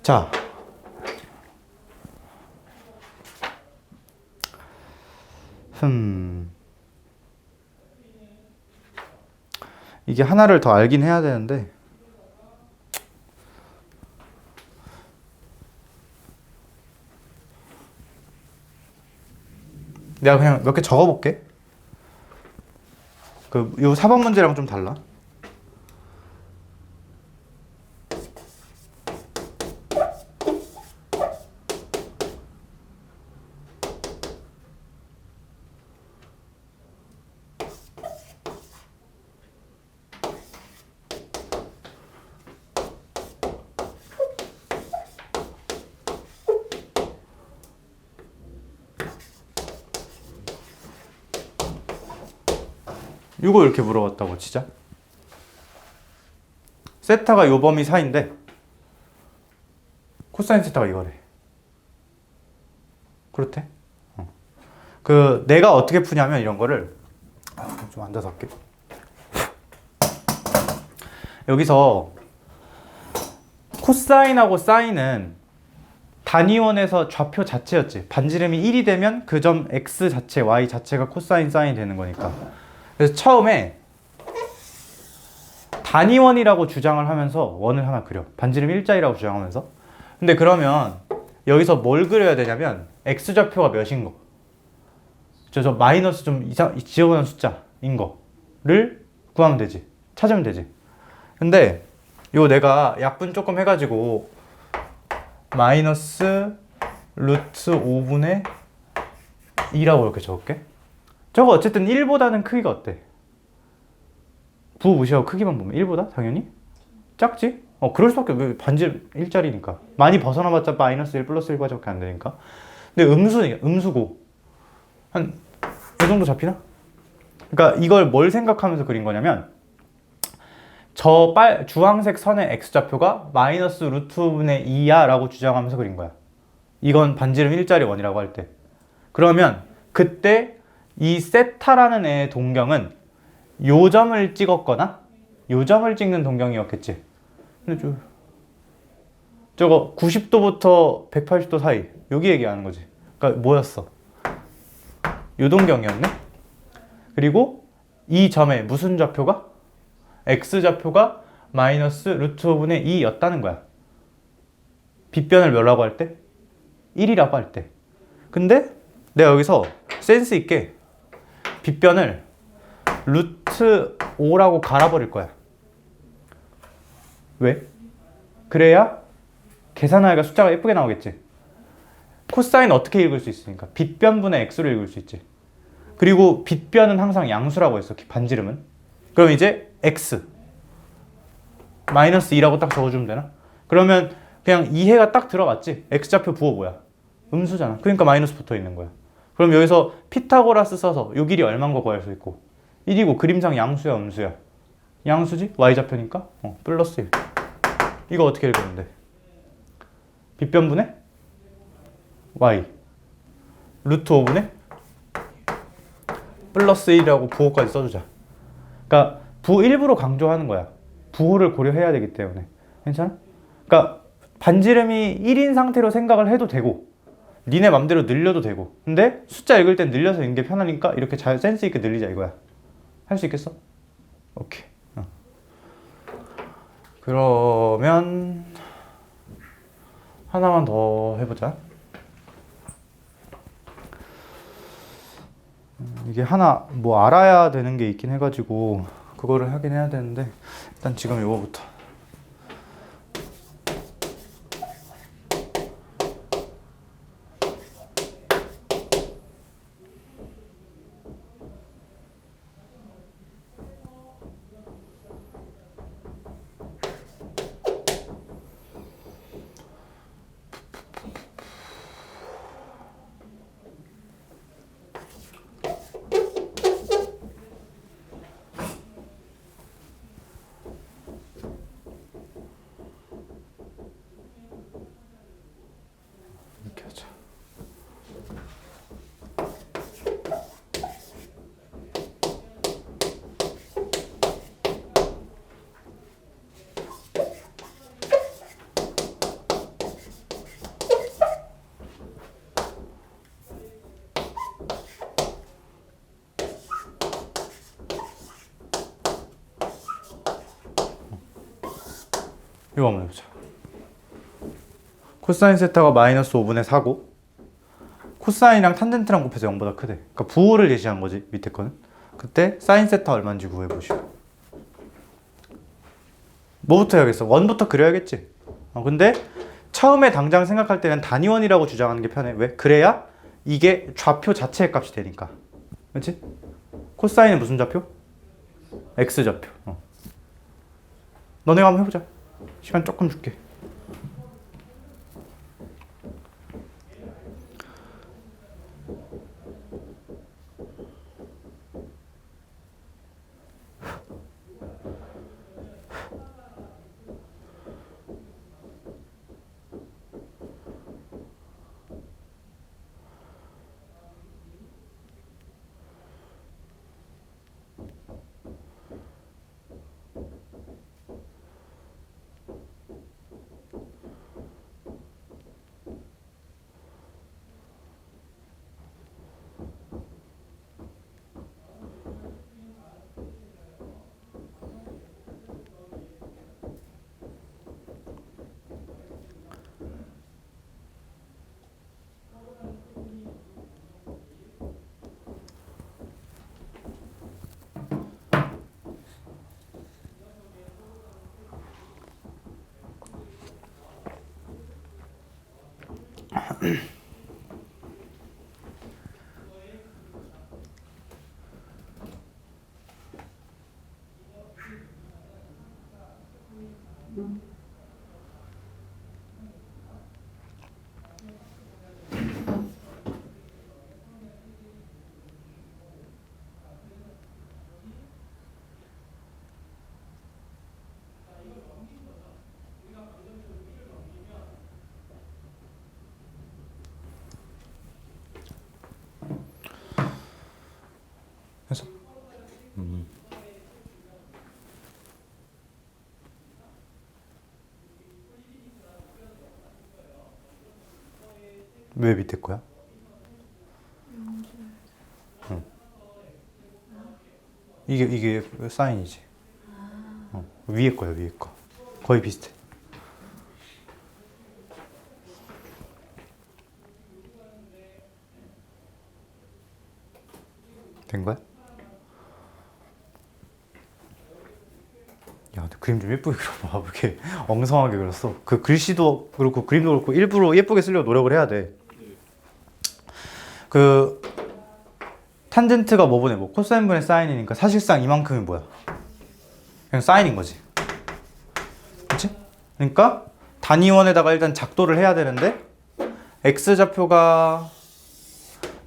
자, 이게 하나를 더 알긴 해야 되는데 내가 그냥 몇 개 적어볼게. 요 4번 문제랑 좀 달라. 이거 이렇게 물어봤다고 치자. 세타가 요 범위 사이인데 코사인 세타가 이거래. 그렇대? 내가 어떻게 푸냐면 이런 거를 좀 앉아서 할게. 여기서 코사인하고 사인은 단위원에서 좌표 자체였지. 반지름이 1이 되면 그 점 x 자체, y 자체가 코사인 사인이 되는 거니까. 그래서 처음에 단위원이라고 주장을 하면서 원을 하나 그려. 반지름 일자리라고 주장하면서. 근데 그러면 여기서 뭘 그려야 되냐면 x좌표가 몇인 거. 저 마이너스 좀 이상 지어보는 숫자인 거를 구하면 되지. 찾으면 되지. 근데 요 내가 약분 조금 해가지고 마이너스 루트 5분의 2라고 이렇게 적을게. 저거 어쨌든 1보다는 크기가 어때? 부호 무시하고 크기만 보면 1보다? 당연히? 작지? 그럴 수밖에 없어. 반지름 일자리니까. 많이 벗어나봤자 마이너스 1 플러스 1까지밖에 안 되니까. 근데 음수고. 한, 이 정도 잡히나? 그러니까 이걸 뭘 생각하면서 그린 거냐면 주황색 선의 x좌표가 마이너스 루트 분의 2야 라고 주장하면서 그린 거야. 이건 반지름 일자리 원이라고 할 때. 그러면 그때 이 세타라는 애의 동경은 요 점을 찍었거나 요 점을 찍는 동경이었겠지. 근데 저거 90도부터 180도 사이 여기 얘기하는 거지. 그러니까 뭐였어? 요 동경이었네? 그리고 이 점에 무슨 좌표가? x좌표가 마이너스 루트 5분의 2였다는 거야. 빗변을 뭐라고 할 때? 1이라고 할 때. 근데 내가 여기서 센스 있게 빗변을 루트 5라고 갈아버릴 거야. 왜? 그래야 계산하기가 숫자가 예쁘게 나오겠지. 코사인 어떻게 읽을 수 있으니까 빗변분의 x로 읽을 수 있지. 그리고 빗변은 항상 양수라고 했어. 반지름은. 그럼 이제 x 마이너스 2라고 딱 적어주면 되나? 그러면 그냥 이해가 딱 들어갔지. x좌표 부호 뭐야? 음수잖아. 그러니까 마이너스 붙어 있는 거야. 그럼 여기서 피타고라스 써서 요 길이 얼마인 거 구할 수 있고 1이고 그림상 양수야 음수야? 양수지? y좌표니까 플러스 1. 이거 어떻게 읽으면 돼? 빗변분의 y 루트 5분의 플러스 1이라고 부호까지 써주자. 그러니까 일부러 강조하는 거야. 부호를 고려해야 되기 때문에. 괜찮아? 그러니까 반지름이 1인 상태로 생각을 해도 되고 니네 맘대로 늘려도 되고. 근데 숫자 읽을 땐 늘려서 읽는 게 편하니까 이렇게 잘 센스 있게 늘리자 이거야. 할 수 있겠어? 오케이. 그러면 하나만 더 해보자. 이게 하나 뭐 알아야 되는 게 있긴 해가지고 그거를 하긴 해야 되는데 일단 지금 이거부터. 이거 한번 해보자. 코사인 세타가 마이너스 5분의 4고 코사인이랑 탄젠트랑 곱해서 0보다 크대. 그러니까 부호를 예시한 거지 밑에 거는. 그때 사인 세타 얼마인지 구해보시오. 뭐부터 해야겠어? 원부터 그려야겠지. 근데 처음에 당장 생각할 때는 단위원이라고 주장하는 게 편해. 왜? 그래야 이게 좌표 자체의 값이 되니까. 그렇지? 코사인은 무슨 좌표? X좌표. 너네가 한번 해보자. 시간 조금 줄게. 해서 왜 밑에 거야? 이게 사인이지. 위에 거야, 위에 거. 거의 비슷해. 된 거야? 야, 근데 그림 좀 예쁘게 그려봐. 왜 이렇게 엉성하게 그렸어? 그 글씨도 그렇고 그림도 그렇고 일부러 예쁘게 쓰려고 노력을 해야 돼. 그 탄젠트가 뭐분의 뭐 코사인분의 사인이니까 사실상 이만큼이 뭐야? 그냥 사인인 거지. 그렇지? 그러니까 단위원에다가 일단 작도를 해야 되는데 x좌표가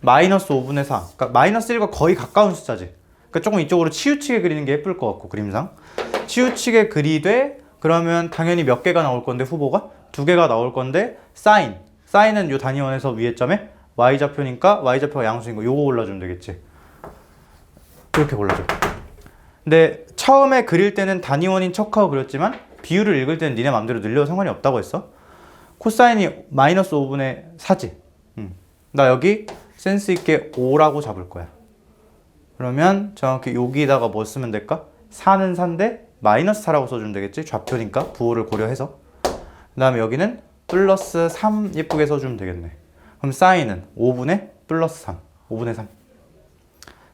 마이너스 5분의 4. 그러니까 마이너스 1과 거의 가까운 숫자지. 그러니까 조금 이쪽으로 치우치게 그리는 게 예쁠 것 같고 그림상. 치우치게 그리되 그러면 당연히 몇 개가 나올 건데 후보가? 2개가 나올 건데 사인은 요 단위원에서 위에 점에 y좌표니까 y좌표가 양수인 거 요거 골라주면 되겠지. 이렇게 골라줘. 근데 처음에 그릴 때는 단위원인 척하고 그렸지만 비율을 읽을 때는 니네 맘대로 늘려도 상관이 없다고 했어. 코사인이 마이너스 5분의 4지. 나 여기 센스 있게 5라고 잡을 거야. 그러면 정확히 여기다가 뭐 쓰면 될까? 4는 4인데 마이너스 4라고 써주면 되겠지. 좌표니까 부호를 고려해서. 그 다음에 여기는 플러스 3 예쁘게 써주면 되겠네. 그럼 사인은 5분의 플러스 3. 5분의 3.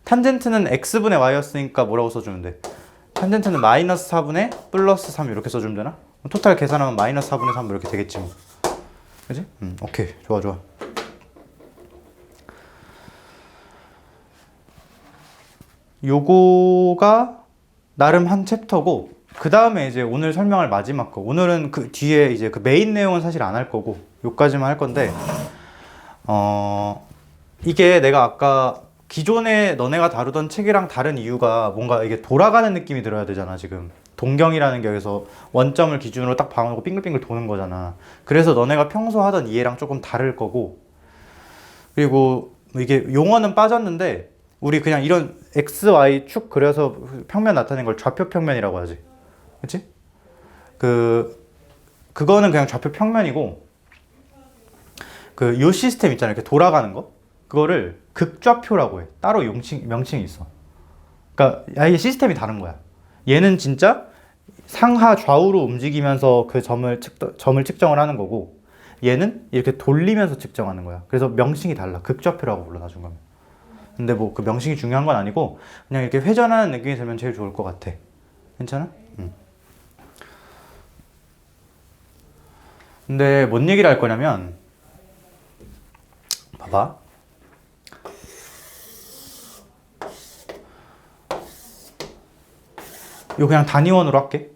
탄젠트는 x분의 y였으니까 뭐라고 써주면 돼? 탄젠트는 마이너스 4분의 플러스 3 이렇게 써주면 되나? 토탈 계산하면 마이너스 4분의 3 이렇게 되겠지 뭐. 그지? 오케이. 좋아. 요거가 나름 한 챕터고 그 다음에 이제 오늘 설명할 마지막 거. 오늘은 그 뒤에 이제 그 메인 내용은 사실 안 할 거고 요까지만 할 건데 이게 내가 아까 기존에 너네가 다루던 책이랑 다른 이유가 뭔가 이게 돌아가는 느낌이 들어야 되잖아. 지금 동경이라는 게 여기서 원점을 기준으로 딱 방하고 빙글빙글 도는 거잖아. 그래서 너네가 평소 하던 이해랑 조금 다를 거고 그리고 이게 용어는 빠졌는데 우리 그냥 이런 x, y 축 그려서 평면 나타낸 걸 좌표 평면이라고 하지. 그치? 그거는 그냥 좌표 평면이고 요 시스템 있잖아. 이렇게 돌아가는 거. 그거를 극좌표라고 해. 따로 명칭이 있어. 그러니까 아예 시스템이 다른 거야. 얘는 진짜 상하 좌우로 움직이면서 그 점을 측정을 하는 거고, 얘는 이렇게 돌리면서 측정하는 거야. 그래서 명칭이 달라. 극좌표라고 불러, 나중에. 근데 뭐 그 명칭이 중요한 건 아니고 그냥 이렇게 회전하는 느낌이 들면 제일 좋을 것 같아. 괜찮아? 근데 뭔 얘기를 할 거냐면, 봐봐. 이거 그냥 단위원으로 할게.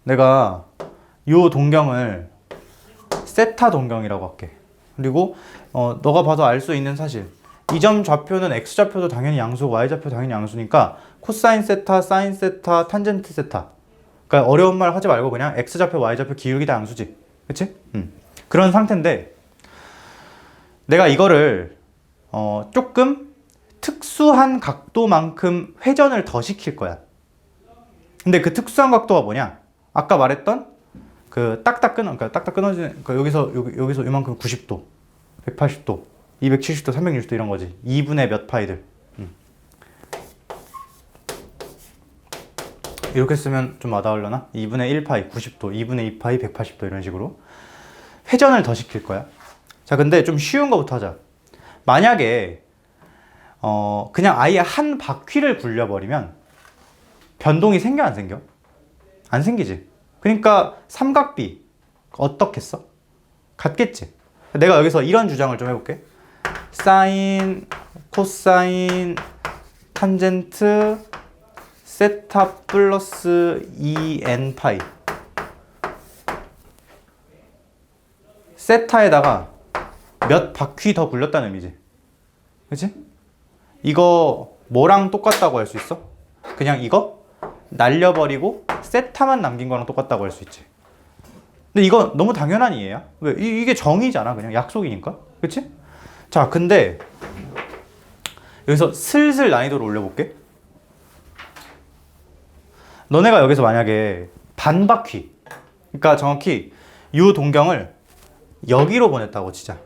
내가 요 동경을 세타 동경이라고 할게. 그리고 너가 봐도 알 수 있는 사실, 이 점 좌표는 x좌표도 당연히 양수고 y좌표 당연히 양수니까 코사인 세타, 사인 세타, 탄젠트 세타. 그러니까 어려운 말 하지 말고 그냥 x좌표, y좌표 기울기 다 양수지. 그치? 그런 상태인데, 내가 이거를 조금 특수한 각도만큼 회전을 더 시킬 거야. 근데 그 특수한 각도가 뭐냐? 아까 말했던 그 그러니까 딱딱 끊어지는, 그러니까 여기서 이만큼 90도, 180도, 270도, 360도 이런 거지. 2분의 몇 파이들. 이렇게 쓰면 좀 와닿으려나? 2분의 1파이, 90도, 2분의 2파이, 180도 이런 식으로 회전을 더 시킬 거야. 자, 근데 좀 쉬운 거부터 하자. 만약에 그냥 아예 한 바퀴를 굴려버리면 변동이 생겨, 안 생겨? 안 생기지. 그러니까 삼각비 어떻겠어? 같겠지. 내가 여기서 이런 주장을 좀 해볼게. 사인, 코사인, 탄젠트, 세타 플러스 2n 파이. 세타에다가 몇 바퀴 더 굴렸다는 의미지. 그치? 이거 뭐랑 똑같다고 할 수 있어? 그냥 이거 날려버리고 세타만 남긴 거랑 똑같다고 할 수 있지. 근데 이거 너무 당연한 이해야. 왜? 이게 정의잖아. 그냥 약속이니까. 그치? 자, 근데 여기서 슬슬 난이도를 올려볼게. 너네가 여기서 만약에 반 바퀴, 그러니까 정확히 이 동경을 여기로 보냈다고 치자.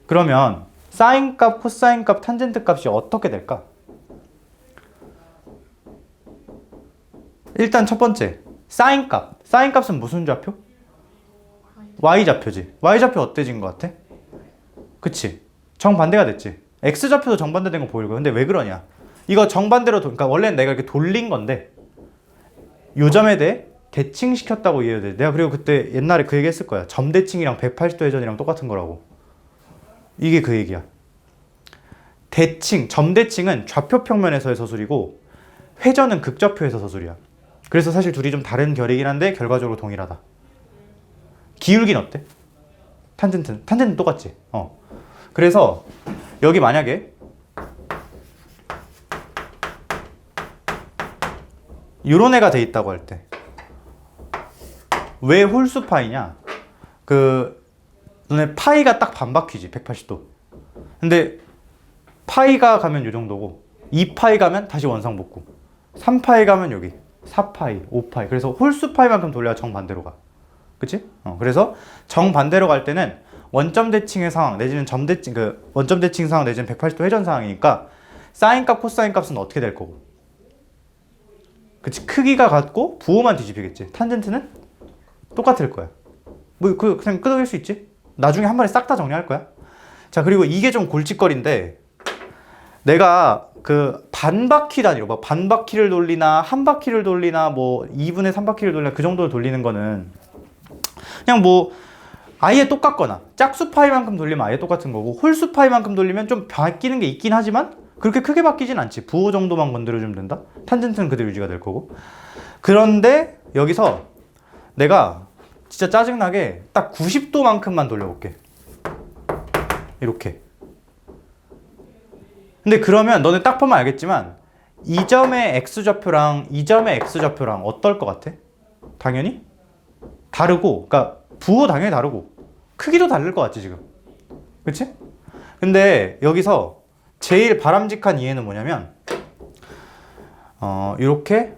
그러면 사인 값, 코사인 값, 탄젠트 값이 어떻게 될까? 일단 첫 번째, 사인 값. 사인 값은 무슨 좌표? y좌표지. y좌표 어때진 것 같아? 그치? 정반대가 됐지. x좌표도 정반대된 거 보일 거야. 근데 왜 그러냐? 이거 정반대로, 그러니까 원래는 내가 이렇게 돌린 건데 요 점에 대해 대칭시켰다고 이해해야 돼. 내가 그리고 그때 옛날에 그 얘기 했을 거야. 점대칭이랑 180도 회전이랑 똑같은 거라고. 이게 그 얘기야. 대칭, 점대칭은 좌표 평면에서의 서술이고 회전은 극좌표에서 서술이야. 그래서 사실 둘이 좀 다른 결이긴 한데 결과적으로 동일하다. 기울기는 어때? 탄젠트는 똑같지. 그래서 여기 만약에 요런 애가 돼 있다고 할 때 왜 홀수 파이냐? 너네 파이가 딱 반바퀴지, 180도. 근데 파이가 가면 요 정도고 2파이 가면 다시 원상복구, 3파이 가면 여기 4파이, 5파이. 그래서 홀수 파이만큼 돌려야 정반대로 가. 그치? 그래서 정반대로 갈 때는 원점 대칭의 상황 내지는 점대칭, 원점 대칭 상황 내지는 180도 회전 상황이니까 사인 값, 코사인 값은 어떻게 될 거고? 그치? 크기가 같고 부호만 뒤집히겠지. 탄젠트는 똑같을 거야. 뭐 그냥 끄덕일 수 있지? 나중에 한 번에 싹 다 정리할 거야. 자, 그리고 이게 좀 골칫거리인데, 내가 그 반바퀴 단위로, 뭐 반바퀴를 돌리나 한 바퀴를 돌리나 뭐 2분의 3바퀴를 돌리나 그 정도를 돌리는 거는 그냥 뭐 아예 똑같거나 짝수 파이만큼 돌리면 아예 똑같은 거고, 홀수 파이만큼 돌리면 좀 바뀌는 게 있긴 하지만 그렇게 크게 바뀌진 않지. 부호 정도만 건드려주면 된다. 탄젠트는 그대로 유지가 될 거고. 그런데 여기서 내가 진짜 짜증나게 딱 90도만큼만 돌려볼게. 이렇게. 근데 그러면 너네 딱 보면 알겠지만 이 점의 x좌표랑 이 점의 x좌표랑 어떨 것 같아? 당연히 다르고, 그러니까 부호 당연히 다르고 크기도 다를 것 같지 지금. 그치? 근데 여기서 제일 바람직한 이해는 뭐냐면 이렇게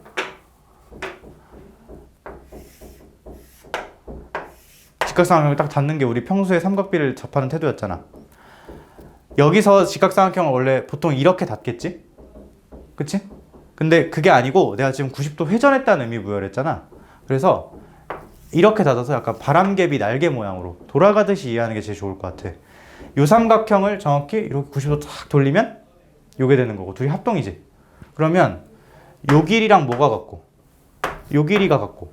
직각삼각형을 딱 닫는 게 우리 평소에 삼각비를 접하는 태도였잖아. 여기서 직각삼각형을 원래 보통 이렇게 닫겠지? 그치? 근데 그게 아니고 내가 지금 90도 회전했다는 의미 부여를 했잖아. 그래서 이렇게 닫아서 약간 바람개비 날개 모양으로 돌아가듯이 이해하는 게 제일 좋을 것 같아. 요 삼각형을 정확히 이렇게 90도 탁 돌리면 요게 되는 거고, 둘이 합동이지. 그러면 요 길이랑 뭐가 같고, 요 길이가 같고,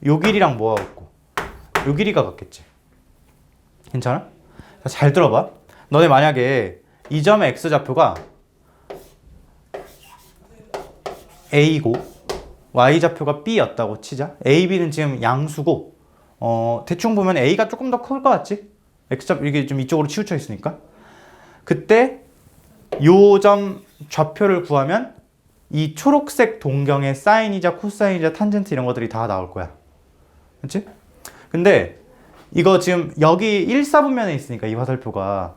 요 길이랑 뭐가 같고, 요 길이가 같겠지. 괜찮아? 잘 들어봐. 너네 만약에 이 점의 x좌표가 a고 y좌표가 b였다고 치자. a, b는 지금 양수고 대충 보면 a가 조금 더 클 것 같지? x좌표 이게 좀 이쪽으로 치우쳐 있으니까. 그때 요 점 좌표를 구하면 이 초록색 동경의 사인이자 코사인이자 탄젠트 이런 것들이 다 나올 거야. 그치? 근데 이거 지금 여기 1, 4분면에 있으니까 이 화살표가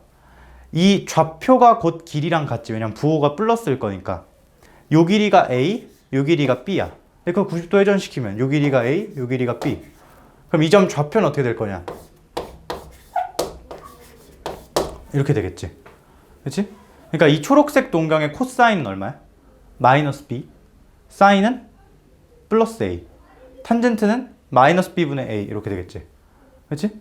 이 좌표가 곧 길이랑 같지. 왜냐면 부호가 플러스일 거니까. 요 길이가 A, 요 길이가 B야. 그거 90도 회전시키면 요 길이가 A, 요 길이가 B. 그럼 이 점 좌표는 어떻게 될 거냐? 이렇게 되겠지. 그치? 그러니까 이 초록색 동경의 코사인은 얼마야? 마이너스 B. 사인은 플러스 A. 탄젠트는 마이너스 B분의 A. 이렇게 되겠지. 그치?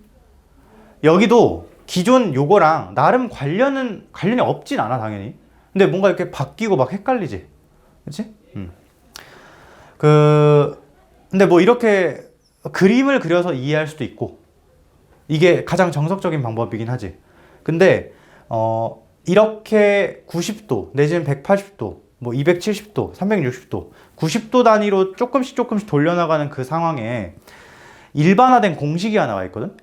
여기도 기존 요거랑 나름 관련이 없진 않아, 당연히. 근데 뭔가 이렇게 바뀌고 막 헷갈리지. 그치? 근데 뭐 이렇게 그림을 그려서 이해할 수도 있고, 이게 가장 정석적인 방법이긴 하지. 근데, 이렇게 90도, 내지는 180도, 뭐 270도, 360도, 90도 단위로 조금씩 돌려나가는 그 상황에 일반화된 공식이 하나 와 있거든?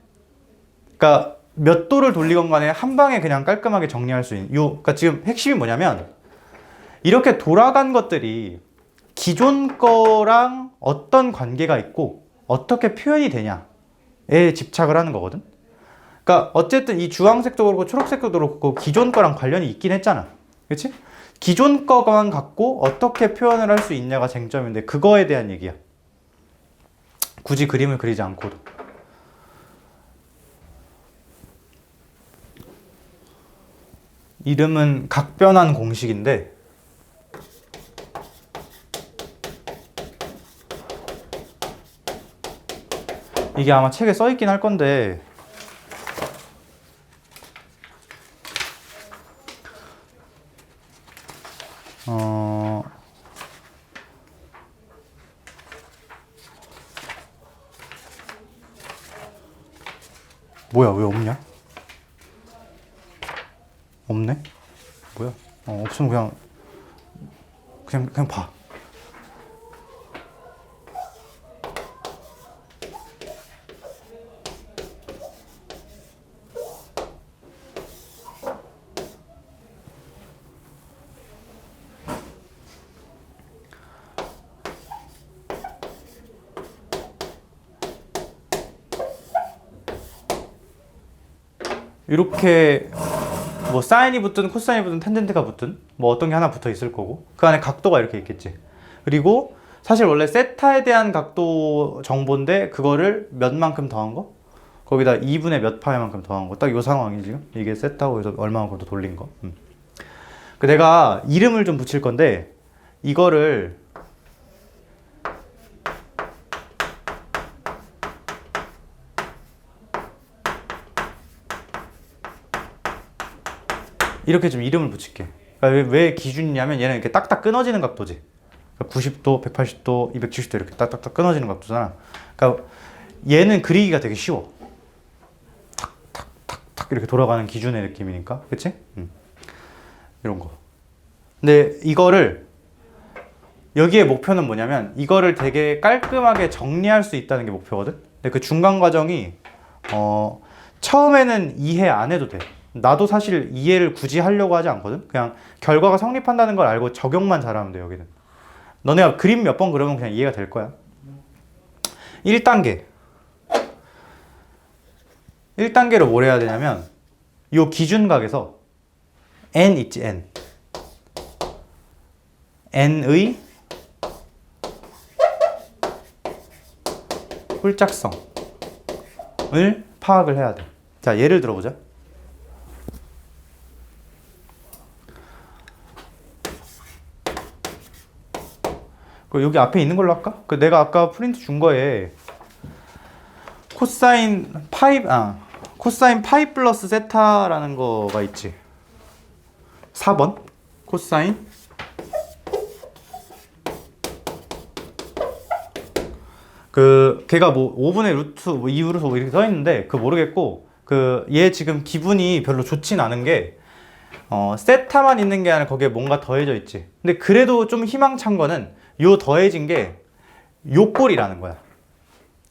그러니까 몇 도를 돌리건 간에 한 방에 그냥 깔끔하게 정리할 수 있는, 그러니까 지금 핵심이 뭐냐면, 이렇게 돌아간 것들이 기존 거랑 어떤 관계가 있고 어떻게 표현이 되냐에 집착을 하는 거거든. 그러니까 어쨌든 이 주황색도 그렇고 초록색도 그렇고 기존 거랑 관련이 있긴 했잖아. 그치? 기존 거만 갖고 어떻게 표현을 할 수 있냐가 쟁점인데, 그거에 대한 얘기야. 굳이 그림을 그리지 않고도. 이름은 각변환 공식인데, 이게 아마 책에 써 있긴 할 건데, 뭐야, 왜 없냐? 없네? 뭐야? 없으면 그냥 봐. 이렇게 뭐 사인이 붙든 코사인이 붙든 탄젠트가 붙든 뭐 어떤 게 하나 붙어 있을 거고, 그 안에 각도가 이렇게 있겠지. 그리고 사실 원래 세타에 대한 각도 정보인데 그거를 몇 만큼 더한 거, 거기다 2분의 몇 파이만큼 더한 거, 딱 이 상황이 지금 이게 세타고 해서 얼마만큼 더 돌린 거. 내가 이름을 좀 붙일 건데, 이거를 이렇게 좀 이름을 붙일게. 그러니까 왜 기준이냐면 얘는 이렇게 딱딱 끊어지는 각도지. 그러니까 90도, 180도, 270도 이렇게 딱딱딱 끊어지는 각도잖아. 그러니까 얘는 그리기가 되게 쉬워. 탁탁탁탁 이렇게 돌아가는 기준의 느낌이니까, 그치? 이런 거. 근데 이거를, 여기에 목표는 뭐냐면 이거를 되게 깔끔하게 정리할 수 있다는 게 목표거든. 근데 그 중간 과정이 처음에는 이해 안 해도 돼. 나도 사실 이해를 굳이 하려고 하지 않거든. 그냥 결과가 성립한다는 걸 알고 적용만 잘하면 돼. 여기는 너네가 그림 몇 번 그려면 그냥 이해가 될 거야. 1단계 1단계로 뭘 해야 되냐면, 요 기준각에서 n 있지, n의 홀짝성 파악을 해야 돼. 자, 예를 들어보자. 여기 앞에 있는 걸로 할까? 내가 아까 프린트 준 거에 코사인 파이 플러스 세타라는 거가 있지. 4번 코사인 걔가 뭐 5분의 루트 뭐 2루트 뭐 이렇게 써 있는데 모르겠고 얘 지금 기분이 별로 좋진 않은 게 세타만 있는 게 아니라 거기에 뭔가 더해져 있지. 근데 그래도 좀 희망찬 거는 요 더해진 게 요 꼴이라는 거야.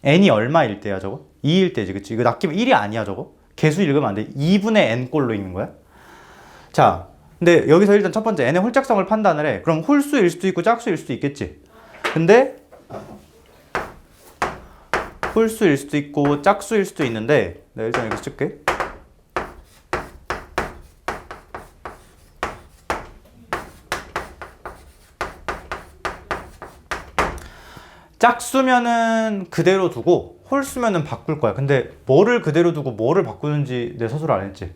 n이 얼마일 때야 저거? 2일 때지, 그치? 이거 낚이면 1이 아니야 저거? 개수 읽으면 안 돼. 2분의 n 꼴로 읽는 거야. 자, 근데 여기서 일단 첫 번째 n의 홀짝성을 판단을 해. 그럼 홀수일 수도 있고 짝수일 수도 있겠지. 근데 홀수일 수도 있고 짝수일 수도 있는데 내가 일단 여기 쓸게. 짝수면은 그대로 두고 홀수면은 바꿀 거야. 근데 뭐를 그대로 두고 뭐를 바꾸는지 내 스스로 안 했지.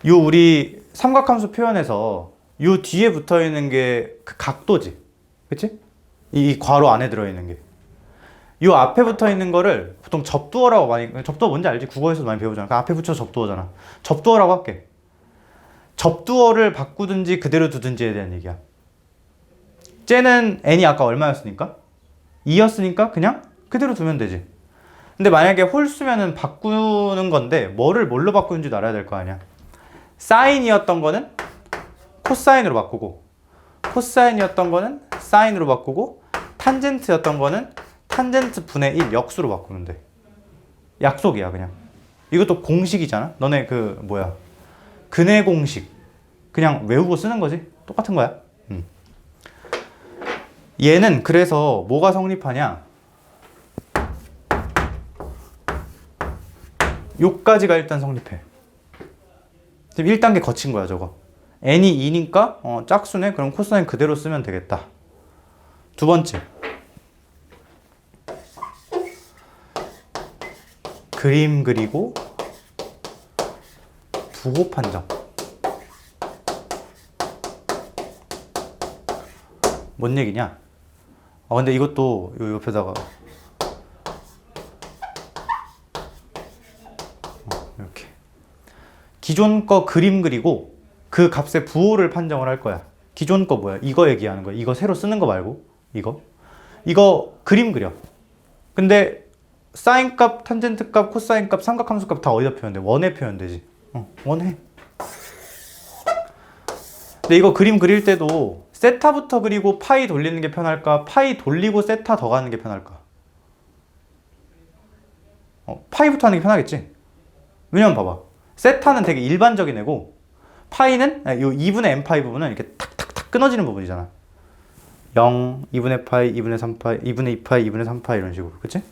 요 우리 삼각함수 표현에서 요 뒤에 붙어 있는 게 그 각도지. 그치? 이 괄호 안에 들어 있는 게. 요 앞에 붙어 있는 거를 보통 접두어라고 접두어 뭔지 알지? 국어에서도 많이 배우잖아. 그 앞에 붙여 접두어잖아. 접두어라고 할게. 접두어를 바꾸든지 그대로 두든지에 대한 얘기야. 쟤는 n이 아까 얼마였으니까? 2였으니까 그냥 그대로 두면 되지. 근데 만약에 홀수면은 바꾸는 건데 뭐를 뭘로 바꾸는지도 알아야 될 거 아니야. 사인이었던 거는 코사인으로 바꾸고, 코사인이었던 거는 사인으로 바꾸고, 탄젠트였던 거는 탄젠트 분의 1 역수로 바꾸면 돼. 약속이야 그냥. 이것도 공식이잖아. 너네 근해 공식 그냥 외우고 쓰는 거지. 똑같은 거야. 얘는 그래서 뭐가 성립하냐? 요까지가 일단 성립해. 지금 1단계 거친 거야 저거. n이 2니까 짝수네. 그럼 코사인 그대로 쓰면 되겠다. 두 번째, 그림 그리고 부호 판정. 뭔 얘기냐? 근데 이것도 요 옆에다가 이렇게 기존 거 그림 그리고 그 값의 부호를 판정을 할 거야. 기존 거 뭐야? 이거 얘기하는 거야. 이거 새로 쓰는 거 말고 이거 그림 그려. 근데 사인 값, 탄젠트 값, 코사인 값, 삼각함수 값 다 어디다 표현돼? 원에 표현되지. 원해. 근데 이거 그림 그릴 때도 세타부터 그리고 파이 돌리는 게 편할까? 파이 돌리고 세타 더 가는 게 편할까? 파이부터 하는 게 편하겠지? 왜냐면 봐봐. 세타는 되게 일반적인 애고 파이는 요 2분의 n파이 부분은 이렇게 탁탁탁 끊어지는 부분이잖아. 0, 2분의 파이, 2분의 3파이, 2분의 2파이, 2분의 3파이 이런 식으로. 그치?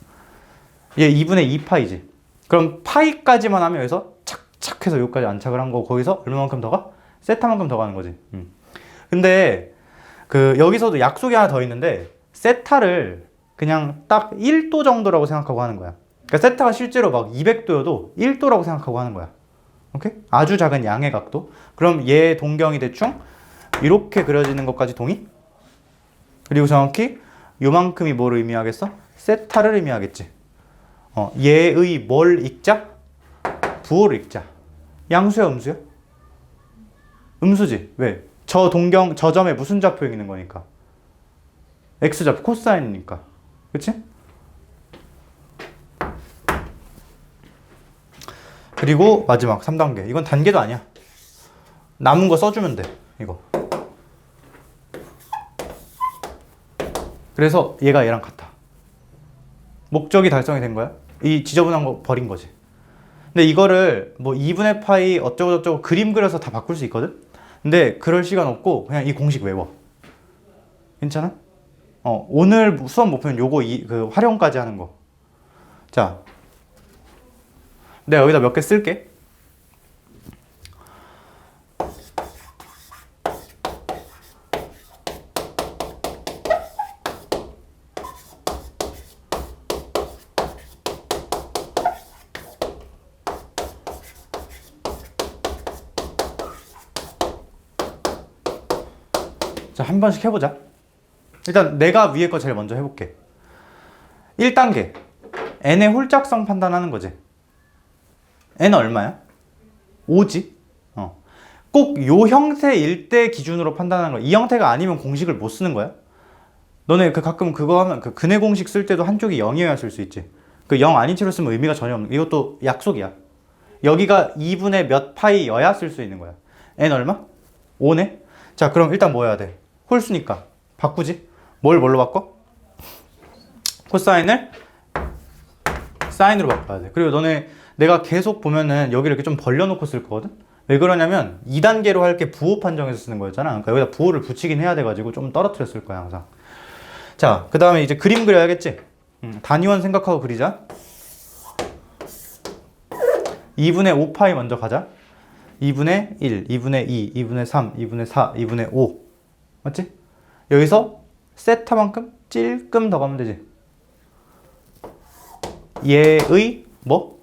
얘 2분의 2파이지. 그럼 파이까지만 하면 여기서 착착 해서 여기까지 안착을 한 거고 거기서 얼마만큼 더 가? 세타만큼 더 가는 거지. 근데 여기서도 약속이 하나 더 있는데 세타를 그냥 딱 1도 정도라고 생각하고 하는 거야. 그러니까 세타가 실제로 막 200도여도 1도라고 생각하고 하는 거야. 오케이? 아주 작은 양의 각도. 그럼 얘 동경이 대충 이렇게 그려지는 것까지 동의? 그리고 정확히 요만큼이 뭘 의미하겠어? 세타를 의미하겠지. 얘의 뭘 읽자? 부호를 읽자. 양수야, 음수야? 음수지. 왜? 저 점에 무슨 좌표 있는 거니까? x좌표, 코사인이니까. 그치? 그리고 마지막 3단계. 이건 단계도 아니야. 남은 거 써주면 돼. 이거. 그래서 얘가 얘랑 같아. 목적이 달성이 된 거야. 이 지저분한 거 버린 거지. 근데 이거를 뭐 2분의 파이 어쩌고저쩌고 그림 그려서 다 바꿀 수 있거든? 근데 그럴 시간 없고 그냥 이 공식 외워. 괜찮아? 오늘 수업 목표는 요거 그 활용까지 하는 거. 자, 내가 여기다 몇 개 쓸게. 자, 한 번씩 해보자. 일단 내가 위에 거 제일 먼저 해볼게. 1단계. n의 홀짝성 판단하는 거지. n은 얼마야? 5지. 꼭 요 형태일 때 기준으로 판단하는 거야. 이 형태가 아니면 공식을 못 쓰는 거야. 너네 가끔 그거 하면 그 근해 공식 쓸 때도 한쪽이 0이어야 쓸 수 있지. 그 0 아닌 채로 쓰면 의미가 전혀 없는. 이것도 약속이야. 여기가 2분의 몇 파이여야 쓸 수 있는 거야. n 얼마? 5네. 자, 그럼 일단 뭐 해야 돼? 홀수니까 바꾸지. 뭘로 바꿔? 코사인을 사인으로 바꿔야 돼. 그리고 너네 내가 계속 보면은 여기를 이렇게 좀 벌려놓고 쓸 거거든. 왜 그러냐면 2단계로 할 게 부호 판정에서 쓰는 거였잖아. 그러니까 여기다 부호를 붙이긴 해야 돼가지고 좀 떨어뜨려 쓸 거야 항상. 자, 그 다음에 이제 그림 그려야겠지. 단위원 생각하고 그리자. 2분의 5파이 먼저 가자. 2분의 1, 2분의 2, 2분의 3, 2분의 4, 2분의 5. 맞지? 여기서 세타만큼 찔끔 더 가면 되지. 얘의 뭐?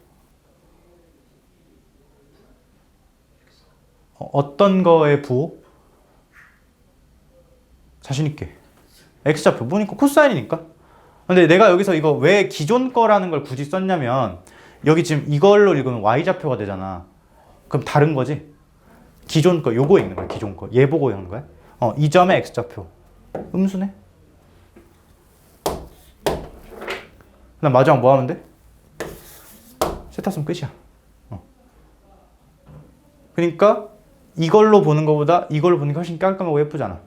어떤 거의 부호? 자신있게. x좌표 보니까 코사인이니까. 근데 내가 여기서 이거 왜 기존 거라는 걸 굳이 썼냐면 여기 지금 이걸로 읽으면 y좌표가 되잖아. 그럼 다른 거지. 기존 거 요거 읽는 거야. 기존 거. 얘 보고 읽는 거야. 이 점의 x좌표. 음수네. 그다음 마지막 뭐 하면 돼? 세타 쓰면 끝이야. 그러니까 이걸로 보는 것보다 이걸로 보는 게 훨씬 깔끔하고 예쁘잖아.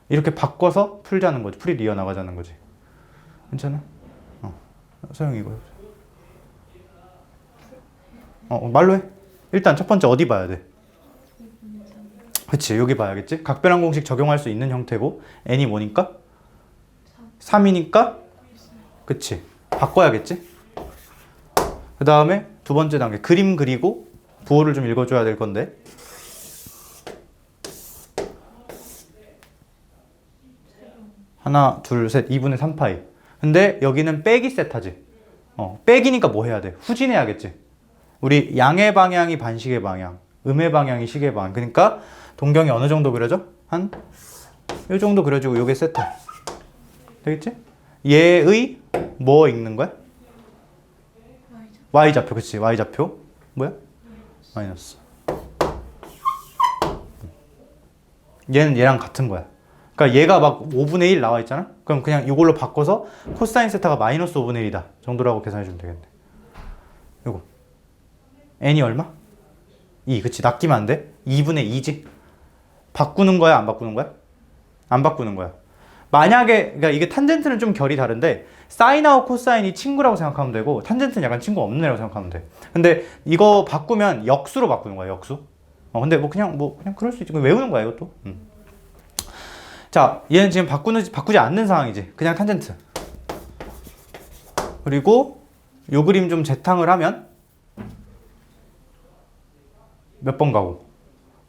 이렇게 바꿔서 풀자는 거지. 풀이 이어나가자는 거지. 괜찮아? 서영이 이거 말로 해. 일단 첫 번째 어디 봐야 돼? 그치, 여기 봐야겠지? 각변환 공식 적용할 수 있는 형태고 n이 뭐니까? 3이니까? 그치, 바꿔야겠지? 그 다음에 두 번째 단계 그림 그리고 부호를 좀 읽어줘야 될 건데 하나, 둘, 셋, 2분의 3파이. 근데 여기는 빼기 세타지. 빼기니까 뭐 해야 돼? 후진해야겠지. 우리 양의 방향이 반시계 방향, 음의 방향이 시계 방향. 그러니까 동경이 어느 정도 그려져? 한 이 정도 그려지고 요게 세타. 되겠지? 얘의 뭐 읽는 거야? y좌표. 그치, y좌표. 뭐야? 마이너스. 얘는 얘랑 같은 거야. 그러니까 얘가 막 5분의 1 나와 있잖아? 그럼 그냥 이걸로 바꿔서 코사인 세타가 마이너스 5분의 1이다 정도라고 계산해 주면 되겠네. 요거 n이 얼마? 2. 그치, 낚이면 안 돼. 2분의 2지. 바꾸는 거야 안 바꾸는 거야? 안 바꾸는 거야. 만약에 그러니까 이게 탄젠트는 좀 결이 다른데 사인하고 코사인이 친구라고 생각하면 되고 탄젠트는 약간 친구 없는 애라고 생각하면 돼. 근데 이거 바꾸면 역수로 바꾸는 거야. 역수. 근데 그냥 그럴 수 있지. 외우는 거야 이것도. 자, 얘는 지금 바꾸지 않는 상황이지. 그냥 탄젠트. 그리고 요 그림 좀 재탕을 하면 몇 번 가고?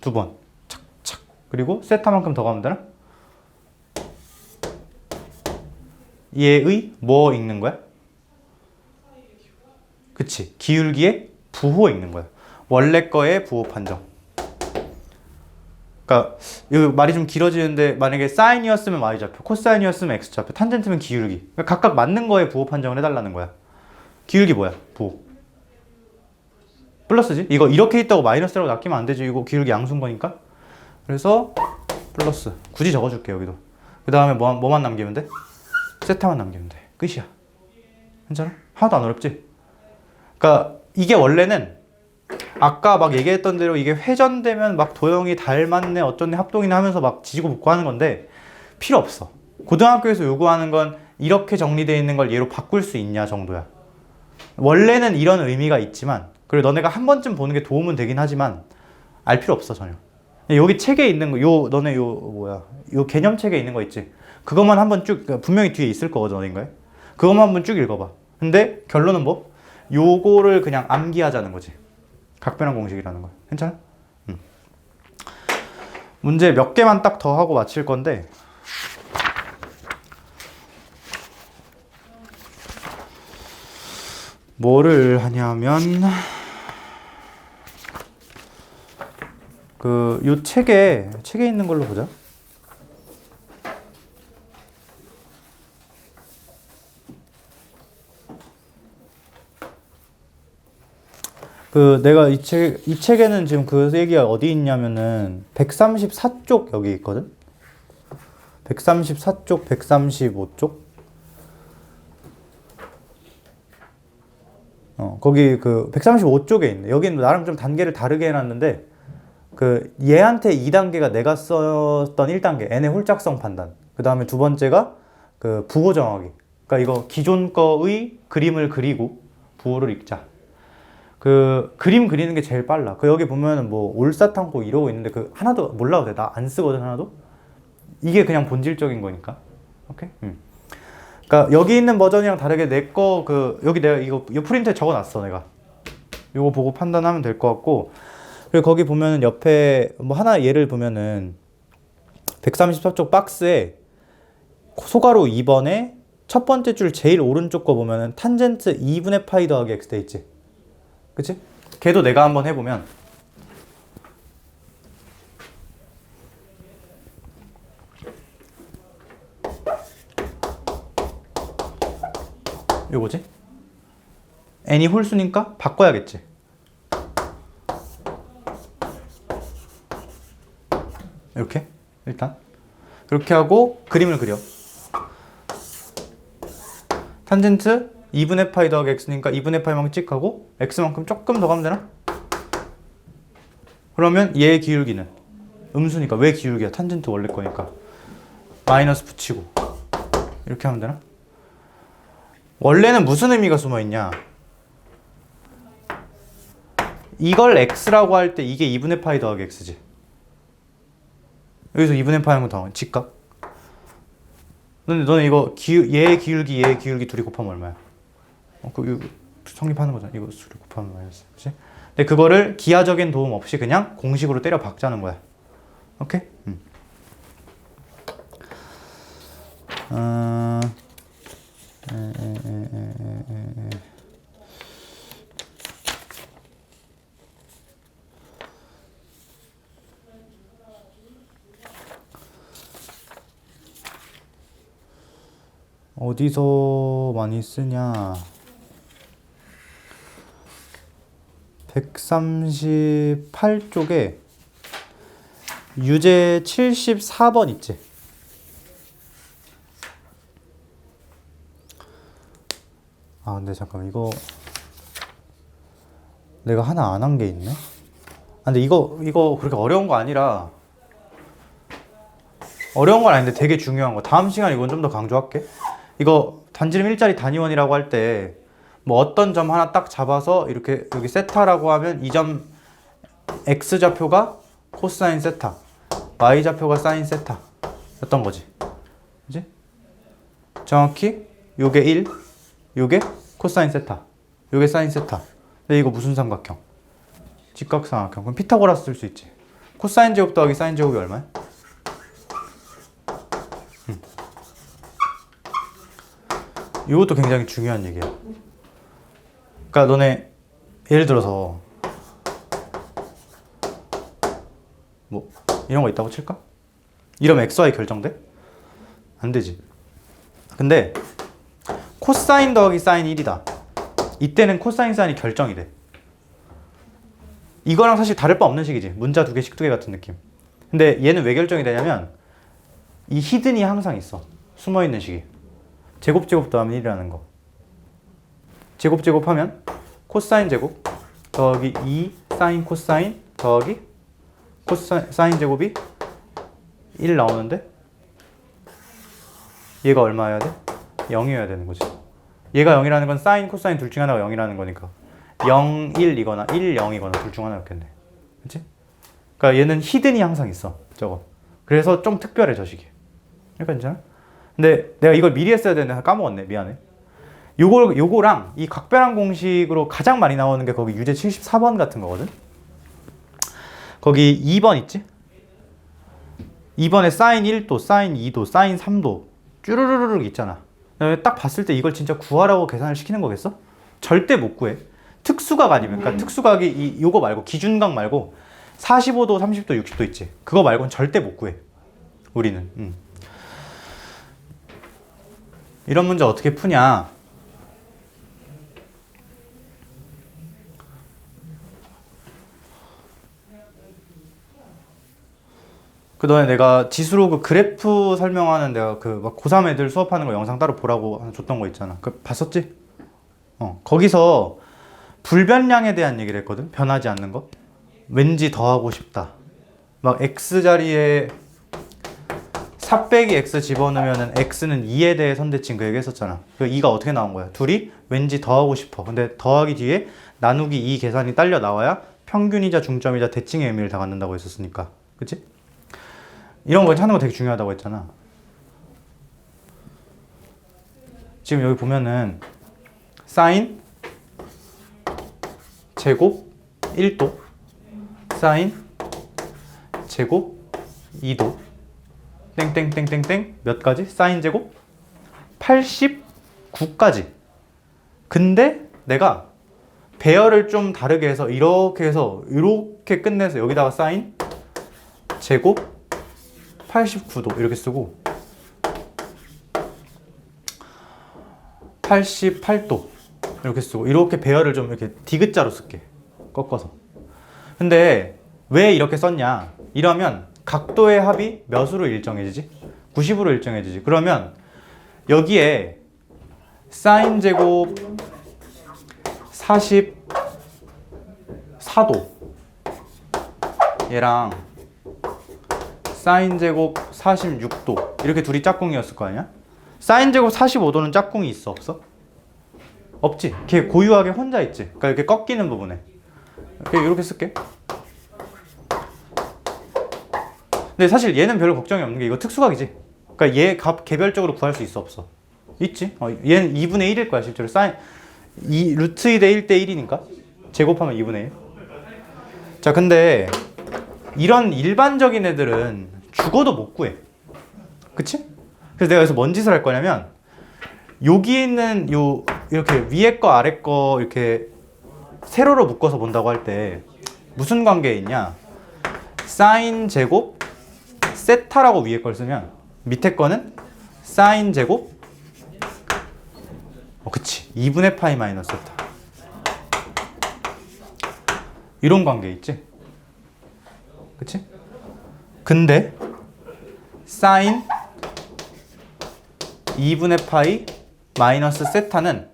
2번. 착착. 그리고 세타만큼 더 가면 되나? 얘의 뭐 읽는 거야? 그치. 기울기의 부호 읽는 거야. 원래 거의 부호 판정. 그러니까 이 말이 좀 길어지는데 만약에 사인이었으면 y좌표, 코사인이었으면 x좌표, 탄젠트면 기울기. 그러니까 각각 맞는 거에 부호 판정을 해달라는 거야. 기울기 뭐야? 부호. 플러스지? 이거 이렇게 있다고 마이너스라고 낚이면 안 되지. 이거 기울기 양수인 거니까. 그래서 플러스. 굳이 적어줄게 여기도. 그 다음에 뭐만 남기면 돼? 세타만 남기면 돼. 끝이야. 괜찮아? 하나도 안 어렵지? 그러니까 이게 원래는 아까 막 얘기했던 대로 이게 회전되면 막 도형이 닮았네 어쩌네 합동이네 하면서 막 지지고 볶고 하는 건데 필요 없어. 고등학교에서 요구하는 건 이렇게 정리되어 있는 걸 얘로 바꿀 수 있냐 정도야. 원래는 이런 의미가 있지만 그리고 너네가 한 번쯤 보는 게 도움은 되긴 하지만 알 필요 없어 전혀. 여기 책에 있는 거 너네 요 개념책에 있는 거 있지? 그것만 한번 쭉 분명히 뒤에 있을 거거든 어딘가에. 그것만 한번 쭉 읽어봐. 근데 결론은 뭐? 요거를 그냥 암기하자는 거지. 각변환 공식이라는 거. 괜찮아? 문제 몇 개만 딱 더 하고 마칠 건데 뭐를 하냐면 요 책에 있는 걸로 보자. 그 내가 이 책에는 지금 그 얘기가 어디 있냐면은 134쪽 여기 있거든. 134쪽, 135쪽. 거기 그 135쪽에 있네. 여기는 나름 좀 단계를 다르게 해놨는데 그 얘한테 2단계가 내가 썼던 1단계 n의 홀짝성 판단. 그 다음에 두 번째가 그 부호 정하기. 그러니까 이거 기존 거의 그림을 그리고 부호를 읽자. 그 그림 그리는 게 제일 빨라. 그 여기 보면은 뭐 올사탕고 이러고 있는데 그 하나도 몰라도 돼. 나 안 쓰거든 하나도. 이게 그냥 본질적인 거니까. 오케이? 그러니까 여기 있는 버전이랑 다르게 내 거 그 여기 내가 이거 이 프린트에 적어놨어 내가. 이거 보고 판단하면 될 것 같고. 그리고 거기 보면은 옆에 뭐 하나 예를 보면은 134쪽 박스에 소가로 2번에 첫 번째 줄 제일 오른쪽 거 보면은 탄젠트 2분의 파이 더하기 x 돼 있지. 그치? 걔도 내가 한번 해보면 요거지? n이 홀수니까 바꿔야겠지. 이렇게 일단 그렇게 하고 그림을 그려. 탄젠트 2분의 파이 더하기 x니까 2분의 파이만큼 찍하고 x만큼 조금 더 가면 되나? 그러면 얘의 기울기는 음수니까 왜 기울기야? 탄젠트 원래 거니까 마이너스 붙이고 이렇게 하면 되나? 원래는 무슨 의미가 숨어있냐? 이걸 x라고 할 때 이게 2분의 파이 더하기 x지. 여기서 2분의 파이 하는 거 더 직각. 너는 이거 얘의 기울기 둘이 곱하면 얼마야? 이거 성립하는 거잖아. 이거 둘이 곱하면 마이너스. 그치? 근데 그거를 기하적인 도움 없이 그냥 공식으로 때려 박자는 거야. 오케이? 어디서 많이 쓰냐? 138쪽에 유제 74번 있지? 아, 근데 잠깐만, 이거 내가 하나 안 한 게 있네? 아, 근데 이거 그렇게 어려운 거 아니라 어려운 건 아닌데 되게 중요한 거. 다음 시간에 이건 좀 더 강조할게. 이거 단지름 일자리 단위원이라고 할 때 뭐 어떤 점 하나 딱 잡아서 이렇게 여기 세타라고 하면 이 점 x좌표가 코사인 세타, y좌표가 사인 세타 였던 거지. 그지? 정확히 요게 1, 요게 코사인 세타, 요게 사인 세타. 근데 이거 무슨 삼각형? 직각삼각형. 그럼 피타고라스 쓸 수 있지. 코사인 제곱 더하기 사인 제곱이 얼마야? 이것도 굉장히 중요한 얘기야. 그러니까 너네 예를 들어서 뭐 이런 거 있다고 칠까? 이러면 xy 결정돼? 안 되지. 근데 코사인 더하기 사인 1이다. 이때는 코사인 사인이 결정이 돼. 이거랑 사실 다를 바 없는 식이지. 문자 두 개, 식 두 개 같은 느낌. 근데 얘는 왜 결정이 되냐면 이 히든이 항상 있어. 숨어있는 식이. 제곱 더하면 1이라는 거. 제곱 하면 코사인 제곱 더하기 2 사인 코사인 더하기 사인 제곱이 1 나오는데 얘가 얼마여야 돼? 0이어야 되는 거지. 얘가 0이라는 건 사인 코사인 둘 중 하나가 0이라는 거니까 0, 1이거나 1, 0이거나 둘 중 하나였겠네. 그치? 그러니까 얘는 히든이 항상 있어. 저거. 그래서 좀 특별해 저 식이. 그러니까 괜찮아? 근데 내가 이걸 미리 했어야 되는데 까먹었네. 미안해. 요거랑 이 각별한 공식으로 가장 많이 나오는 게 거기 유제 74번 같은 거거든. 거기 2번 있지? 2번에 사인 1도, 사인 2도, 사인 3도 쭈르르르륵 있잖아. 딱 봤을 때 이걸 진짜 구하라고 계산을 시키는 거겠어? 절대 못 구해. 특수각 아니면, 그러니까 특수각이 요거 말고 기준각 말고 45도, 30도, 60도 있지. 그거 말고는 절대 못 구해. 우리는. 이런 문제 어떻게 푸냐? 그동안에 내가 지수로 그 그래프 설명하는 내가 그 막 고3 애들 수업하는 거 영상 따로 보라고 하나 줬던 거 있잖아. 그 봤었지? 거기서 불변량에 대한 얘기를 했거든. 변하지 않는 거. 왠지 더 하고 싶다. 막 x 자리에 4 빼기 x 집어넣으면은 x는 2에 대해 선대칭 그 얘기 했었잖아. 그 2가 어떻게 나온 거야? 둘이 왠지 더 하고 싶어. 근데 더하기 뒤에 나누기 2 계산이 딸려 나와야 평균이자 중점이자 대칭의 의미를 다 갖는다고 했었으니까. 그치? 이런 거 찾는 거 되게 중요하다고 했잖아. 지금 여기 보면은 사인 제곱 1도 사인 제곱 2도 땡땡땡땡땡 몇 가지? 사인 제곱 89까지. 근데 내가 배열을 좀 다르게 해서 이렇게 끝내서 여기다가 사인 제곱 89도 이렇게 쓰고 88도 이렇게 쓰고 이렇게 배열을 좀 이렇게 디귿자로 쓸게. 꺾어서. 근데 왜 이렇게 썼냐? 이러면 각도의 합이 몇으로 일정해지지? 90으로 일정해지지. 그러면 여기에 사인 제곱 44도 얘랑 사인 제곱 46도 이렇게 둘이 짝꿍이었을 거 아니야? 사인 제곱 45도는 짝꿍이 있어 없어? 없지. 걔 고유하게 혼자 있지. 그러니까 이렇게 꺾이는 부분에 이렇게 쓸게. 근데 사실 얘는 별로 걱정이 없는 게 이거 특수각이지. 그러니까 얘 값 개별적으로 구할 수 있어 없어? 있지. 얘는 2분의 1일 거야 실제로. 사인 루트 2대 1대 1이니까 제곱하면 2분의 1. 자 근데 이런 일반적인 애들은 죽어도 못 구해. 그치? 그래서 내가 여기서 뭔 짓을 할 거냐면 여기 있는 이렇게 위에 거 아래 거 이렇게 세로로 묶어서 본다고 할 때 무슨 관계에 있냐? 사인 제곱 세타라고 위에 걸 쓰면 밑에 거는 사인 제곱 그치 2분의 파이 마이너스 세타 이런 관계 있지? 그치? 근데 사인 2분의 파이 마이너스 세타는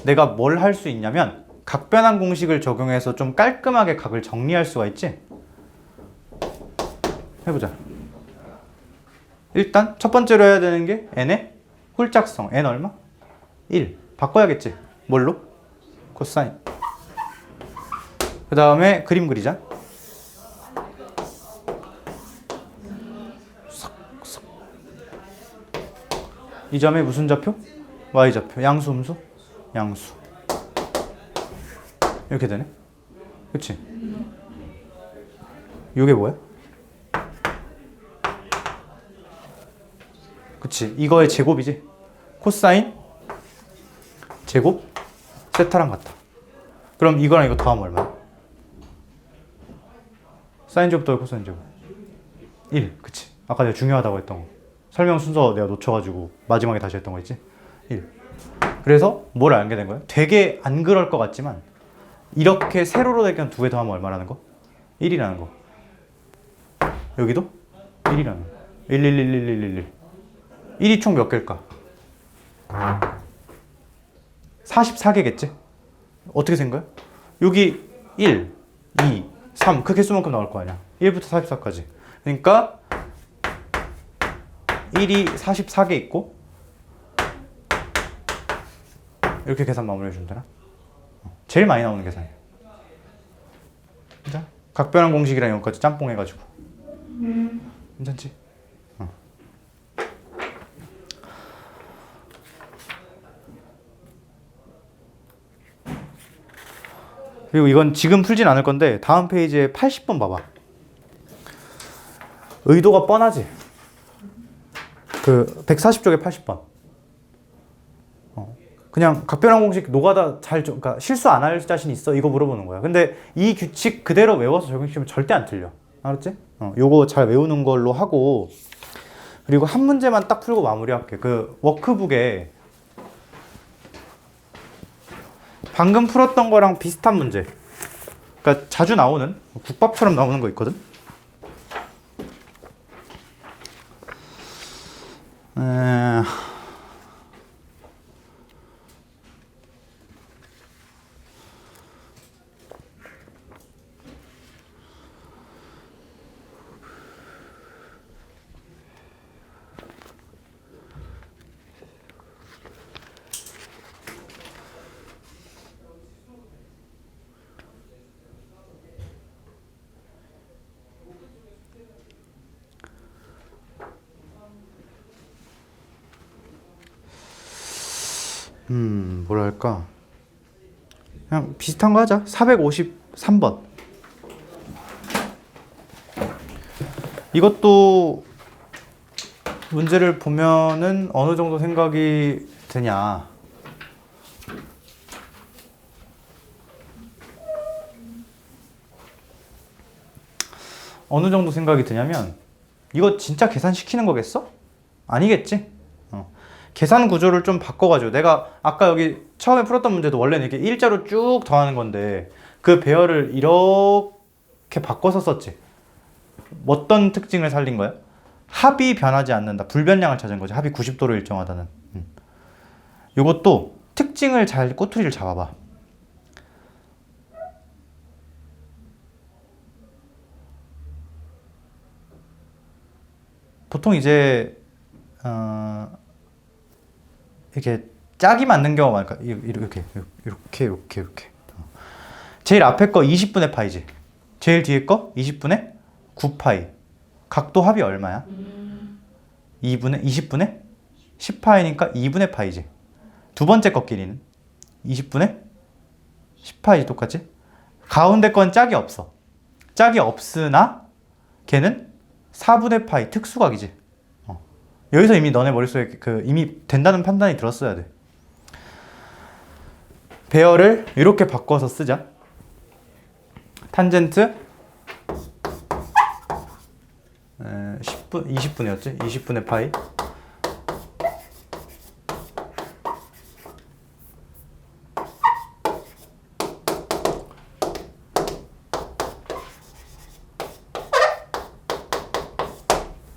내가 뭘 할 수 있냐면 각변환 공식을 적용해서 좀 깔끔하게 각을 정리할 수가 있지? 해보자. 일단 첫 번째로 해야 되는 게 n의 홀짝성. n 얼마? 1. 바꿔야겠지? 뭘로? 코사인. 그 다음에 그림 그리자. 이 점에 무슨 좌표? y좌표. 양수, 음수? 양수. 이렇게 되네. 그치? 이게 뭐야? 그치? 이거의 제곱이지? 코사인 제곱 세타랑 같다. 그럼 이거랑 이거 더하면 얼마야? 사인 제곱 더하기 코사인 제곱 1. 그치? 아까 내가 중요하다고 했던 거. 설명 순서 내가 놓쳐가지고 마지막에 다시 했던 거 있지? 1. 그래서 뭘 알게 된 거야? 되게 안 그럴 것 같지만 이렇게 세로로 되면 2개 더하면 얼마라는 거? 1이라는 거. 여기도 1이라는 거. 1, 1, 1, 1, 1, 1, 1. 1이 총 몇 개일까? 44개겠지? 어떻게 생각해? 여기 1, 2, 3 그 개수만큼 나올 거 아니야. 1부터 44까지. 그러니까 1이 44개 있고 이렇게 계산 마무리해 주면 되나? 제일 많이 나오는 계산이야. 진짜? 각변환 공식이랑 이런 것까지 짬뽕 해가지고. 괜찮지? 그리고 이건 지금 풀진 않을 건데 다음 페이지에 80번 봐봐. 의도가 뻔하지? 그 140쪽에 80번. 그냥 각변환 공식 노가다 그러니까 실수 안 할 자신 있어? 이거 물어보는 거야. 근데 이 규칙 그대로 외워서 적용시키면 절대 안 틀려. 알았지? 요거 잘 외우는 걸로 하고 그리고 한 문제만 딱 풀고 마무리할게. 그 워크북에 방금 풀었던 거랑 비슷한 문제. 그러니까 자주 나오는 국밥처럼 나오는 거 있거든. 에... 뭐랄까. 그냥 비슷한 거 하자. 453번. 이것도 문제를 보면은 어느 정도 생각이 드냐. 어느 정도 생각이 드냐면, 이거 진짜 계산시키는 거겠어? 아니겠지? 계산 구조를 좀 바꿔가지고, 내가 아까 여기 처음에 풀었던 문제도 원래는 이렇게 일자로 쭉 더하는 건데, 그 배열을 이렇게 바꿔서 썼지. 어떤 특징을 살린 거야? 합이 변하지 않는다. 불변량을 찾은 거지. 합이 90도로 일정하다는. 이것도 특징을 잘, 꼬투리를 잡아봐. 보통 이제 이렇게 짝이 맞는 경우가 많을까? 이렇게. 제일 앞에 거 20분의 파이지. 제일 뒤에 거 20분의 9파이. 각도 합이 얼마야? 20분의 10파이니까 2분의 파이지. 두 번째 거끼리는 20분의 10파이지 똑같지? 가운데 건 짝이 없어. 짝이 없으나 걔는 4분의 파이 특수각이지. 여기서 이미 너네 머릿속에 이미 된다는 판단이 들었어야 돼. 배열을 이렇게 바꿔서 쓰자. 탄젠트 20분이었지? 20분의 파이.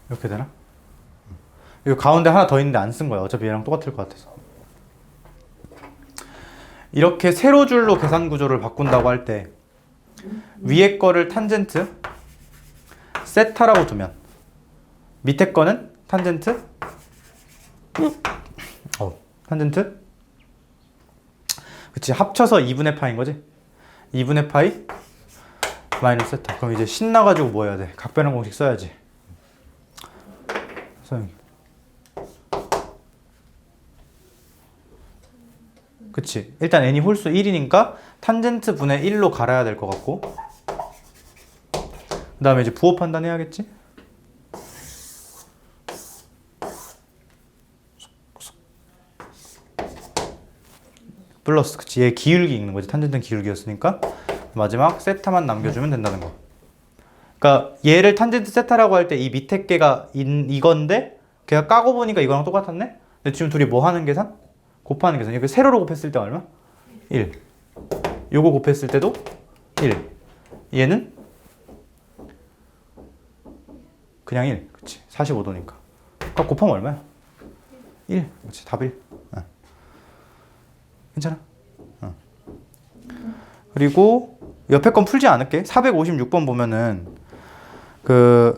이렇게 되나? 이거 가운데 하나 더 있는데 안 쓴 거야. 어차피 얘랑 똑같을 것 같아서. 이렇게 세로 줄로 계산 구조를 바꾼다고 할 때 위에 거를 탄젠트 세타라고 두면 밑에 거는 탄젠트 탄젠트 그치, 합쳐서 2분의 파인 거지? 2분의 파이 마이너스 세타. 그럼 이제 신나가지고 뭐 해야 돼? 각변환 공식 써야지. 그치, 일단 n이 홀수 1이니까 탄젠트 분의 1로 갈아야 될 것 같고, 그 다음에 이제 부호 판단해야겠지? 플러스, 그치, 얘 기울기 읽는 거지. 탄젠트는 기울기였으니까 마지막 세타만 남겨주면 된다는 거. 그러니까 얘를 탄젠트 세타라고 할 때 이 밑에 개가 이건데 걔가 까고 보니까 이거랑 똑같았네? 근데 지금 둘이 뭐 하는 계산? 곱하는 계산. 이거 세로로 곱했을 때 얼마? 1. 요거 곱했을 때도 1. 얘는 그냥 1. 그치, 45도니까. 그러니까 곱하면 얼마야? 1. 그치, 답 1. 괜찮아? 그리고 옆에 건 풀지 않을게. 456번 보면은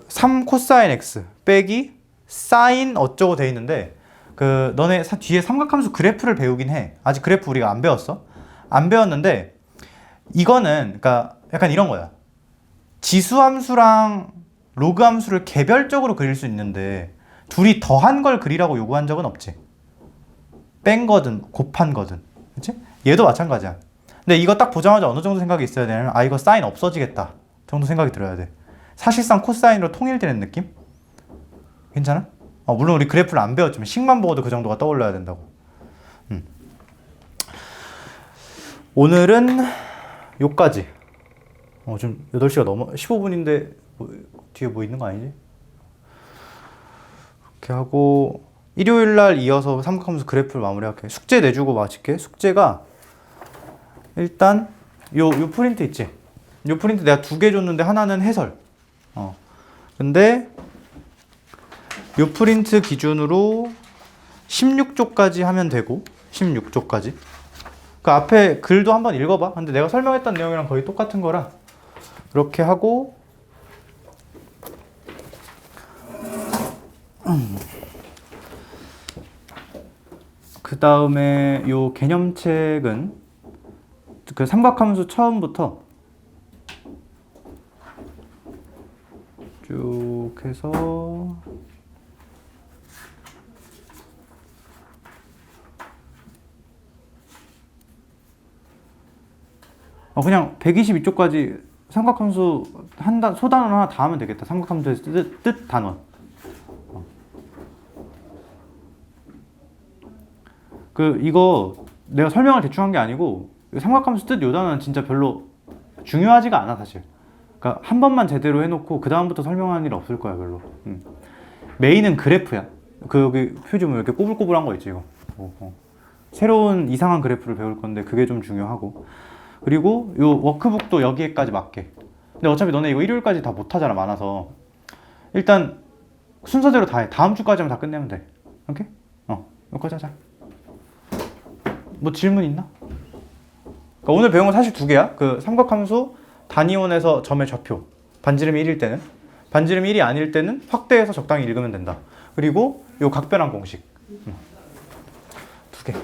3 코사인 x 빼기 사인 어쩌고 돼 있는데, 너네 뒤에 삼각함수 그래프를 배우긴 해. 아직 그래프 우리가 안 배웠어. 안 배웠는데 이거는 그러니까 약간 이런 거야. 지수함수랑 로그함수를 개별적으로 그릴 수 있는데 둘이 더한 걸 그리라고 요구한 적은 없지. 뺀 거든 곱한 거든. 그치? 얘도 마찬가지야. 근데 이거 딱 보자마자 어느 정도 생각이 있어야 되냐면, 이거 사인 없어지겠다 정도 생각이 들어야 돼. 사실상 코사인으로 통일되는 느낌? 괜찮아? 물론 우리 그래프를 안 배웠지만 식만 보고도 그 정도가 떠올라야 된다고. 오늘은 요까지. 지금 8시가 넘어 15분인데 뒤에 뭐 있는 거 아니지? 이렇게 하고 일요일날 이어서 삼각함수 그래프를 마무리할게. 숙제 내주고 마칠게. 숙제가 일단 요 프린트 있지? 요 프린트 내가 2개 줬는데 하나는 해설. 근데 요 프린트 기준으로 16쪽까지 하면 되고 16쪽까지 그 앞에 글도 한번 읽어봐. 근데 내가 설명했던 내용이랑 거의 똑같은 거라 이렇게 하고 그 다음에 요 개념책은 그 삼각함수 처음부터 쭉 해서 그냥 122쪽까지 삼각함수 소단원 하나 다 하면 되겠다. 삼각함수의 뜻 단원. 이거 내가 설명을 대충 한 게 아니고 삼각함수 뜻 요 단어는 진짜 별로 중요하지가 않아 사실. 그러니까 한 번만 제대로 해놓고 그 다음부터 설명하는 일 없을 거야 별로. 메인은 그래프야. 여기 표지 보면 이렇게 꼬불꼬불한 거 있지 이거. 새로운 이상한 그래프를 배울 건데 그게 좀 중요하고. 그리고 요 워크북도 여기에까지 맞게. 근데 어차피 너네 이거 일요일까지 다 못하잖아 많아서. 일단 순서대로 다 해. 다음 주까지만 다 끝내면 돼. 오케이? 여기까지 하자. 뭐 질문 있나? 그러니까 오늘 배운 건 사실 두 개야. 그 삼각함수 단위원에서 점의 좌표. 반지름이 1일 때는. 반지름이 1이 아닐 때는 확대해서 적당히 읽으면 된다. 그리고 요 각변환 공식. 두 개.